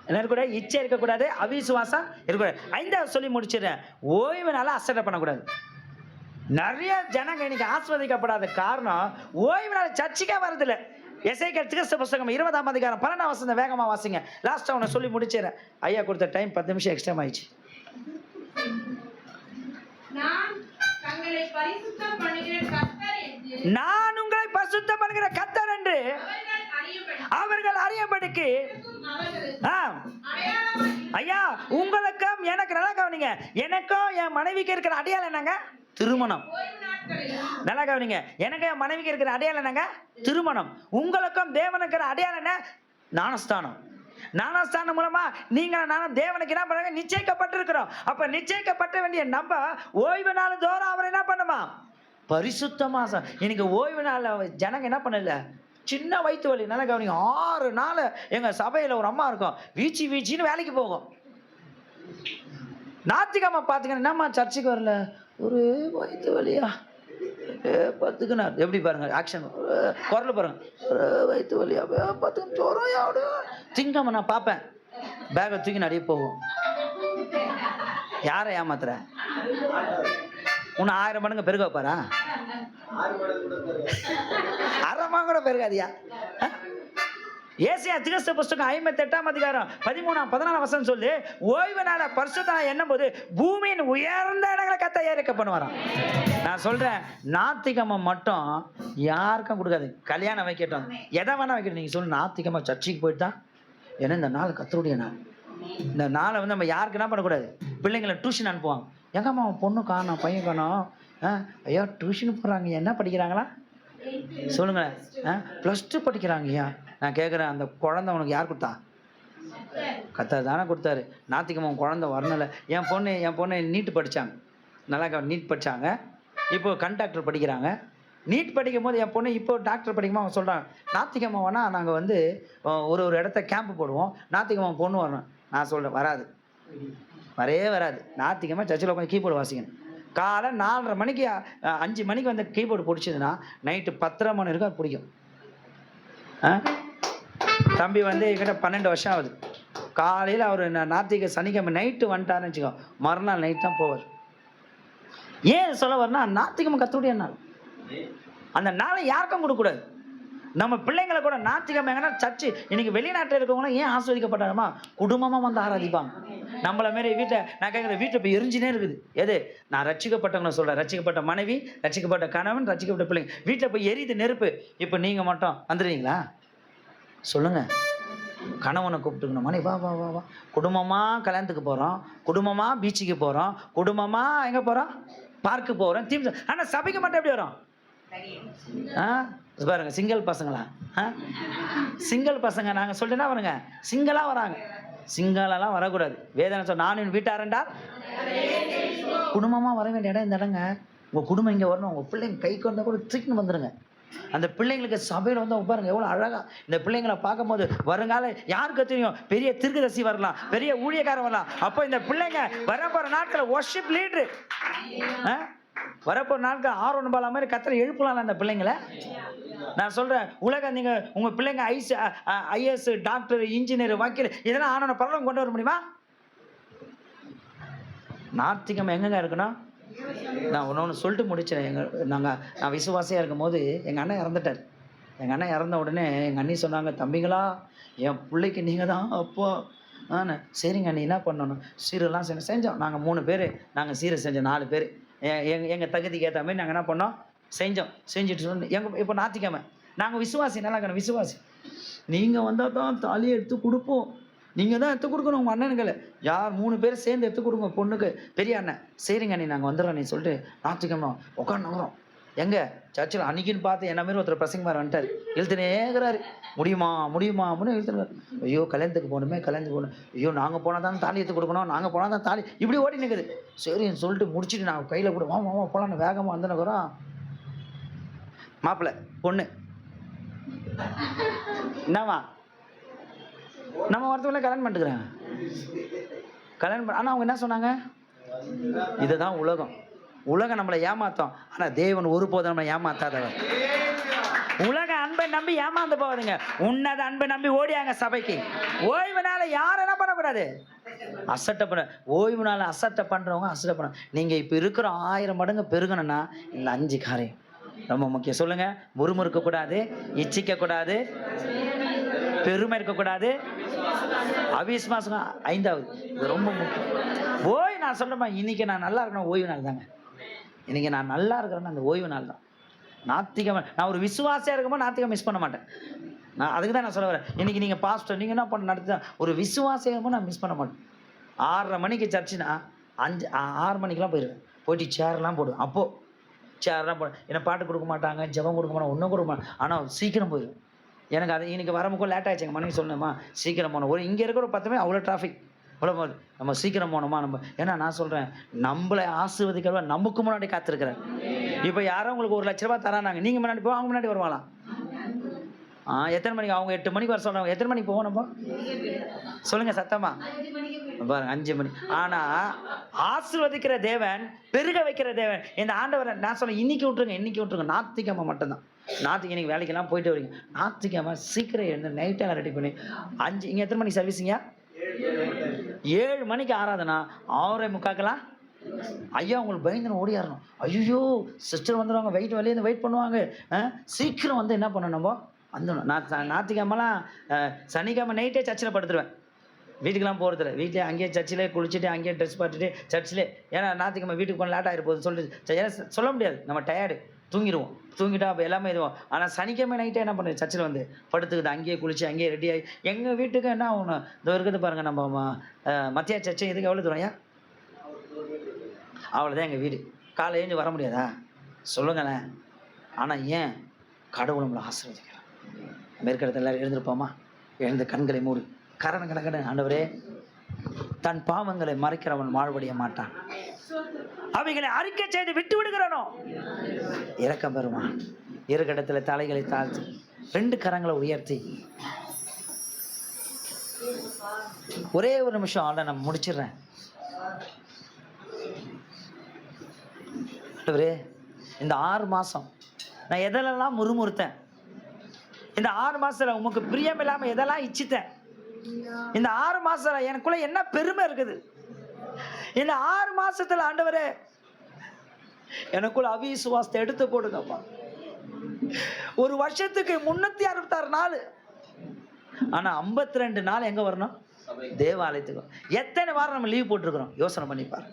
என்ன இருக்கக்கூடாது, இச்சை இருக்கக்கூடாது, அவிசுவாசம் இருக்கக்கூடாது. 5வது சொல்லி முடிச்சிடுறேன், ஓய்வுனால அசட்டை பண்ணக்கூடாது. நிறைய ஜனங்க இன்னைக்கு ஆஸ்வதிக்கப்படாத காரணம் ஓய்வுனால சர்ச்சைக்கே வரதில்லை. எசேக்கியேல் தீர்க்க புத்தகம் 20ஆம் அதிகாரம் 12ஆம் வசனம் வேகமாக வாசிங்க. லாஸ்ட்டாக உன்னை சொல்லி முடிச்சிடுறேன். ஐயா கொடுத்த டைம் 10 நிமிஷம் எக்ஸ்ட்ரா ஆயிடுச்சு. நான் உங்களை பரிசுத்தம் பண்ணுகிற கர்த்தர் என்று அவர்கள் அறியபடிக்கு. ஐயா உங்களுக்கும் எனக்கு நல்லா கவனிங்க, எனக்கும் என் மனைவிக்கு இருக்கிற அடையாளம் என்னங்க, திருமணம். நல்லா கவனிங்க, எனக்கு என் மனைவிக்கு இருக்கிற அடையாளம் என்னங்க, திருமணம். உங்களுக்கும் தேவனுக்கு இருக்கிற அடையாளம் என்ன, ஞானஸ்தானம். ஞானஸ்தானம் மூலமா நீங்க நானும் தேவனுக்கு என்ன பண்றாங்க, நிச்சயிக்கப்பட்டிருக்கிறோம். அப்ப நிச்சயிக்கப்பட்ட வேண்டிய நம்ம ஓய்வு நாள் தோறும் அவர் என்ன பண்ணுமா, பரிசுத்தமா. இன்னைக்கு ஓய்வு நாள் ஜனங்க என்ன பண்ணல, சின்ன வயிற்று வலி. நல்லா கவனிங்க, 6 நாள் எங்க சபையில ஒரு அம்மா இருக்கும், வீச்சின்னு வேலைக்கு போகும். ஞாயிற்றுக்கிழமை பார்த்தீங்கன்னா என்னம்மா சர்ச்சுக்கு வரல, ஒரு வயிற்று வலியா பார்த்துக்கினார். எப்படி பாருங்க ஆக்ஷன், குரல் பாருங்க, ஒரு வயிற்று வலியா பார்த்து ஜோரம் யாடு. திங்கம்மா நான் பார்ப்பேன், பேக்கை தூக்கி நிறைய போகும். யாரை ஏமாத்துற? உன்னை 1000 மடங்கு பெருக வைப்பாரா? 1/2 கூட பெருகாதியா? ஏசாயா தீர்க்க புஸ்தகம் 58ஆம் அதிகாரம் 13-14 வசனம் சொல்லு, ஓய்வு நாள பரிசுத்த எண்ணும் போது பூமியின் உயர்ந்த இடங்களை கத்த ஏறிக்க பண்ணுவாராம். நான் சொல்றேன், ஞாயிற்றுக்கிழமை மட்டும் யாருக்கும் கொடுக்காது. கல்யாணம் வைக்கட்டும், எதை வேணா வைக்கட்டும், நீங்க சொல்லு ஞாயிற்றுக்கிழமை சர்ச்சைக்கு போயிட்டு தான், ஏன்னா இந்த நாள் கத்தருடைய நாள். இந்த நாளை வந்து நம்ம யாருக்கு என்ன பண்ணக்கூடாது, பிள்ளைங்களை டியூஷன் அனுப்புவாங்க. எங்கம்மா பொண்ணு காணோம், பையன் காணோம், ஐயா டியூஷன் போகிறாங்க, என்ன படிக்கிறாங்களா சொல்லுங்களேன்? +2 படிக்கிறாங்கய்யா. நான் கேட்குறேன், அந்த குழந்தை உனக்கு யார் கொடுத்தா? கத்தர் தானே கொடுத்தாரு. ஞாயிற்றுக்கிழமை குழந்தை வரணும்ல. என் பொண்ணு நீட் படித்தாங்க, நல்லா நீட் படித்தாங்க, இப்போ கண்டக்டர் படிக்கிறாங்க. நீட் படிக்கும் போது என் பொண்ணு இப்போ டாக்டர் படிக்கும்போது அவங்க சொல்கிறாங்க, ஞாயிற்றுக்கிழமை வேணால் நாங்கள் வந்து ஒரு இடத்த கேம்ப் போடுவோம், ஞாயிற்றுக்கிழமை பொண்ணு வரணும். நான் சொல்கிறேன், வராது, வராது. ஞாயிற்றுக்கிழமை சர்ச்சில் உட்காந்து கீபோர்டு வாசிக்கணும். காலை 4:30 மணிக்கு 5 மணிக்கு வந்து கீபோர்டு பிடிச்சதுன்னா நைட்டு 10:30 மணி வரைக்கும் அது பிடிக்கும். தம்பி வந்து என்கிட்ட 12 வருஷம் ஆகுது. காலையில் அவர் சனிக்கிழமை நைட்டு வந்துட்டாருன்னு வச்சுக்கோ, மறுநாள் நைட் தான் போவார். ஏன் சொல்ல வரனா, ஞாயிற்றுக்கிழமை கத்தருடைய நாள். அந்த நாளை யாருக்கும் கொடுக்கக்கூடாது. நம்ம பிள்ளைங்களை கூட ஞாயிற்றுக்கிழமை எங்கன்னா சர்ச்சு, இன்னைக்கு வெளிநாட்டில் இருக்கவங்களாம் ஏன் ஆஸ்வதிக்கப்பட்டாங்கம்மா, குடும்பமாக வந்து ஆராதிப்பாங்க. நம்மள மாரி வீட்டை நான் கேட்குற வீட்டை இப்போ எரிஞ்சினே இருக்குது. எது? நான் ரட்சிக்கப்பட்டவங்களை சொல்கிறேன், ரட்சிக்கப்பட்ட மனைவி, ரட்சிக்கப்பட்ட கணவன், ரட்சிக்கப்பட்ட பிள்ளைங்க வீட்டில் போய் எரியுது நெருப்பு. இப்போ நீங்கள் மட்டும் வந்துடுவீங்களா சொல்லுங்க? கணவனை கூப்பிட்டுக்கணும், மனைவி வா வா வா வா, குடும்பமாக கல்யாணத்துக்கு போகிறோம், குடும்பமாக பீச்சுக்கு போகிறோம், குடும்பமாக எங்கே போகிறோம், பார்க்கு போகிறோம், தீம். ஆனால் சபைக்கு மட்டும் எப்படி வரும்? பாருங்க, சிங்கிள் பசங்களா? சிங்கிள் பசங்க நாங்கள் சொல்லிட்டுனா வருங்க, சிங்கிளாக வராங்க. சிங்களெல்லாம் வரக்கூடாது. வேதனை சொல், நான் என் வீட்டாரண்டா குடும்பமாக வர வேண்டிய இடம் இந்த இடங்க. உங்கள் குடும்பம் இங்கே வரணும், உங்கள் பிள்ளைங்க கைக்கு வந்தால் கூட தூக்கின்னு வந்துடுங்க. அந்த பிள்ளைங்களுக்கு சபையில் வந்து பாருங்க எவ்வளோ அழகா இந்த பிள்ளைங்களை பார்க்கும்போது வருங்கால யாருக்கு தெரியும், பெரிய தீர்க்கதரிசி வரலாம், பெரிய ஊழியக்காரன் வரலாம். அப்போ இந்த பிள்ளைங்க வரப்போகிற நாட்கள் ஒர்ஷிப் லீடரு, வரப்போகிற நாட்கள் ஆர்வம் பாலா மாதிரி கத்தரை எழுப்பலாம் அந்த பிள்ளைங்களை. நான் சொல்கிறேன், உலகம் நீங்கள் உங்கள் பிள்ளைங்க ஐஏஎஸ், டாக்டர், இன்ஜினியர், வக்கீல் இதெல்லாம் ஆனவனை பரவாயில்ல கொண்டு வர முடியுமா? ஞாயிற்றுக்கிழமை எங்கெங்க இருக்கணும்? நான் ஒன்று சொல்லிட்டு முடிச்சேன். நான் விசுவாசியாக இருக்கும் போது எங்கள் அண்ணன் இறந்துட்டார். எங்கள் அண்ணன் இறந்த உடனே எங்கள் அண்ணி சொன்னாங்க, தம்பிங்களா என் பிள்ளைக்கு நீங்கள் தான் அப்போ. சரிங்க அண்ணி, என்ன பண்ணணும்? சீரெல்லாம் செஞ்சோம். நாங்கள் 3 பேர், நாங்கள் சீரை செஞ்சோம், 4 பேர். எங்கள் தகுதிக்கு ஏற்ற மாதிரி நாங்கள் என்ன பண்ணோம், செஞ்சோம். செஞ்சுட்டு சொன்னோம், இப்போ ஞாயிற்றுக்கிழமை நாங்கள் விசுவாசி, நல்லா இருக்கணும் விசுவாசி, நீங்கள் வந்தால் தான் தாலியை எடுத்து கொடுப்போம், நீங்கள் தான் எடுத்து கொடுக்கணும் உங்கள் அண்ணனுங்களை. யார் 3 பேர் சேர்ந்து எடுத்து கொடுங்க பொண்ணுக்கு. பெரிய அண்ணன், சரிங்க நீ நாங்கள் வந்துடுறோம் நீ சொல்லிட்டு ஞாயிற்றுக்கிழமை உட்காந்து வரோம். எங்கே சர்ச்சில் அன்னைக்குன்னு பார்த்து என்ன மாரி ஒருத்தர் பிரசங்கமார் வந்துட்டார். இழுத்துனேங்கிறாரு, முடியுமா முடியுமா அப்படின்னு இழுத்துனார். ஐயோ கல்யாணத்துக்கு போகணுமே, கல்யாணத்துக்கு போகணும், ஐயோ நாங்கள் போனால் தான் தாலி எடுத்து கொடுக்கணும், நாங்கள் போனால் தான் தாலி, இப்படி ஓடி நிற்குது. சரின்னு சொல்லிட்டு முடிச்சுட்டு நாங்கள் கையில் கூட வாமா போகலான்னு வேகமாக வந்துனுக்குறோம். மாப்பிள்ளை பொண்ணு என்னவா நம்ம வரத்துக்குள்ள கல்யாணம் பண்ணிட்டுக்கிறேன், கல்யாணம் பண்ண. ஆனால் அவங்க என்ன சொன்னாங்க, இதுதான் உலகம், உலகம் நம்மளை ஏமாத்தோம், ஆனால் தேவன் ஒருபோதும் நம்மளை ஏமாத்தாதவர். உலக அன்பை நம்பி ஏமாந்து போவாதுங்க, உன்னத அன்பை நம்பி ஓடியாங்க சபைக்கு. ஓய்வு நாள யாரும் என்ன பண்ணக்கூடாது, அசட்டை பண்ண. ஓய்வு நாள அசட்டை பண்றவங்க அசட்டை பண்ண. நீங்க இப்ப இருக்கிற 1000 மடங்கு பெருகணும்னா இந்த 5 காரியம் ரொம்ப முக்கியம். சொல்லுங்க, முறுமுறுக்க கூடாது, இச்சிக்க கூடாது, பெருமை இருக்கக்கூடாது, அவிஸ்வாசம் 5வது. இது ரொம்ப முக்கியம். ஓய்வு நான் சொல்றேன், இன்னைக்கு நான் நல்லா இருக்கணும், ஓய்வு நாள் தாங்க. இன்னைக்கு நான் நல்லா இருக்கிறேன்னா அந்த ஓய்வு நாள் தான். ஞாயிற்றுக்கிழமை நான் ஒரு விசுவாசியாக இருக்கும்போது ஞாயிற்றுக்கிழமை மிஸ் பண்ண மாட்டேன். நான் அதுக்கு தான் நான் சொல்ல வரேன். இன்னைக்கு நீங்கள் பாஸ்டர் நீங்கள் என்ன பண்ண நடத்தி ஒரு விசுவாசியாக இருக்கும்போது நான் மிஸ் பண்ண மாட்டேன். 6:30 மணிக்கு சர்ச்சுன்னா 6 மணிக்கெலாம் போயிடுவேன். போயிட்டு சேர்லாம் போடுவேன். அப்போது சேர்லாம் போடுவேன். என்னை பாட்டு கொடுக்க மாட்டாங்க, ஜெபம் கொடுக்க மாட்டாங்க, ஒன்றும் கொடுக்க மாட்டாங்க. ஆனால் சீக்கிரம் போயிடுவேன். எனக்கு அது இன்னைக்கு வரமுக்கும் லேட் ஆகிடுச்சு. எங்கள் மனைவி சொன்னேம்மா சீக்கிரம் போனோம். ஒரு இங்கே இருக்கிற 10 மணி அவ்வளோ டிராஃபிக், அவ்வளோ போது நம்ம சீக்கிரம் போனோமா நம்ம. ஏன்னா நான் சொல்கிறேன், நம்மளை ஆசீர்வதிக்கிறவா நமக்கு முன்னாடி காத்திருக்கிறேன். இப்போ யாரும் உங்களுக்கு 1 லட்ச ரூபா தரானாங்க, நீங்கள் முன்னாடி போவோம், அவங்க முன்னாடி வருவாங்களாம். எத்தனை மணிக்கு? அவங்க 8 மணிக்கு வர சொல்கிறாங்க. எத்தனை மணிக்கு போவோம் நம்ம சொல்லுங்கள் சத்தமா? பாருங்க 5 மணி. ஆனால் ஆசீர்வதிக்கிற தேவன், பெருக வைக்கிற தேவன் இந்த ஆண்டவரை நான் சொல்ல இன்னைக்கு விட்டுருங்க, இன்னைக்கு விட்டுருங்க. ஞாயிற்றுக்கிழமை மட்டும்தான். ஞாயிற்றுக்கு இன்னைக்கு வேலைக்கெல்லாம் போயிட்டு வரீங்க, ஞாயிற்றுக்கிழமை சீக்கிரம் எழுந்து நைட்டெல்லாம் ரெடி பண்ணி 5. இங்கே எத்தனை மணிக்கு சர்வீஸுங்க? 7 மணிக்கு ஆராதனா, 6:45 ஐயா உங்களுக்கு பயந்துன்னு ஓடியாரணும். ஐயோ சிஸ்டர் வந்துடுவாங்க, வெயிட் பண்ணுவாங்க. சீக்கிரம் வந்து என்ன பண்ணணும் நம்ம வந்துடணும். நான் ஞாயிற்றுக்கிழமெல்லாம் சனிக்கிழமை நைட்டே சர்ச்சில் படுத்துருவேன். வீட்டுக்கெல்லாம் போகிறதில்ல. வீட்டிலே அங்கேயே சர்ச்சிலே குளிச்சுட்டு அங்கேயே ட்ரெஸ் பார்த்துட்டு சர்ச்சிலே. ஏன்னா ஞாயிற்றுக்கிழமை வீட்டுக்கு போன லேட் ஆகிட்டு போகுதுன்னு சொல்லிட்டு ஏன்னா சொல்ல முடியாது, நம்ம டயர்டு தூங்கிடுவோம். தூங்கிட்டா அப்போ எல்லாமே இதுவோம். ஆனால் சனிக்கிழமை நைட்டே என்ன பண்ணுறது, சர்ச்சில் வந்து படுத்துக்குது, அங்கேயே குளிச்சு அங்கேயே ரெடி ஆகி. எங்கள் வீட்டுக்கு என்ன ஆகணும், இதோ இருக்குது பாருங்கள் நம்ம மத்திய சர்ச்சை. இதுக்கு எவ்வளோ தூரம் ஐயா? அவ்வளோதான் எங்கள் வீடு. காலை எழுந்து வர முடியாதா சொல்லுங்களேன். ஆனால் ஏன் கடவுள் நம்மளை ஆசீர்வதிக்கிறார். நம்ம இருக்கிற இடத்துல எல்லாரும் எழுந்திருப்போமா? எழுந்து கண்களை மூடி கரண ஆண்டவரே, தன் பாவங்களை மறைக்கிறவன் வாழ்வடைய மாட்டான், அவைகளை அறிக்கை செய்து விட்டு விடுகிறனோ இரக்கம் பெறுவான். இருக்கிற இடத்துல தலைகளை தாழ்த்தி 2 கரங்களை உயர்த்தி ஒரே ஒரு நிமிஷம் ஆட நான் முடிச்சிடுறேன். ஆண்டவரே, இந்த 6 மாதம் நான் எதெல்லாம் முறுமுறுத்தேன், இந்த 6 மாதத்தில் உமக்கு பிரியம் இல்லாமல் எதெல்லாம் இச்சித்தேன், இந்த 6 மாதத்தில் எனக்குள்ள என்ன பெருமை இருக்குது, இந்த 6 மாதத்தில் ஆண்டவரே எனக்குள்ள அவிசுவாசத்தை எடுத்து போடுங்கப்பா. ஒரு வருஷத்துக்கு 366 நாள், ஆனா 52 நாள் எங்க வரணும்? தேவாலயத்துக்கு. எத்தனை வாரம் நம்ம லீவ் போட்டிருக்கிறோம் யோசனை பண்ணிப்பாரு.